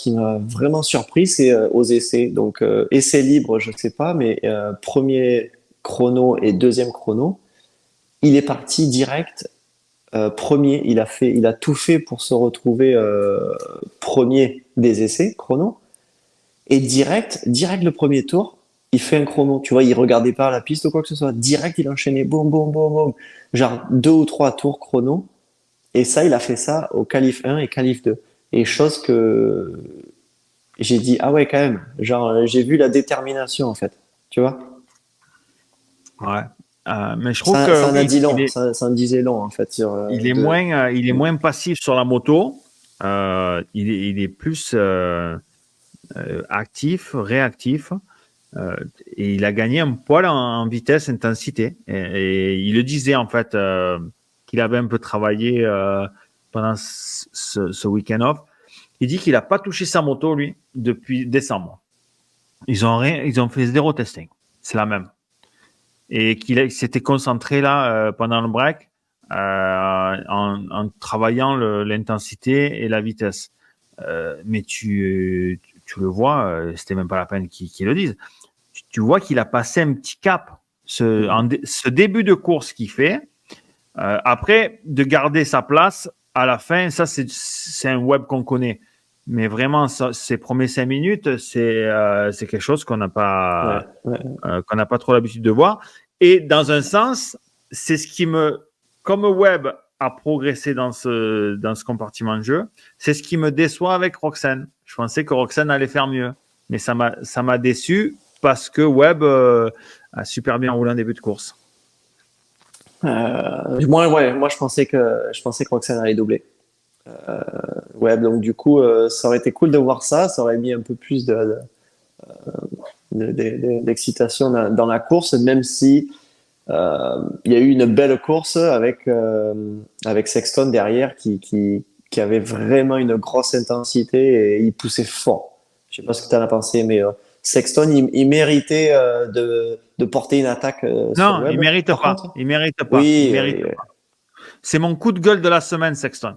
vraiment surpris, c'est aux essais. Donc essai libre, je sais pas, mais premier chrono et deuxième chrono, il est parti direct. Premier, il a tout fait pour se retrouver premier des essais chrono. Et direct le premier tour, il fait un chrono. Tu vois, il regardait pas la piste ou quoi que ce soit. Direct, il enchaînait, boum, boum, boum, boum. Genre 2 ou 3 tours chrono. Et ça, il a fait ça au qualif 1 et qualif 2. Et chose que j'ai dit, ah ouais, quand même. Genre, j'ai vu la détermination, en fait. Tu vois? Ouais. Mais je trouve que Ça en a oui, dit long. Ça en disait long, en fait, sur il est moins passif sur la moto. Il est plus actif, réactif. Et il a gagné un poil en vitesse, intensité. Et il le disait en fait qu'il avait un peu travaillé pendant ce week-end off. Il dit qu'il n'a pas touché sa moto, lui, depuis décembre. Ils ont fait zéro testing. C'est la même. Et qu'il s'était concentré là pendant le break en travaillant l'intensité et la vitesse. Mais tu le vois, c'était même pas la peine qu'ils le disent. Tu vois qu'il a passé un petit cap. Ce début de course qu'il fait, après, de garder sa place à la fin, ça, c'est un web qu'on connaît. Mais vraiment, ça, ces premiers 5 minutes, c'est quelque chose ouais, ouais. qu'on n'a pas trop l'habitude de voir. Et dans un sens, c'est ce qui comme Webb a progressé dans ce compartiment de jeu, c'est ce qui me déçoit avec Roxane. Je pensais que Roxane allait faire mieux. Mais ça m'a déçu parce que Webb a super bien roulé en début de course. Moi, je pensais que Roxane allait doubler. Ouais, donc du coup, ça aurait été cool de voir ça. Ça aurait mis un peu plus d'excitation dans la course, même si il y a eu une belle course avec Sexton derrière qui avait vraiment une grosse intensité et il poussait fort. Je sais pas ce que tu en as pensé, mais Sexton, il méritait de porter une attaque sur Non, il Webb. mérite Par pas. contre, Il mérite pas. Il oui, mérite pas. C'est mon coup de gueule de la semaine, Sexton.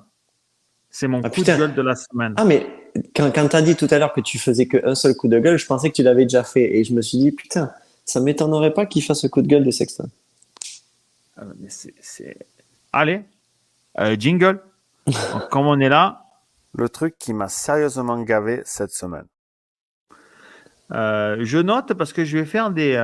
C'est mon ah coup de putain. gueule de la semaine. Ah, mais quand tu as dit tout à l'heure que tu faisais qu'un seul coup de gueule, je pensais que tu l'avais déjà fait. Et je me suis dit, putain, ça m'étonnerait pas qu'il fasse ce coup de gueule de Sexton. Mais Allez, jingle. Comme on est là, Le truc qui m'a sérieusement gavé cette semaine. je note parce que je vais faire des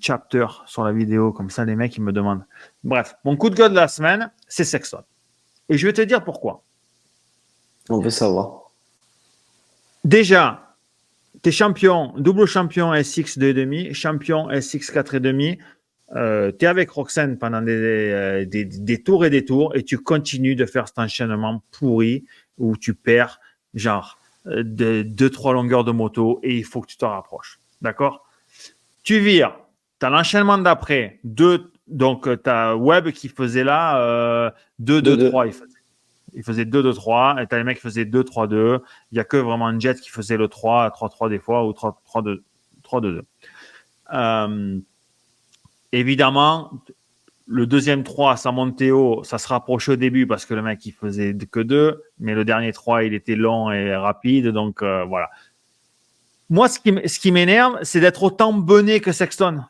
chapters sur la vidéo, comme ça les mecs ils me demandent. Bref, mon coup de gueule de la semaine, c'est Sexton. Et je vais te dire pourquoi. On veut savoir. Déjà, tu es champion, double champion SX 2,5, champion SX 4,5. Tu es avec Roxane pendant des tours et des tours et tu continues de faire cet enchaînement pourri où tu perds genre 2-3 longueurs de moto et il faut que tu te rapproches. D'accord? Tu vires. Tu as l'enchaînement d'après. Donc, tu as Webb qui faisait là 2-2-3. Il faisait 2-2-3 et tu as les mecs qui faisaient 2-3-2. Il n'y a que vraiment Jet qui faisait le 3-3 des fois ou 3-2. 3-2-2. Évidemment, le deuxième 3, ça montait haut, ça se rapprochait au début parce que le mec il faisait que 2, mais le dernier 3, il était long et rapide, donc voilà. Moi, ce qui m'énerve, c'est d'être autant bené que Sexton,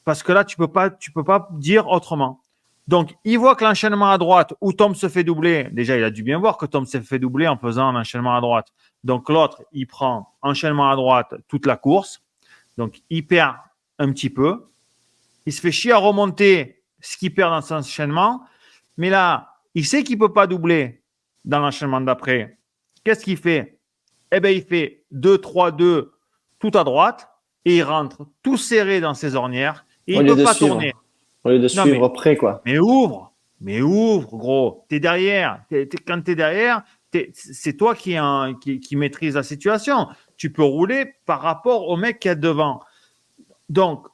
parce que là, tu peux pas dire autrement. Donc, il voit que l'enchaînement à droite, où Tom se fait doubler, déjà, il a dû bien voir que Tom s'est fait doubler en faisant un enchaînement à droite. Donc, l'autre, il prend enchaînement à droite toute la course, donc il perd un petit peu. Il se fait chier à remonter ce qu'il perd dans son enchaînement. Mais là, il sait qu'il ne peut pas doubler dans l'enchaînement d'après. Qu'est-ce qu'il fait? Eh bien, il fait 2-3-2 tout à droite et il rentre tout serré dans ses ornières et il ne peut pas tourner. Au lieu de suivre près, quoi. Mais ouvre, gros. T'es derrière. Quand tu es derrière, c'est toi qui maîtrise la situation. Tu peux rouler par rapport au mec qui est devant. Donc,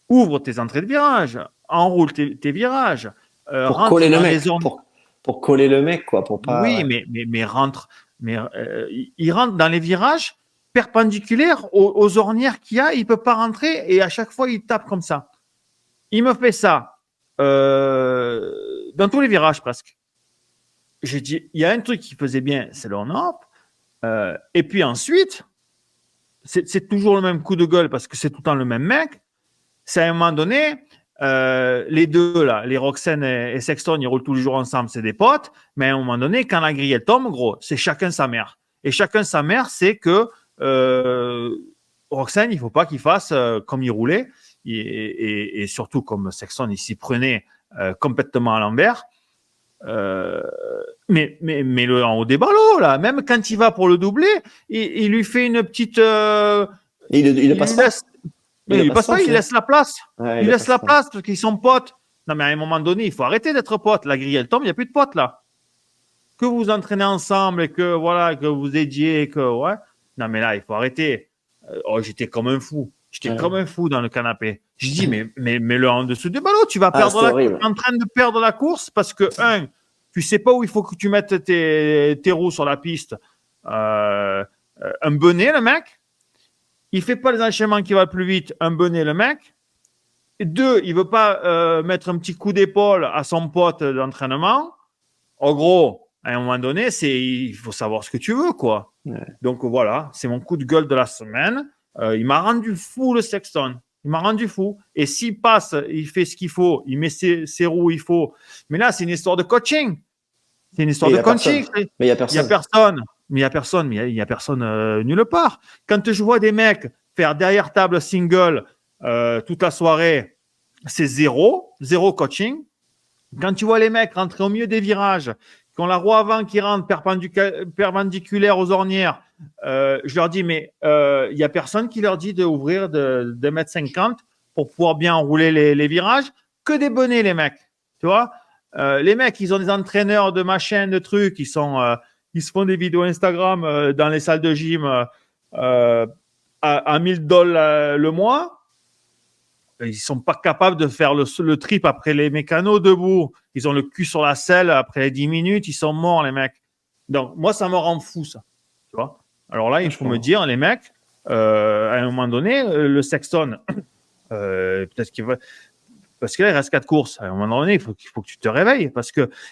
ouvre tes entrées de virage, enroule tes virages, pour coller le mec, pour coller le mec, quoi, pour pas. Oui, mais rentre, il rentre dans les virages perpendiculaires aux ornières qu'il y a, il peut pas rentrer et à chaque fois il tape comme ça. Il me fait ça dans tous les virages presque. J'ai dit, il y a un truc qui faisait bien, c'est le on-off. Et puis ensuite, c'est toujours le même coup de gueule parce que c'est tout le temps le même mec. C'est à un moment donné, les deux, là, les Roxane et Sexton, ils roulent tous les jours ensemble, c'est des potes. Mais à un moment donné, quand la grille elle tombe, gros, c'est chacun sa mère. Et chacun sa mère, c'est que Roxane, il ne faut pas qu'il fasse comme il roulait. Et surtout, comme Sexton, il s'y prenait complètement à l'envers. Mais le en haut des ballots, là, même quand il va pour le doubler, il lui fait une petite. Il le passe pas. Mais il passe pas, il laisse la place. Ouais, Il laisse la pas. place parce qu'ils sont potes. Non, mais à un moment donné, il faut arrêter d'être potes. La grille, elle tombe, il n'y a plus de potes là. Que vous entraînez ensemble et que voilà, que vous aidiez, que ouais. Non, mais là, il faut arrêter. J'étais comme un fou. J'étais comme un fou dans le canapé. Je dis, mais le en dessous des ballots, tu vas perdre la course. Tu es en train de perdre la course parce que, tu sais pas où il faut que tu mettes tes roues sur la piste. Un bonnet, le mec. Il fait pas les enchaînements qui vont plus vite. Un bonnet, le mec. Et 2, il veut pas mettre un petit coup d'épaule à son pote d'entraînement. En gros, à un moment donné, il faut savoir ce que tu veux, quoi. Ouais. Donc voilà, c'est mon coup de gueule de la semaine. Il m'a rendu fou, le Sexton. Il m'a rendu fou. Et s'il passe, il fait ce qu'il faut, il met ses roues où il faut. Mais là, c'est une histoire de coaching. C'est une histoire de coaching. Mais il n'y a personne. Il n'y a personne. Mais il y a personne nulle part. Quand je vois des mecs faire derrière table single toute la soirée, c'est zéro coaching. Quand tu vois les mecs rentrer au milieu des virages, qui ont la roue avant qui rentre perpendiculaire aux ornières, je leur dis, mais il n'y a personne qui leur dit d'ouvrir de 2,50 m pour pouvoir bien rouler les virages. Que des bonnets, les mecs. Tu vois, les mecs, ils ont des entraîneurs de machins, de trucs, ils se font des vidéos Instagram dans les salles de gym à $1,000 le mois. Ils sont pas capables de faire le trip après les mécanos debout. Ils ont le cul sur la selle après les 10 minutes. Ils sont morts, les mecs. Donc, moi, ça me rend fou, ça. Tu vois? Alors là, il faut me dire, les mecs, à un moment donné, le Sexton, peut-être qu'il va... Parce que là, il reste 4 courses. À un moment donné, il faut que tu te réveilles.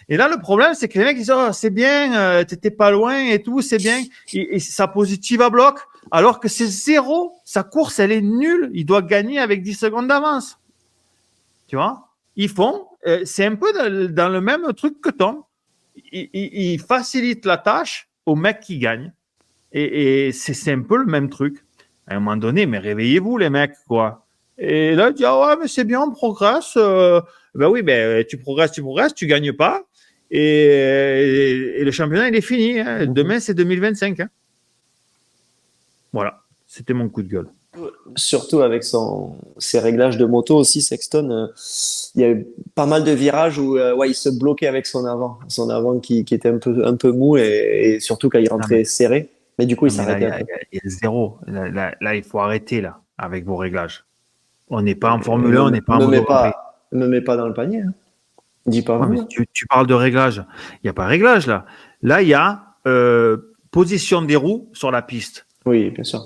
Et là, le problème, c'est que les mecs, ils disent, oh, c'est bien, t'étais pas loin et tout, c'est bien. Et sa positive à bloc. Alors que c'est zéro. Sa course, elle est nulle. Il doit gagner avec 10 secondes d'avance. Tu vois? C'est un peu dans le même truc que Tom. Ils facilitent la tâche aux mecs qui gagnent. Et c'est un peu le même truc. À un moment donné, mais réveillez-vous, les mecs, quoi. Et là, tu dis, ouais, mais c'est bien, on progresse. Ben oui, tu progresses, tu gagnes pas. Et le championnat, il est fini. Hein. Demain, c'est 2025. Hein. Voilà, c'était mon coup de gueule. Surtout avec ses réglages de moto aussi, Sexton, il y a eu pas mal de virages où il se bloquait avec son avant qui était un peu mou et surtout quand il rentrait serré. Mais du coup, il s'arrêtait. Il y a zéro. Là, il faut arrêter là avec vos réglages. On n'est pas en Formule 1, on n'est pas en Moto Grand Prix. Ne me mets pas dans le panier. Hein. Dis pas. Mais tu parles de réglage. Il n'y a pas de réglage là. Là, il y a position des roues sur la piste. Oui, bien sûr.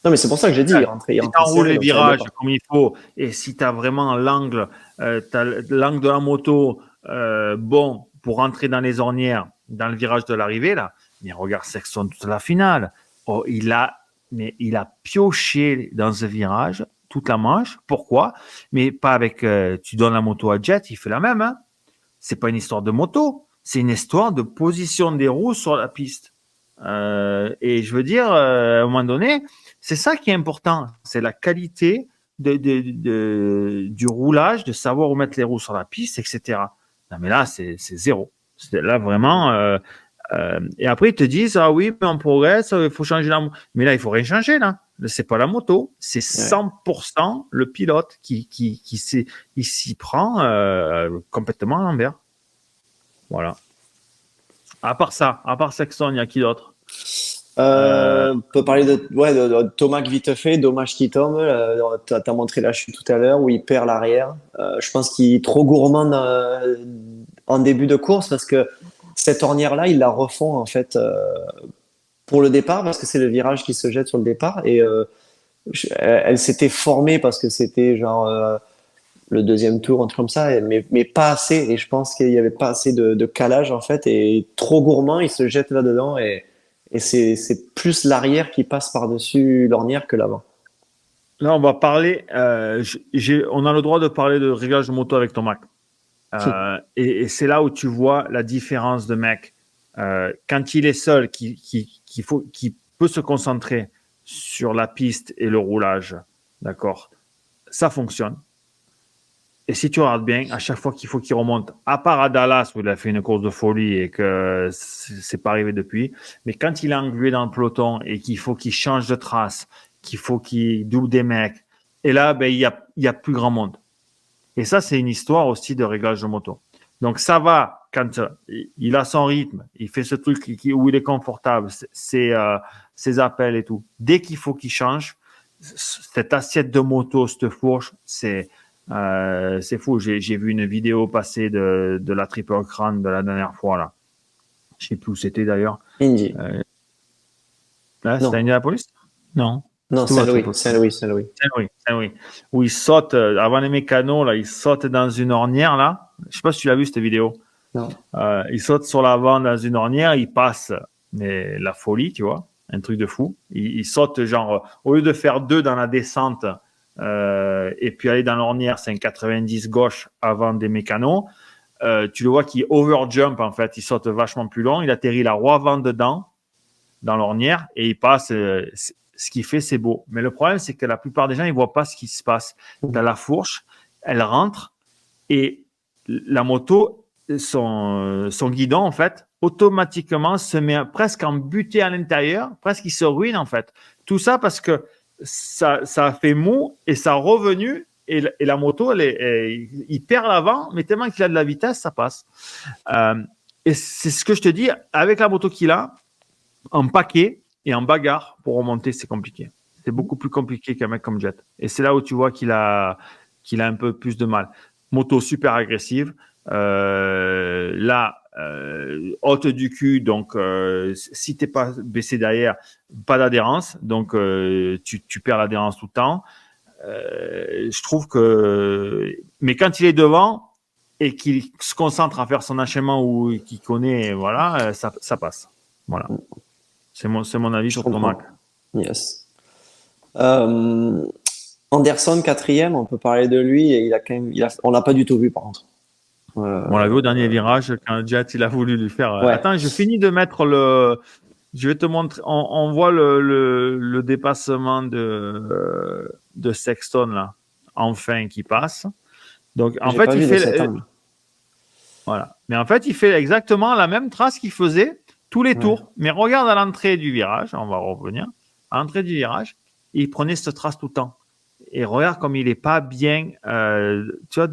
Non, mais c'est pour ça que j'ai dit, il rentrait. Si tu enroules les virages comme il faut, et si tu as vraiment l'angle, l'angle de la moto bon pour rentrer dans les ornières, dans le virage de l'arrivée, là, mais regarde Sexton toute la finale. Oh, il a pioché dans ce virage toute la manche. Pourquoi? Mais pas avec. Tu donnes la moto à Jet, il fait la même. Hein. C'est pas une histoire de moto, c'est une histoire de position des roues sur la piste. Et je veux dire, à un moment donné, c'est ça qui est important. C'est la qualité du roulage, de savoir où mettre les roues sur la piste, etc. Non, mais là, c'est zéro. C'est là vraiment. Et après, ils te disent, ah oui, mais on progresse, il faut changer la moto. Mais là, il faut rien changer, là. C'est pas la moto, c'est 100% le pilote qui s'y prend complètement à l'envers. Voilà. À part Sexton, il y a qui d'autre? On peut parler de Tomac vite fait, dommage qu'il tombe. Tu as montré la chute tout à l'heure où il perd l'arrière. Je pense qu'il est trop gourmand en début de course parce que cette ornière-là, il la refond en fait pour le départ parce que c'est le virage qui se jette sur le départ et elle s'était formée parce que c'était genre le deuxième tour, un truc comme ça, mais pas assez. Et je pense qu'il n'y avait pas assez de calage en fait et trop gourmand, il se jette là-dedans et c'est plus l'arrière qui passe par-dessus l'ornière que l'avant. Là, on va parler. On a le droit de parler de réglage de moto avec ton Mac. Et c'est là où tu vois la différence de mec. Quand il est seul, qui peut se concentrer sur la piste et le roulage, d'accord, ça fonctionne. Et si tu regardes bien, à chaque fois qu'il faut qu'il remonte, à part à Dallas où il a fait une course de folie et que c'est pas arrivé depuis, mais quand il est englué dans le peloton et qu'il faut qu'il change de trace, qu'il faut qu'il double des mecs, et là, ben, il y a plus grand monde. Et ça, c'est une histoire aussi de réglage de moto. Donc, ça va quand il a son rythme, il fait ce truc où il est confortable, ses appels et tout. Dès qu'il faut qu'il change, cette assiette de moto, cette fourche, c'est fou. J'ai vu une vidéo passer de la Triple Crown de la dernière fois, là. Je sais plus où c'était d'ailleurs. Indy. Là, c'était Indianapolis? Non. Non, Saint-Louis. Où il saute, avant les mécanos, là, il saute dans une ornière, là. Je sais pas si tu l'as vu, cette vidéo. Non. Il saute sur l'avant dans une ornière, il passe, mais la folie, tu vois, un truc de fou. Il saute, genre, au lieu de faire 2 dans la descente, et puis aller dans l'ornière, c'est un 90 gauche avant des mécanos. Tu le vois qu'il overjump, en fait. Il saute vachement plus long. Il atterrit la roue avant dedans, dans l'ornière, et il passe. Ce qu'il fait, c'est beau. Mais le problème, c'est que la plupart des gens, ils voient pas ce qui se passe. Dans la fourche, elle rentre et la moto, son guidon, en fait, automatiquement se met presque en butée à l'intérieur, presque il se ruine, en fait. Tout ça parce que ça a fait mou et ça a revenu et la moto, il perd l'avant, mais tellement qu'il a de la vitesse, ça passe. Et c'est ce que je te dis, avec la moto qu'il a, en paquet et en bagarre, pour remonter, c'est compliqué. C'est beaucoup plus compliqué qu'un mec comme Jet. Et c'est là où tu vois qu'il a un peu plus de mal. Moto super agressive. Haute du cul, donc si tu n'es pas baissé derrière, pas d'adhérence, donc tu perds l'adhérence tout le temps. Je trouve que... Mais quand il est devant et qu'il se concentre à faire son enchaînement ou qu'il connaît, voilà, ça passe. Voilà. C'est mon avis sur Tomac. Yes. Anderson, 4e, on peut parler de lui. Et on l'a pas du tout vu, par contre. On l'a vu au dernier virage quand Jet il a voulu lui faire. Ouais. Attends, je finis de mettre le. Je vais te montrer. On voit le dépassement de Sexton là, enfin qui passe. Donc en fait il fait. Voilà. Mais en fait il fait exactement la même trace qu'il faisait tous les tours. Mais regarde à l'entrée du virage, on va revenir. À l'entrée du virage, il prenait cette trace tout le temps. Et regarde comme il est pas bien. Tu vois.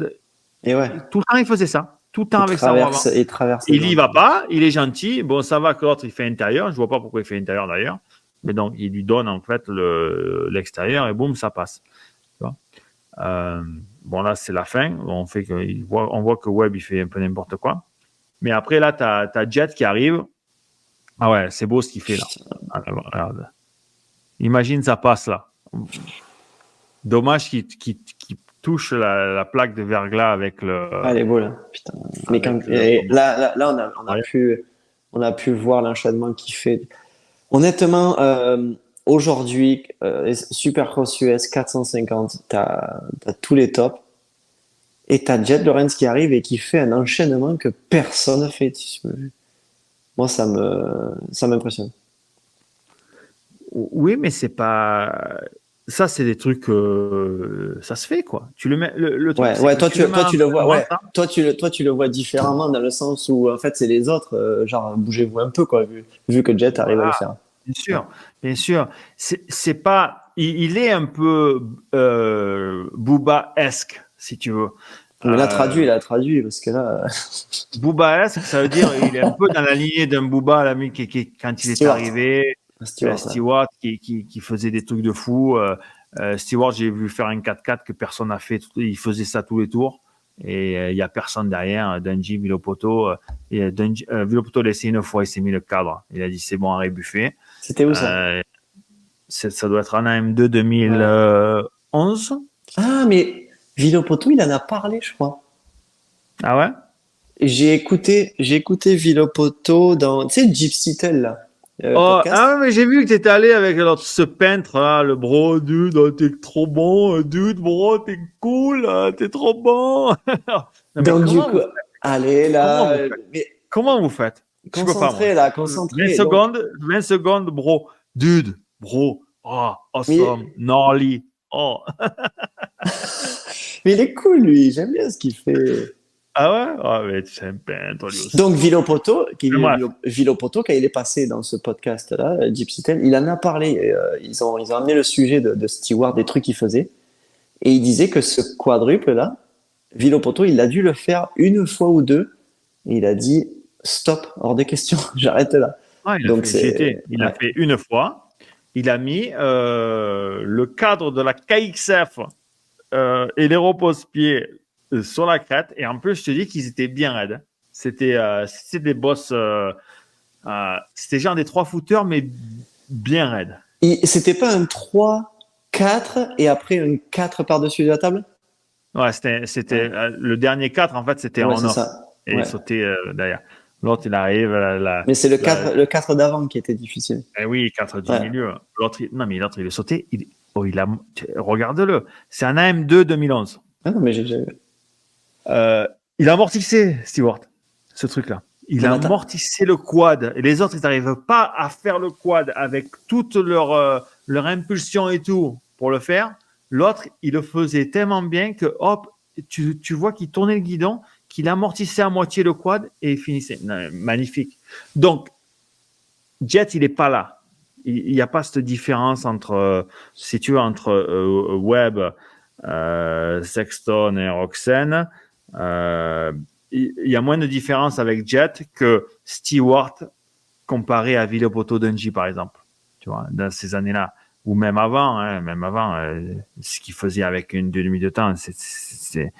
Et ouais. Tout le temps, il faisait ça. Tout le temps avec sa roue. Il traverse. Il y va pas, il est gentil. Bon, ça va que l'autre, il fait intérieur. Je vois pas pourquoi il fait intérieur d'ailleurs. Mais donc, il lui donne en fait l'extérieur et boum, ça passe. Tu vois bon, là, c'est la fin. On voit que Webb, il fait un peu n'importe quoi. Mais après, là, tu as Jet qui arrive. Ah ouais, c'est beau ce qu'il fait là. Regarde. Imagine, ça passe là. Dommage qu'il touche la plaque de verglas avec le. Ah, elle est beau là, putain. Mais là, on a pu voir l'enchaînement qu'il fait. Honnêtement, aujourd'hui, Supercross US 450, t'as tous les tops. Et t'as Jet Lawrence qui arrive et qui fait un enchaînement que personne n'a fait. Moi, ça m'impressionne. Oui, mais c'est pas. Ça, c'est des trucs, ça se fait, quoi. Tu le mets, le truc. Ouais, toi, tu le vois, ouais. Toi, tu le vois différemment dans le sens où, en fait, c'est les autres, genre, bougez-vous un peu, quoi, vu que Jet arrive à le faire. Bien sûr. C'est pas, il est un peu, Booba-esque, si tu veux. Mais là, il a traduit, parce que là. Booba-esque, ça veut dire, il est un peu dans la lignée d'un Booba, l'ami, quand il est arrivé. Stewart qui faisait des trucs de fou. Stewart, j'ai vu faire un 4x4 que personne n'a fait. Il faisait ça tous les tours. Et il n'y a personne derrière. Dungey, Villopoto. Villopoto l'a essayé une fois, il s'est mis le cadre. Il a dit c'est bon, arrêt buffet. C'était où ça ça doit être en AM2 2011. Ah, mais Villopoto, il en a parlé, je crois. Ah ouais? J'ai écouté Villopoto dans, tu sais, Gypsy Tell, là. Mais j'ai vu que tu étais allé avec ce peintre là, le bro, dude, t'es trop bon, dude, bro, t'es cool, t'es trop bon. Donc du coup, allez là. Comment vous faites? Concentré là, concentré. 20 secondes, bro, dude, bro, oh, awesome, gnarly, oh. Mais il est cool, lui. J'aime bien ce qu'il fait. Ah ouais? Ah, mais tu sais un peintre, lui aussi. Donc, Villopoto, Bref. Villopoto, quand il est passé dans ce podcast-là, Gypsy Tale, il en a parlé. Ils ont amené le sujet de Stewart, des trucs qu'il faisait. Et il disait que ce quadruple-là, Villopoto, il a dû le faire une fois ou deux. Et il a dit, stop, hors de question, j'arrête là. Ah, Donc, il l'a fait une fois. Il a mis le cadre de la KXF et les repose-pieds sur la crête. Et en plus, je te dis qu'ils étaient bien raides. C'était des bosses. C'était genre des 3-footers, mais bien raides. C'était pas un 3-4 et après un 4 par-dessus la table? Ouais, c'était le dernier 4, en fait, c'était Ouais, en c'est off. ça. Et Ouais. il sautait derrière. L'autre, il arrive. Mais c'est le 4 d'avant qui était difficile. Eh oui, 4 du Ouais. milieu. Non, mais l'autre, il est sauté. Regarde-le. C'est un AM2 2011. Ah non, mais Il a amortissé, Stewart, ce truc-là. Il a Mais attends. amortissé le quad. Et les autres, ils n'arrivent pas à faire le quad avec toute leur impulsion et tout pour le faire. L'autre, il le faisait tellement bien que, hop, tu vois qu'il tournait le guidon, qu'il amortissait à moitié le quad et il finissait. Non, magnifique. Donc, Jet, il n'est pas là. Il n'y a pas cette différence entre, si tu veux, entre Webb, Sexton et Roxanne. Il y a moins de différence avec Jet que Stewart comparé à Villopoto Dungey, par exemple. Tu vois, dans ces années-là. Ou même avant, ce qu'il faisait avec une demi de temps, c'est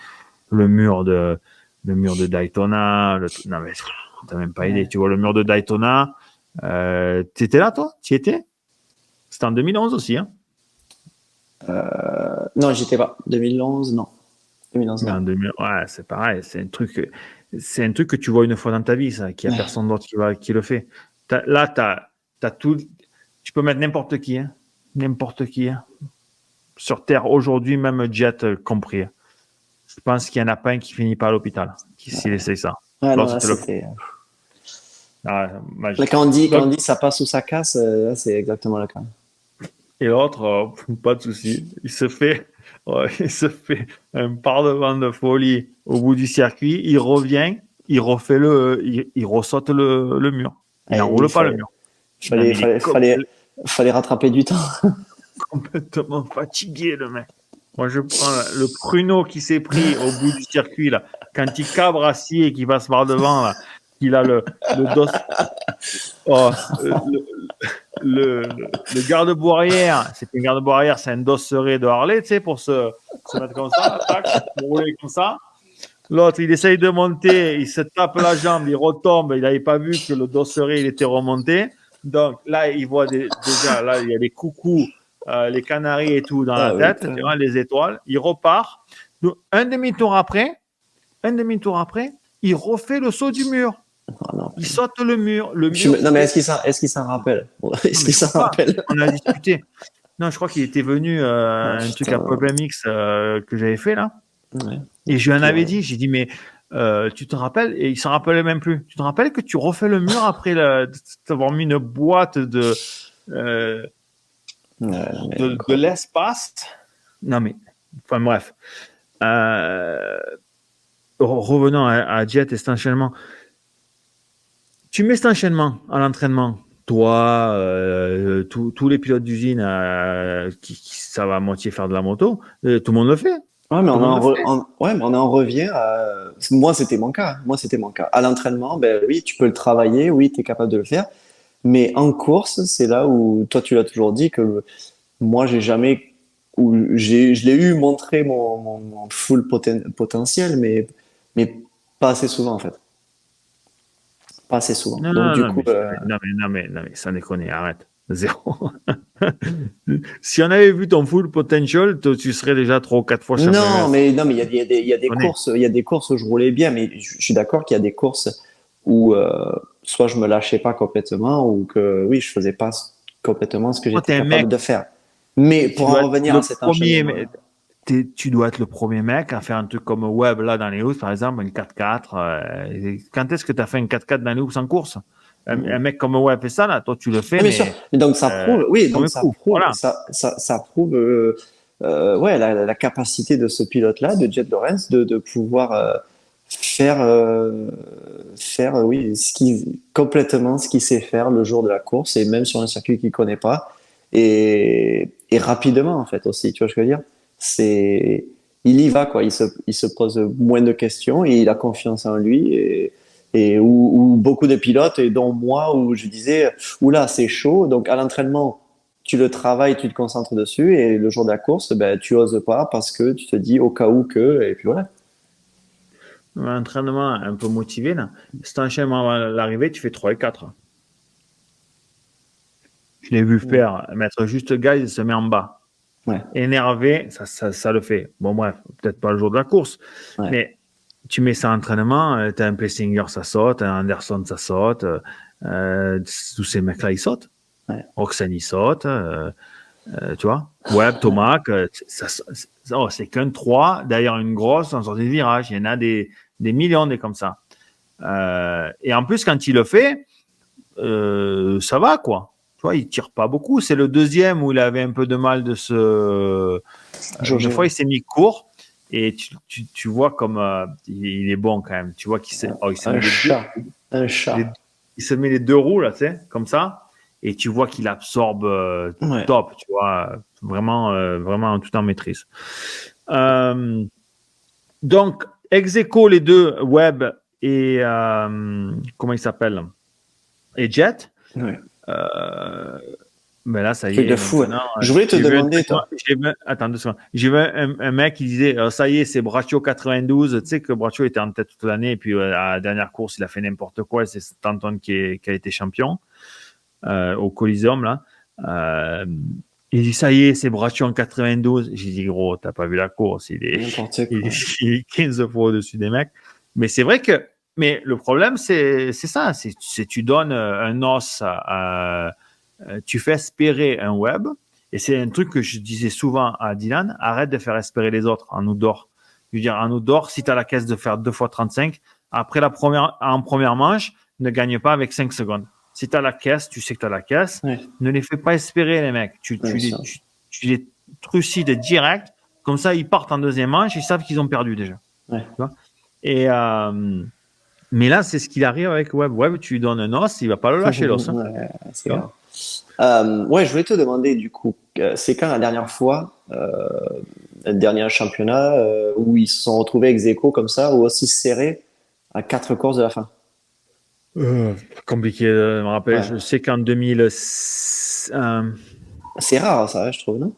le mur de Daytona. Non, mais t'as même pas idée. Tu vois, le mur de Daytona. T'étais là, toi? Tu y étais? C'était en 2011 aussi, hein? Non, j'étais pas. 2011, non. 2011, Mais non. en 2000, ouais, c'est pareil. C'est un truc que tu vois une fois dans ta vie, ça, qu'il y a Ouais. personne d'autre qui le fait. T'as tout. Tu peux mettre n'importe qui, hein? N'importe qui, hein? Sur Terre aujourd'hui, même Jet compris. Je pense qu'il y en a pas un qui finit pas à l'hôpital, s'il essaye ça. Ouais, non, L'autre, là, te le c'était. Ah, magique. Là, quand on dit ça passe ou ça casse, là, c'est exactement le cas. Et l'autre, pas de souci. Il se fait un par-devant de folie au bout du circuit. Il revient, il refait il ressaute le mur. Il Et n'enroule pas le mur. Non, mais il est fallait rattraper du temps. complètement fatigué, le mec. Moi, je prends le pruneau qui s'est pris au bout du circuit, là. Quand il cabre assis et qu'il passe par devant, là, il a le dos. Oh, le garde-boue arrière, c'est pas un garde-boue arrière, c'est un dosseret de Harley, tu sais, pour se mettre comme ça, tac, pour rouler comme ça. L'autre, il essaye de monter, il se tape la jambe, il retombe, il n'avait pas vu que le dosseret, il était remonté. Donc là, il voit déjà, là, il y a les coucous, les canaris et tout dans la tête, tu vois, les étoiles. Il repart. Donc, un demi-tour après, il refait le saut du mur. Oh, non. Il saute le mur. Non, mais est-ce qu'il s'en rappelle? Est-ce qu'il s'en rappelle? On a discuté. Non, je crois qu'il était venu un truc à Problem X que j'avais fait là. Ouais. Et je lui en avais dit, j'ai dit, mais tu te rappelles? Et il s'en rappelait même plus. Tu te rappelles que tu refais le mur après t'avoir mis une boîte de l'espace? Non, mais, enfin bref. Revenons à Jet et cet enchaînement. Tu mets cet enchaînement à l'entraînement. Toi, tous les pilotes d'usine qui savent à moitié faire de la moto, tout le monde le fait. Ouais, mais on en revient à... Moi, c'était mon cas. À l'entraînement, ben oui, tu peux le travailler, oui, tu es capable de le faire. Mais en course, c'est là où, toi, tu l'as toujours dit que moi, je l'ai eu montré mon full potentiel, mais pas assez souvent, en fait. Pas assez souvent. Donc, du coup, non, mais, ça déconne, arrête. Zéro. Si on avait vu ton full potential, tu serais déjà 3 ou 4 fois champion. Non, mais il y a des courses où je roulais bien, mais je suis d'accord qu'il y a des courses où soit je me lâchais pas complètement ou que oui, je faisais pas complètement ce que j'étais capable de faire. Mais pour en revenir à cet enchaînement, tu dois être le premier mec à faire un truc comme Webb là dans les hoops, par exemple, une 4x4. Quand est-ce que tu as fait une 4x4 dans les hoops en course? Un mec comme Webb fait ça, là, toi tu le fais. Bien sûr. Mais donc ça prouve, oui, donc ça prouve, voilà. ça prouve ouais, la capacité de ce pilote-là, de Jet Lawrence, de pouvoir faire oui, complètement ce qu'il sait faire le jour de la course et même sur un circuit qu'il connaît pas et rapidement en fait aussi, tu vois ce que je veux dire? Il y va quoi, il se pose moins de questions et il a confiance en lui et où beaucoup de pilotes et dont moi où je disais oula c'est chaud donc à l'entraînement tu le travailles, tu te concentres dessus et le jour de la course ben tu oses pas parce que tu te dis au cas où que et puis voilà. Un entraînement un peu motivé, là. Si tu enchaînes à l'arrivée, tu fais 3 et 4. Je l'ai vu faire, mettre juste le gars, il se met en bas. Ouais. Énervé, ça le fait. Bon, bref, peut-être pas le jour de la course, Ouais. mais tu mets ça en entraînement, tu as un Plessinger, ça saute, un Anderson, ça saute, tous ces mecs-là, ils sautent. Ouais. Roxane, il saute, tu vois. Webb, Tomac, c'est qu'un 3 derrière une grosse en sortie de virage. Il y en a des millions des comme ça. Et en plus, quand il le fait, ça va, quoi. Tu vois, il tire pas beaucoup. C'est le deuxième où il avait un peu de mal de se. Une fois, il s'est mis court et tu vois comme il est bon quand même. Tu vois qu'il s'est. Oh, il s'est Un mis chat. Un chat. il se met les deux roues là, tu sais, comme ça, et tu vois qu'il absorbe Ouais. top. Tu vois, vraiment tout en maîtrise. Donc, ex aequo, les deux, Webb et comment il s'appelle, et Jet. Ouais. Mais là, ça y Truc est. de fou. Maintenant, Je voulais te demander, toi. Attends 2 secondes. J'ai vu un mec qui disait ça y est, c'est Braccio 92. Tu sais que Braccio était en tête toute l'année, et puis à la dernière course, il a fait n'importe quoi. C'est Stanton qui a été champion au Coliseum, là. Il dit ça y est, c'est Braccio en 92. J'ai dit gros, t'as pas vu la course. Il est 15 fois au-dessus des mecs. Mais c'est vrai que. Mais le problème, c'est ça. C'est tu donnes un os tu fais espérer un Webb, et c'est un truc que je disais souvent à Dylan, arrête de faire espérer les autres en outdoor. Je veux dire, en outdoor, si tu as la caisse de faire 2 fois 35, après en première manche, ne gagne pas avec 5 secondes. Si tu as la caisse, tu sais que tu as la caisse, ne les fais pas espérer les mecs. Tu les trucides direct, comme ça ils partent en deuxième manche, ils savent qu'ils ont perdu déjà. Ouais. Tu vois, et mais là, c'est ce qu'il arrive avec Webb. Webb, tu lui donnes un os, il va pas le lâcher l'os. Hein. Ouais, c'est grave. Ouais, je voulais te demander du coup, c'est quand la dernière fois, le dernier championnat où ils se sont retrouvés ex aequo comme ça, ou aussi serrés à 4 courses de la fin? Compliqué de me rappeler. Ouais. Je sais qu'en 2000, C'est rare ça, je trouve, non?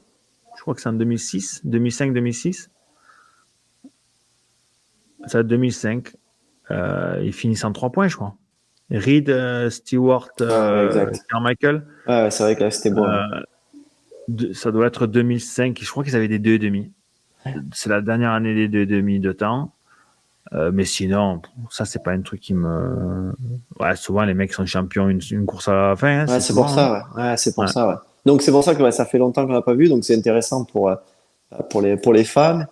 je crois que c'est en 2006, 2005, 2006. C'est 2005. Ils finissent en 3 points, je crois. Reed, Stewart, Carmichael. Ouais, c'est vrai que là, c'était beau. Ça doit être 2005. Je crois qu'ils avaient des 2,5. C'est la dernière année des 2,5 de temps. Mais sinon, ça, c'est pas un truc qui me. Ouais, souvent, les mecs sont champions une course à la fin. Hein, Ouais, c'est pour ça, ouais. C'est pour ça, ouais. Donc, c'est pour ça que ça fait longtemps qu'on n'a pas vu, donc c'est intéressant pour les fans.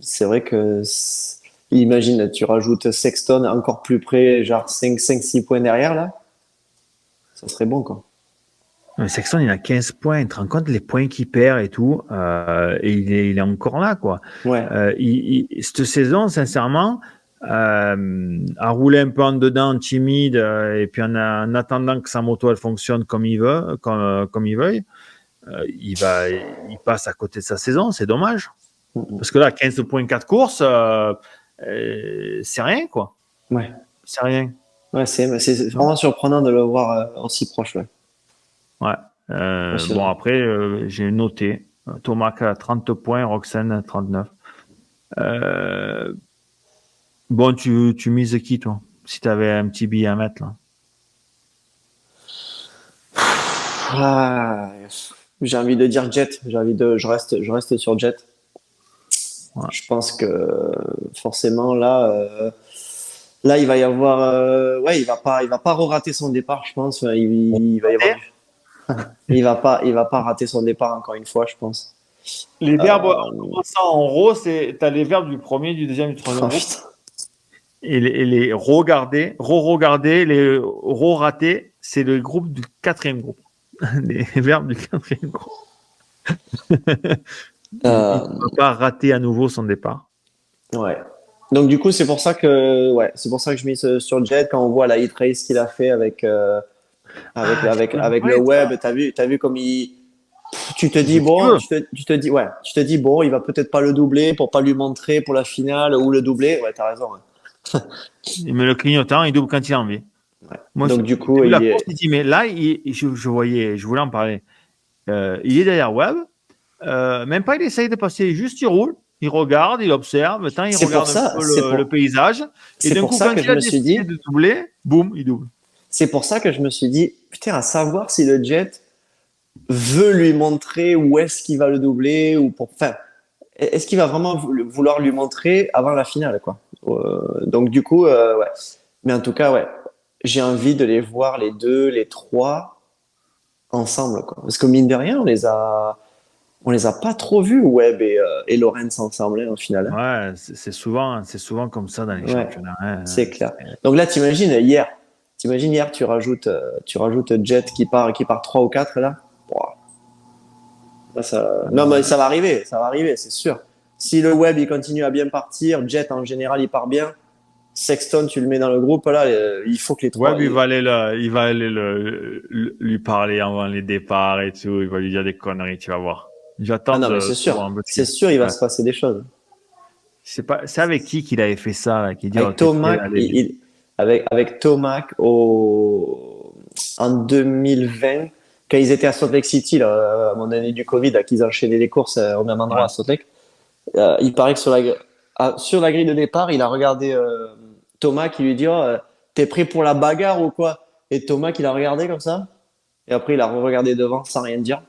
C'est vrai que, imagine, tu rajoutes Sexton encore plus près, genre 5-6 points derrière, là. Ça serait bon, quoi. Mais Sexton, il a 15 points. Tu te rends compte les points qu'il perd et tout. Et il est encore là, quoi. Ouais. Cette saison, sincèrement, à rouler un peu en dedans, timide, et puis en attendant que sa moto elle fonctionne comme il veut, comme il veuille, il passe à côté de sa saison. C'est dommage. Parce que là, 15 points, 4 courses, c'est rien, quoi. Ouais. C'est rien. Ouais, c'est vraiment surprenant de le voir aussi proche, ouais. Ouais. Bon, après, j'ai noté Tomac à 30 points, Roxane à 39. Bon, tu mises qui, toi? Si tu avais un petit billet à mettre, là. J'ai envie de dire Jet. Je reste sur Jet. Ouais. Je pense que forcément, là, il va y avoir, ouais, il va pas rater son départ, je pense. Il va y avoir. Il va pas rater son départ encore une fois, je pense. Les verbes, en commençant en rho, t'as les verbes du premier, du deuxième, du troisième groupe. Et les re-regarder, les re-rater, c'est le groupe du quatrième groupe. Les verbes du quatrième groupe. Il ne peut pas rater à nouveau son départ. Ouais. Donc du coup, c'est pour ça que je mise sur Jet quand on voit la hit race qu'il a fait avec le web. T'as vu comme tu te dis bon, tu te dis bon, il va peut-être pas le doubler pour pas lui montrer pour la finale ou le doubler. Ouais, t'as raison. Hein. Il met le clignotant, il double quand il a envie. Ouais. Moi, Donc du coup, la course, il dit, mais là, je voulais en parler. Il est derrière Webb. Même pas, il essaye de passer, juste il roule, il regarde, il observe, il regarde un peu le paysage. Et d'un coup, quand il a décidé de doubler, boum, il double. C'est pour ça que je me suis dit, putain, à savoir si le Jet veut lui montrer où est-ce qu'il va le doubler ou enfin, est-ce qu'il va vraiment vouloir lui montrer avant la finale, quoi. Donc du coup, ouais. Mais en tout cas, ouais, j'ai envie de les voir les deux, les trois ensemble, quoi. Parce que mine de rien, on les a pas trop vus, Webb et Lawrence ensemble, hein, au final. Ouais, c'est souvent comme ça dans les championnats. Hein. C'est clair. Donc là, t'imagines hier, tu rajoutes Jet qui part 3 ou 4 là. Là, non, mais ça va arriver, c'est sûr. Si le Webb il continue à bien partir, Jet en général il part bien. Sexton, tu le mets dans le groupe là, il faut que les trois. Webb, il va aller lui parler avant les départs et tout. Il va lui dire des conneries, tu vas voir. J'attends. Ah non, mais c'est sûr, il va se passer des choses. C'est avec qui qu'il avait fait ça là, qui dit, avec Tomac, avec Tomac en 2020, quand ils étaient à Salt Lake City, là, à mon année du Covid, là, qu'ils enchaînaient les courses au même endroit à Salt Lake. Il paraît que sur la grille de départ, il a regardé Thomas qui lui dit t'es prêt pour la bagarre ou quoi? Et Thomas qui l'a regardé comme ça. Et après, il a regardé devant sans rien dire.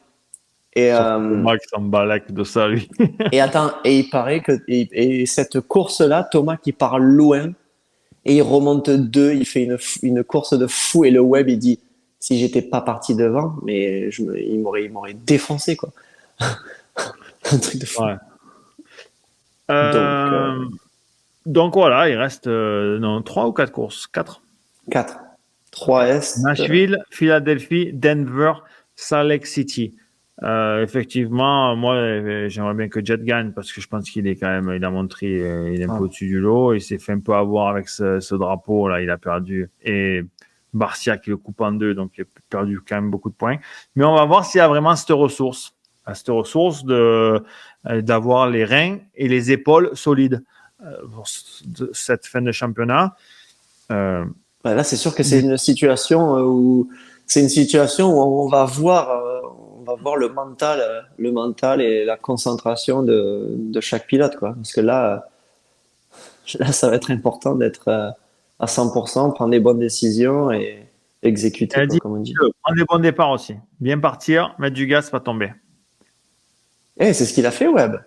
Et Thomas qui s'en balèque de ça, lui. et attends, et il paraît que et cette course-là, Thomas qui part loin et il remonte 2, il fait une course de fou et le Webb il dit si j'étais pas parti devant, mais il m'aurait défoncé quoi. Un truc de fou. Ouais. Donc voilà, il reste 3 ou 4 courses. 4. 4. 3 Est. Nashville, Philadelphie, Denver, Salt Lake City. Effectivement, moi, j'aimerais bien que Jet gagne parce que je pense qu'il est quand même, il a montré, il est un peu au-dessus du lot. Il s'est fait un peu avoir avec ce drapeau là, il a perdu. Et Barcia qui le coupe en deux, donc il a perdu quand même beaucoup de points. Mais on va voir s'il y a vraiment cette ressource d'avoir les reins et les épaules solides pour cette fin de championnat. Là, c'est sûr que c'est une situation où on va voir le mental et la concentration de chaque pilote, quoi. Parce que là, ça va être important d'être à 100%, prendre des bonnes décisions et exécuter, quoi, comme on dit. Prendre des bons départs aussi. Bien partir, mettre du gaz, pas tomber. C'est ce qu'il a fait, Webb.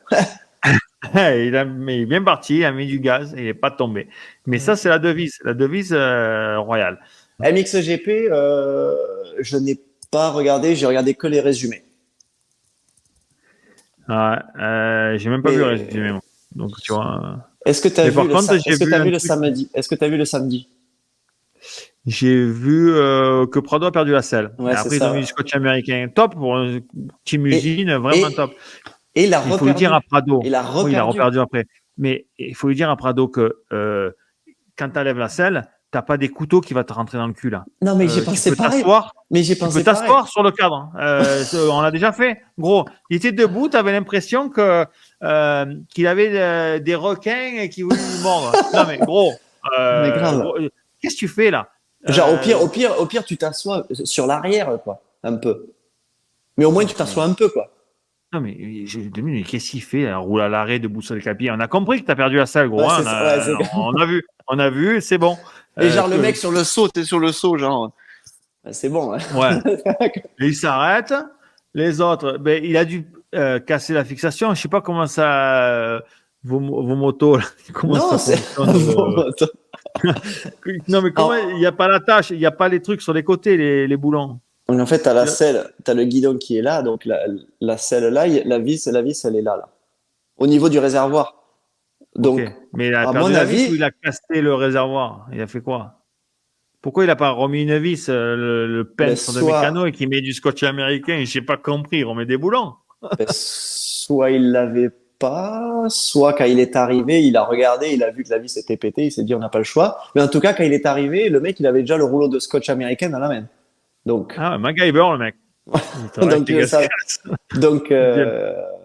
Il est bien parti, il a mis du gaz et il n'est pas tombé. Mais ça, c'est la devise royale. MXGP, je n'ai pas regardé, j'ai regardé que les résumés. Ouais, j'ai même pas vu le résumé. Moi. Donc, tu vois. Est-ce que tu as vu le samedi? Est-ce que tu as vu le samedi? J'ai vu que Prado a perdu la selle. Ouais, après, ils ont mis du scotch américain. Top pour une team usine, vraiment top. Et il faut lui dire à Prado. Il a reperdu après. Mais il faut lui dire à Prado que quand tu enlèves la selle, tu n'as pas des couteaux qui vont te rentrer dans le cul là. Non, mais j'ai pensé pareil. Tu peux t'asseoir sur le cadre. On l'a déjà fait. Gros, il était debout, tu avais l'impression qu'il avait des requins qui voulaient lui mordre. Non, mais gros. Mais grave. Gros, qu'est-ce que tu fais là? Genre, au pire, tu t'assois sur l'arrière, quoi. Un peu. Mais au moins, tu t'assois un peu, quoi. Non, mais qu'est-ce qu'il fait? Il roule à l'arrêt debout sur le capier. On a compris que tu as perdu la salle, gros. Ouais, on a vu, c'est bon. Et genre, le mec sur le saut, t'es sur le saut, genre. C'est bon, hein. Ouais. Et il s'arrête. Les autres, il a dû casser la fixation. Je sais pas comment ça. Vos motos, là, comment ça fonctionne. Non, mais comment il n'y a pas l'attache, il n'y a pas les trucs sur les côtés, les boulons. En fait, tu as la selle, tu as le guidon qui est là, donc la selle là, la vis, elle est là. Au niveau du réservoir. Donc, okay. Mais il a perdu la vis ou il a cassé le réservoir? Il a fait quoi? Pourquoi il n'a pas remis une vis, le peintre de mécano et qui met du scotch américain? Je n'ai pas compris, il remet des boulons. Ben, soit il l'avait pas, soit quand il est arrivé, il a regardé, il a vu que la vis s'était pétée, il s'est dit on n'a pas le choix. Mais en tout cas, quand il est arrivé, le mec, il avait déjà le rouleau de scotch américain dans la main. Donc, Ah, MacGyver, le mec. Il travaille avec donc, les ça, casse-casse. donc,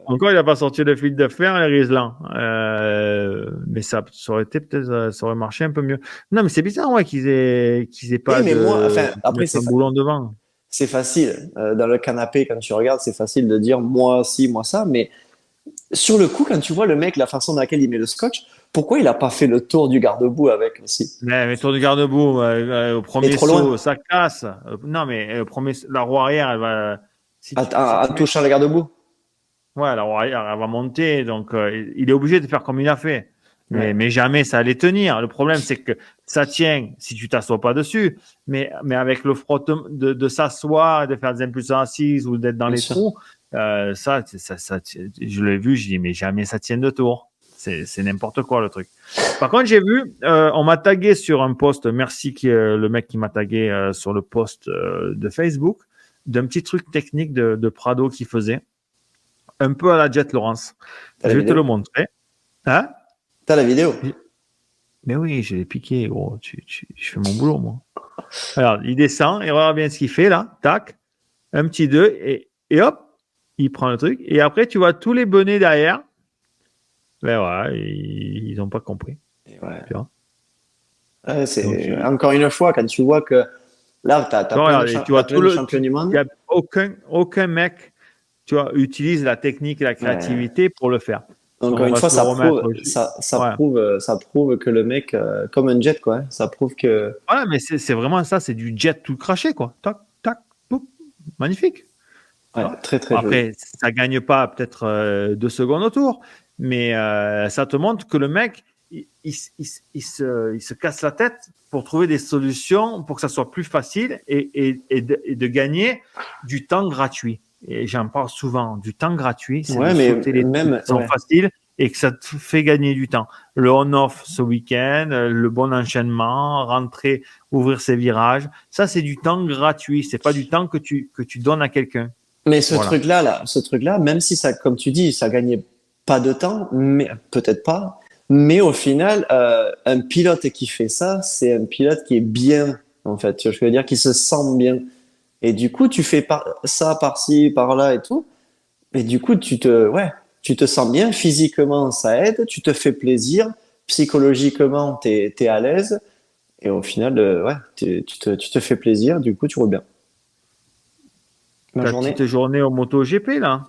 Encore, il n'a pas sorti le fil de fer, les Riesling. Mais ça aurait été peut-être, ça aurait marché un peu mieux. Non, mais c'est bizarre, ouais, qu'ils aient oui, pas mais moi, enfin, de après, mettre un boulon devant. c'est facile. Dans le canapé, quand tu regardes, c'est facile de dire moi ci, moi ça. Mais sur le coup, quand tu vois le mec, la façon dans laquelle il met le scotch, pourquoi il a pas fait le tour du garde-bout avec aussi? Mais tour du garde-bout, au Il est premier trop saut, loin. ça casse. Non, mais la roue arrière, elle va. Si si En tu mets. touchant le garde-bout. Ouais, la roue arrière, elle va monter. Donc, il est obligé de faire comme il a fait. Ouais. Mais jamais ça allait tenir. Le problème, c'est que ça tient si tu t'assois pas dessus. Mais avec le frottement de s'asseoir, de faire des impulsions assises ou d'être dans Bien les sûr. trous, je l'ai vu, je dis, mais jamais ça tient de tour. C'est n'importe quoi le truc. Par contre, j'ai vu, on m'a tagué sur un post, merci le mec qui m'a tagué sur le post de Facebook, d'un petit truc technique de Prado qui faisait, un peu à la Jet Lawrence. T'as la Je vais te le vidéo? montrer. Hein? T'as la vidéo? Mais oui, je l'ai piqué, gros. Je fais mon boulot, moi. Alors, il descend et regarde bien ce qu'il fait là. Tac, un petit 2 et hop, il prend le truc. Et après, tu vois tous les bonnets derrière. Ben voilà, ils n'ont pas compris. Et ouais. Tu vois. Ouais, Donc, c'est encore une fois quand tu vois que là, t'as tu vois, regarde, tu t'as vois plein tout de le. champions du Il monde. n'y a aucun mec, tu vois, utilise la technique et la Ouais. créativité pour le faire. Donc, Encore on une va fois, se le remettre. Ouais. ça prouve que le mec, comme un jet, quoi. Hein. Ça prouve que, Voilà, mais c'est vraiment ça, c'est du jet tout craché, quoi. Tac, tac, poup, magnifique. Tu ouais, vois. très très joli. Après, ça gagne pas peut-être 2 secondes au tour, mais ça te montre que le mec, il se casse la tête pour trouver des solutions pour que ça soit plus facile et de gagner du temps gratuit. Et j'en parle souvent, du temps gratuit, c'est de Ouais, mais sauter les trucs même, qui sont ouais. faciles et que ça te fait gagner du temps. Le on-off ce week-end, le bon enchaînement, rentrer, ouvrir ses virages, ça c'est du temps gratuit, c'est pas du temps que tu donnes à quelqu'un. Mais Voilà. ce truc-là, même si ça, comme tu dis, ça gagnait pas de temps, mais peut-être pas. Mais au final, un pilote qui fait ça, c'est un pilote qui est bien, en fait. Tu vois, je veux dire, qui se sent bien. Et du coup, tu fais ça par-ci, par-là et tout. Et du coup, ouais, tu te sens bien. Physiquement, ça aide. Tu te fais plaisir. Psychologiquement, t'es à l'aise. Et au final, ouais, tu te fais plaisir. Du coup, tu roules bien. Ma Ta journée. petite journée au MotoGP, là.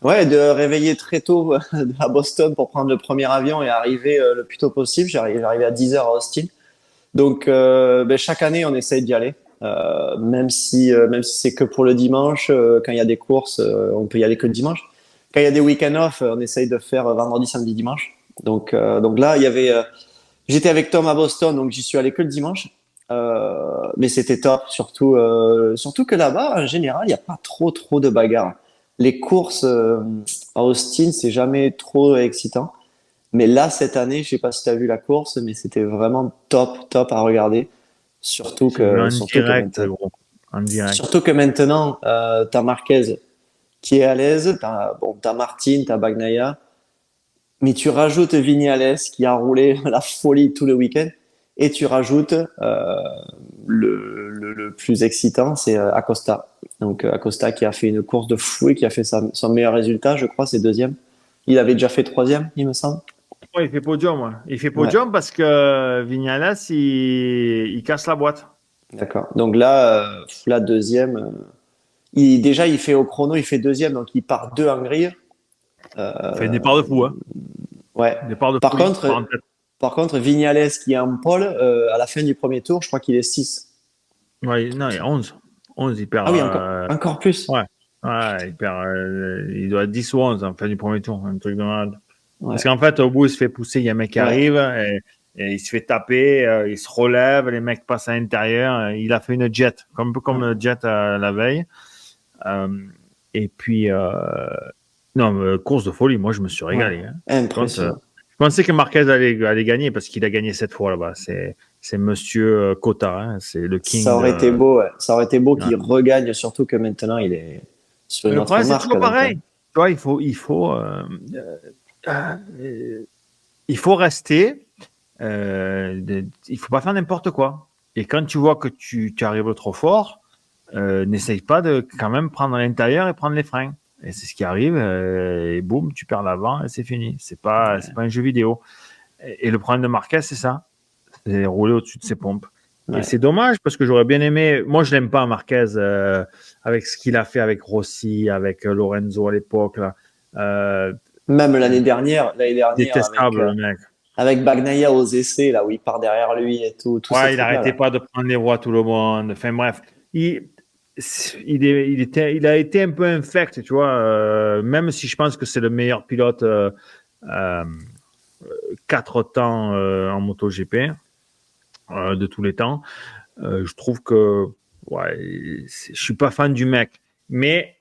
Ouais, de réveiller très tôt à Boston pour prendre le premier avion et arriver le plus tôt possible. J'arrive à 10 heures à Austin. Donc, ben, chaque année, on essaye d'y aller. Même si c'est que pour le dimanche, quand il y a des courses, on peut y aller que le dimanche. Quand il y a des week-ends off, on essaye de faire vendredi, samedi, dimanche. Donc là, j'étais avec Tom à Boston, donc j'y suis allé que le dimanche. Mais c'était top, surtout que là-bas, en général, il n'y a pas trop de bagarres. Les courses à Austin, c'est jamais trop excitant. Mais là, cette année, je sais pas si tu as vu la course, mais c'était vraiment top à regarder. J'ai vu en direct, gros. En direct. Surtout que maintenant, t'as Marquez qui est à l'aise, t'as Martin, t'as Bagnaia, mais tu rajoutes Vignales qui a roulé la folie tout le week-end, et tu rajoutes le plus excitant, c'est Acosta. Donc Acosta qui a fait une course de fou et qui a fait son meilleur résultat, je crois, c'est deuxième. Il avait déjà fait troisième, il me semble. Ouais, il fait podium, ouais. Il fait Ouais, podium parce que Vignales, il casse la boîte. d'accord. Donc là deuxième. Déjà, il fait au chrono, il fait deuxième, donc il part deux en grille. Il fait un départ de fou, hein. Ouais. Un départ de Par folie. contre, Vignales qui est en pole, à la fin du premier tour, je crois qu'il est 6. Ouais, non, il y a 11. 11, il perd. Ah oui, encore plus. Ouais. Ouais, il perd. Il doit être 10 ou 11 en fin du premier tour. Un truc de malade. Ouais, Parce qu'en fait, au bout, il se fait pousser. Il y a un mec qui ouais, arrive et il se fait taper. Il se relève. Les mecs passent à l'intérieur. Il a fait une jet, un peu comme ouais. le jet la veille. Euh, et puis, non, course de folie. Moi, je me suis Ouais. régalé. Hein. Impressionnant. Je pensais que Marquez allait gagner parce qu'il a gagné 7 fois là-bas. C'est Monsieur Cota. Hein. C'est le king Ça aurait été beau, ouais. Ça aurait été beau ouais. qu'il regagne, surtout que maintenant il est sur Mais une le autre problème, c'est marque. toujours Donc, pareil. vois, il faut rester. Il faut pas faire n'importe quoi. Et quand tu vois que tu arrives trop fort, n'essaye pas de quand même prendre à l'intérieur et prendre les freins. Et c'est ce qui arrive. Et boum, tu perds l'avant et c'est fini. C'est pas un jeu vidéo. Et le problème de Marquez, c'est ça. C'est rouler au-dessus de ses pompes. Ouais. Et c'est dommage parce que j'aurais bien aimé. Moi, je l'aime pas, Marquez, avec ce qu'il a fait avec Rossi, avec Lorenzo à l'époque. Là. Même l'année dernière Détestable, le mec. avec Bagnaia aux essais, là où il part derrière lui et tout Ouais, ces il trucs-là, n'arrêtait là. pas de prendre les voies à tout le monde. Enfin bref, il a été un peu infect, tu vois. Même si je pense que c'est le meilleur pilote euh, 4 temps en MotoGP de tous les temps. Je trouve que ouais, je suis pas fan du mec, mais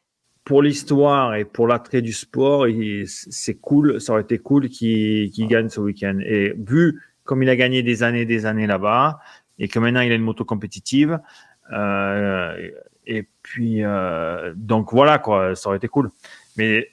pour l'histoire et pour l'attrait du sport, c'est cool. Ça aurait été cool qu'il gagne ce week-end. Et vu comme il a gagné des années là-bas, et que maintenant il a une moto compétitive, et puis donc voilà quoi, ça aurait été cool. Mais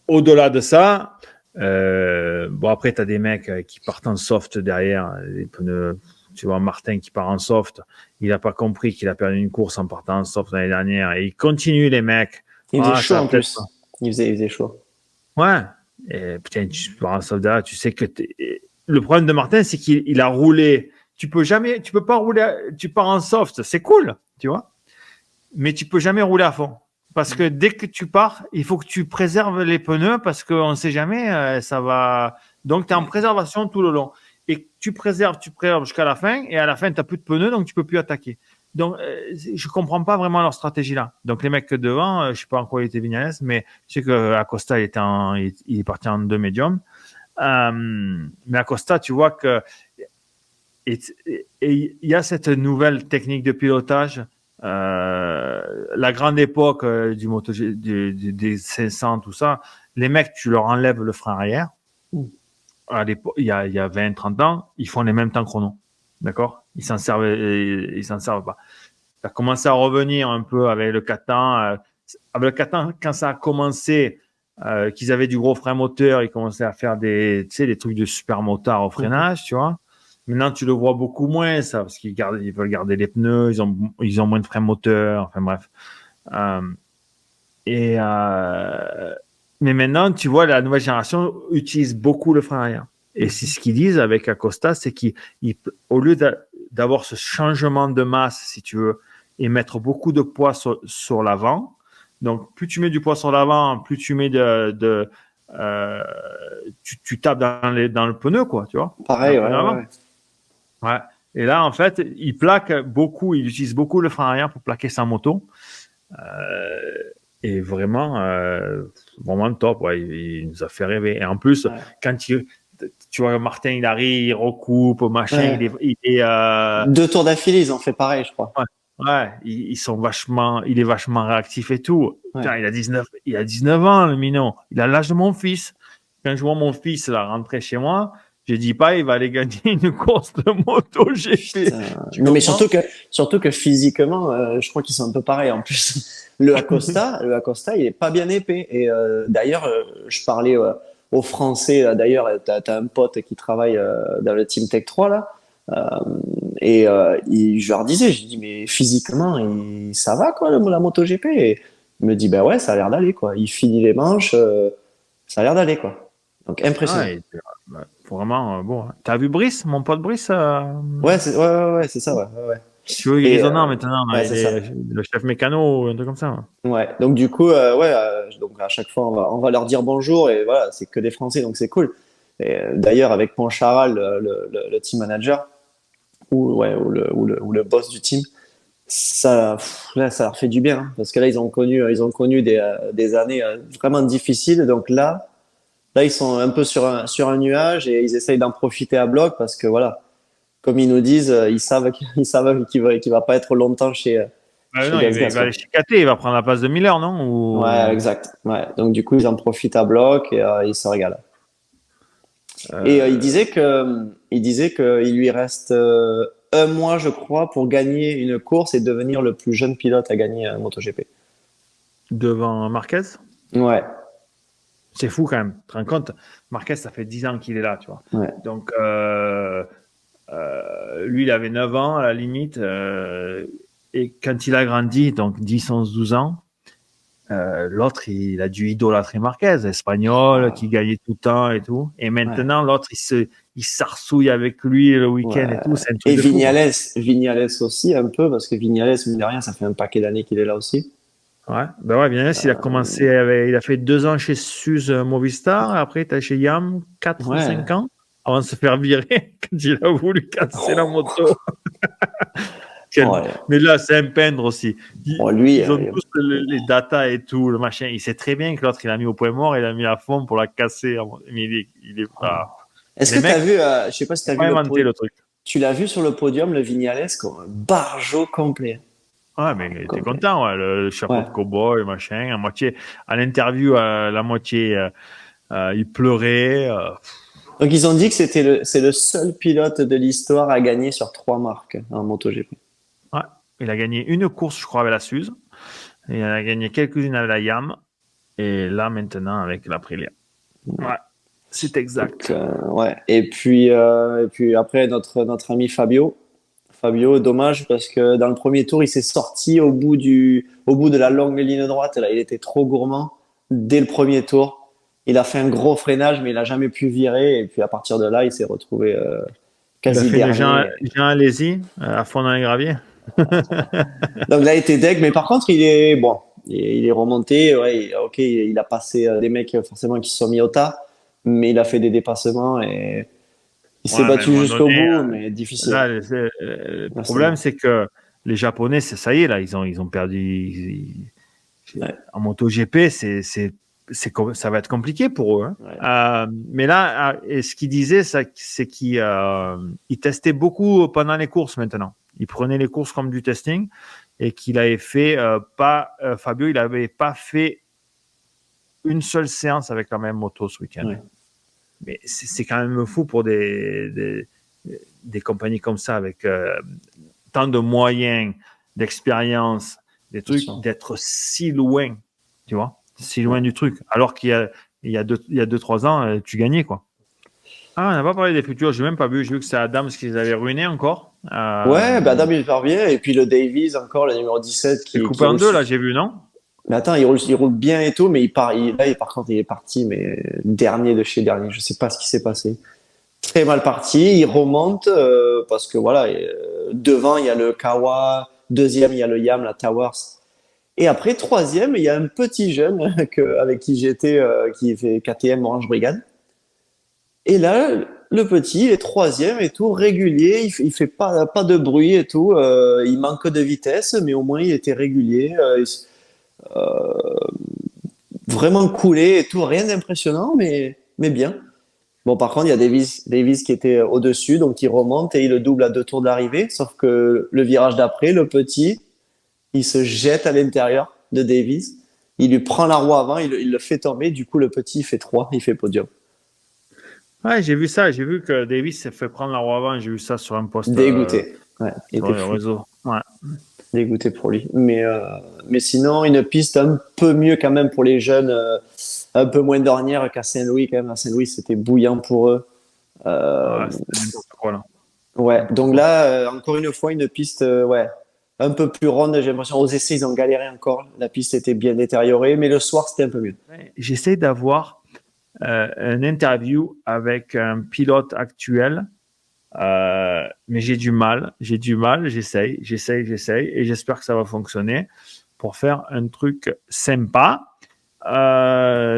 au-delà de ça, bon après t'as des mecs qui partent en soft derrière, les pneus. Tu vois, Martin qui part en soft, il n'a pas compris qu'il a perdu une course en partant en soft l'année dernière. Et il continue, les mecs. Il faisait Ah, chaud ça en peut-être plus. pas. Il faisait chaud. Ouais. Et putain, tu pars en soft derrière, tu sais que le problème de Martin, c'est qu'il a roulé. Tu peux pas rouler, tu pars en soft, c'est cool, tu vois. Mais tu peux jamais rouler à fond. Parce que dès que tu pars, il faut que tu préserves les pneus parce qu'on ne sait jamais, ça va. Donc, tu es en préservation tout le long. Et tu préserves jusqu'à la fin. Et à la fin, tu n'as plus de pneus, donc tu ne peux plus attaquer. Donc, je ne comprends pas vraiment leur stratégie là. Donc, les mecs devant, je ne sais pas en quoi il était Vignales, mais je sais qu'Acosta, il est parti en 2 médiums. Mais Acosta, tu vois que. Et il y a cette nouvelle technique de pilotage. La grande époque du moto des 500, tout ça, les mecs, tu leur enlèves le frein arrière. Il y a 20, 30 ans, ils font les mêmes temps chrono. D'accord? Ils s'en servent pas. Ça a commencé à revenir un peu avec le 4 temps. Avec le 4 temps, quand ça a commencé, qu'ils avaient du gros frein moteur, ils commençaient à faire des trucs de super motard au freinage, tu vois. Maintenant, tu le vois beaucoup moins, ça, parce ils veulent garder les pneus, ils ont moins de frein moteur, enfin bref. Mais maintenant, tu vois, la nouvelle génération utilise beaucoup le frein arrière. Et c'est ce qu'ils disent avec Acosta, c'est qu'au lieu d'avoir ce changement de masse, si tu veux, et mettre beaucoup de poids sur l'avant, donc plus tu mets du poids sur l'avant, plus tu mets tu tapes dans le pneu, quoi, tu vois. Pareil, ouais. Ouais. Et là, en fait, il utilise beaucoup le frein arrière pour plaquer sa moto. Et vraiment, vraiment top. Ouais, il nous a fait rêver. Et en plus, quand tu vois Martin, il arrive, il recoupe, machin, Ouais. 2 tours d'affilée, ils ont fait pareil, je crois. Ouais, il est vachement réactif et tout. Ouais. Putain, il a 19 ans, le minot. Il a l'âge de mon fils. Quand je vois mon fils là rentrer chez moi, je dis pas, il va aller gagner une course de moto GP. Non, mais surtout que physiquement, je crois qu'ils sont un peu pareils en plus. Le Acosta, il est pas bien épais. Et d'ailleurs, je parlais aux Français. D'ailleurs, t'as un pote qui travaille dans le Team Tech 3 là. Je leur disais, je dis mais physiquement, ça va quoi la MotoGP. Et il me dit ben ouais, ça a l'air d'aller quoi. Il finit les manches, ça a l'air d'aller quoi. Donc impressionnant. Vraiment bon. T'as vu Brice, mon pote Brice Ouais, c'est ça, ouais. Tu vois, Grisonnant maintenant, ouais, il est le chef mécano, un truc comme ça. Ouais, donc du coup, donc à chaque fois, on va leur dire bonjour et voilà, c'est que des Français, donc c'est cool. Et d'ailleurs, avec Poncharal, le team manager ou le boss du team, là, ça leur fait du bien, hein, parce que là, ils ont connu des années vraiment difficiles, donc là, ils sont un peu sur un nuage et ils essayent d'en profiter à bloc parce que voilà, comme ils nous disent, ils savent qu'il va pas être longtemps chez Non, il va aller chez KT, il va prendre la place de Miller, non? Ouais, exact. Ouais. Donc du coup, ils en profitent à bloc et ils se régalent. Et il disait qu'il lui reste 1 mois, je crois, pour gagner une course et devenir le plus jeune pilote à gagner un MotoGP. Devant Marquez? Ouais. C'est fou quand même. Tu te rends compte, Marquez, ça fait 10 ans qu'il est là, tu vois. Ouais. Donc, lui, il avait 9 ans à la limite. Et quand il a grandi, donc 10, 11, 12 ans, l'autre, il a dû idolâtrer Marquez, espagnol, qui gagnait tout le temps et tout. Et maintenant, l'autre, il s'arsouille avec lui le week-end et tout. C'est un truc Et de fou, Vignales aussi, un peu, parce que Vignales, mine de rien, ça fait un paquet d'années qu'il est là aussi. Ouais, ben ouais, Vignales, il a commencé, il a fait 2 ans chez Suze Movistar, après, tu as chez Yam 4 ou 5 ans, avant de se faire virer quand il a voulu casser la moto. Mais là, c'est un peintre aussi. Ils ont tous les datas et tout, le machin. Il sait très bien que l'autre, il a mis au point mort, il a mis à fond pour la casser. Mais il est pas. Est-ce que tu as vu, je sais pas si tu as vu le truc. Tu l'as vu sur le podium, le Vignales, comme un barjot complet. Ouais, mais il était content, ouais, le chapeau de cow-boy, machin, à moitié, à l'interview, la moitié, il pleurait. Donc, ils ont dit que c'est le seul pilote de l'histoire à gagner sur 3 marques en MotoGP. Ouais, il a gagné une course, je crois, avec la Suze. Il a gagné quelques-unes avec la Yam. Et là, maintenant, avec l'Aprilia. Ouais, c'est exact. Donc, et puis après, notre ami Fabio, dommage parce que dans le premier tour, il s'est sorti au bout de la longue ligne droite. Là, il était trop gourmand dès le premier tour. Il a fait un gros freinage, mais il n'a jamais pu virer. Et puis à partir de là, il s'est retrouvé quasi dernier. Jean Alési à fond dans les graviers. Donc là, il était deg, mais par contre, il est remonté. Ouais, il a passé des mecs forcément qui se sont mis au tas, mais il a fait des dépassements et il s'est battu jusqu'au bout, mais difficile. Là, le problème, c'est que les Japonais, ça y est, là, ils ont perdu. En MotoGP, ça va être compliqué pour eux. Hein. Ouais. Mais là, ce qu'il disait, c'est qu'il testait beaucoup pendant les courses maintenant. Il prenait les courses comme du testing et qu'il avait fait Fabio, il n'avait pas fait une seule séance avec la même moto ce week-end. Ouais. Mais c'est quand même fou pour des compagnies comme ça avec tant de moyens, d'expérience, des trucs, d'être si loin, tu vois, si loin du truc. Alors qu'il y a 2-3 ans, tu gagnais, quoi. Ah, on n'a pas parlé des futurs, j'ai même pas vu. J'ai vu que c'est Adams qui les avait ruinés encore. Adam il part bien. Et puis le Davies, encore, le numéro 17. Qui est coupé en deux, là, j'ai vu, non? Mais attends, il roule bien et tout, mais par contre, il est parti, mais dernier de chez dernier. Je sais pas ce qui s'est passé. Très mal parti. Il remonte parce que voilà, devant, il y a le Kawa. Deuxième, il y a le Yam, la Towers. Et après, troisième, il y a un petit jeune avec qui j'étais, qui fait KTM Orange Brigade. Et là, le petit est troisième et tout, régulier. Il fait pas de bruit et tout. Il manque de vitesse, mais au moins, il était régulier. Vraiment coulé et tout. Rien d'impressionnant, mais bien. Bon, par contre, il y a Davies qui était au-dessus, donc il remonte et il le double à 2 tours de l'arrivée. Sauf que le virage d'après, le petit, il se jette à l'intérieur de Davies. Il lui prend la roue avant, il le fait tomber. Du coup, le petit, il fait 3, il fait podium. Ouais, j'ai vu ça. J'ai vu que Davis s'est fait prendre la roue avant. J'ai vu ça sur un post. Dégoûté. Il était sur le réseau. Ouais. Dégoûté pour lui. Mais sinon, une piste un peu mieux quand même pour les jeunes. Un peu moins d'ornière qu'à Saint-Louis quand même. À Saint-Louis, c'était bouillant pour eux. C'était n'importe quoi là. Ouais. Donc là, encore une fois, une piste, un peu plus ronde. J'ai l'impression aux essais, ils ont galéré encore. La piste était bien détériorée, mais le soir, c'était un peu mieux. J'essaie d'avoir une interview avec un pilote actuel, mais j'ai du mal. J'essaye, et j'espère que ça va fonctionner pour faire un truc sympa.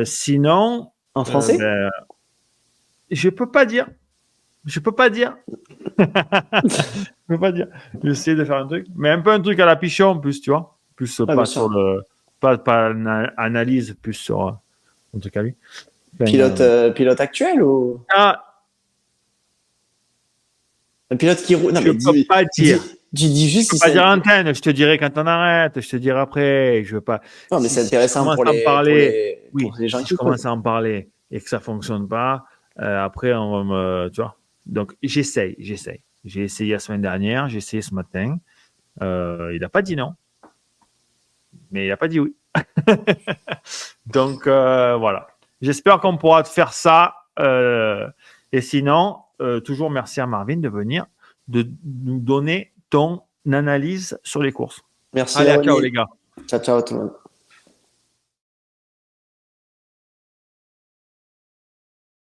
Sinon, en français, je peux pas dire. Je peux pas dire. J'essaie de faire un truc, mais un peu un truc à la Pichon en plus, tu vois. Plus pas sur le, pas analyse, plus sur un truc à lui. Pilote actuel ou un pilote qui roule. Non, je peux pas dire. Tu dis juste. Je peux pas dire antenne. Je te dirai quand on arrête. Je te dirai après. Je veux pas. Non, mais c'est intéressant pour les gens qui commence à en parler et que ça fonctionne pas, après on va me, tu vois. Donc j'essaye. J'ai essayé la semaine dernière. J'ai essayé ce matin. Il n'a pas dit non, mais il n'a pas dit oui. Donc voilà. J'espère qu'on pourra te faire ça. Et sinon, toujours merci à Marvin de venir, de nous donner ton analyse sur les courses. Merci. Allez, Ronnie. ciao les gars. Ciao, ciao tout le monde.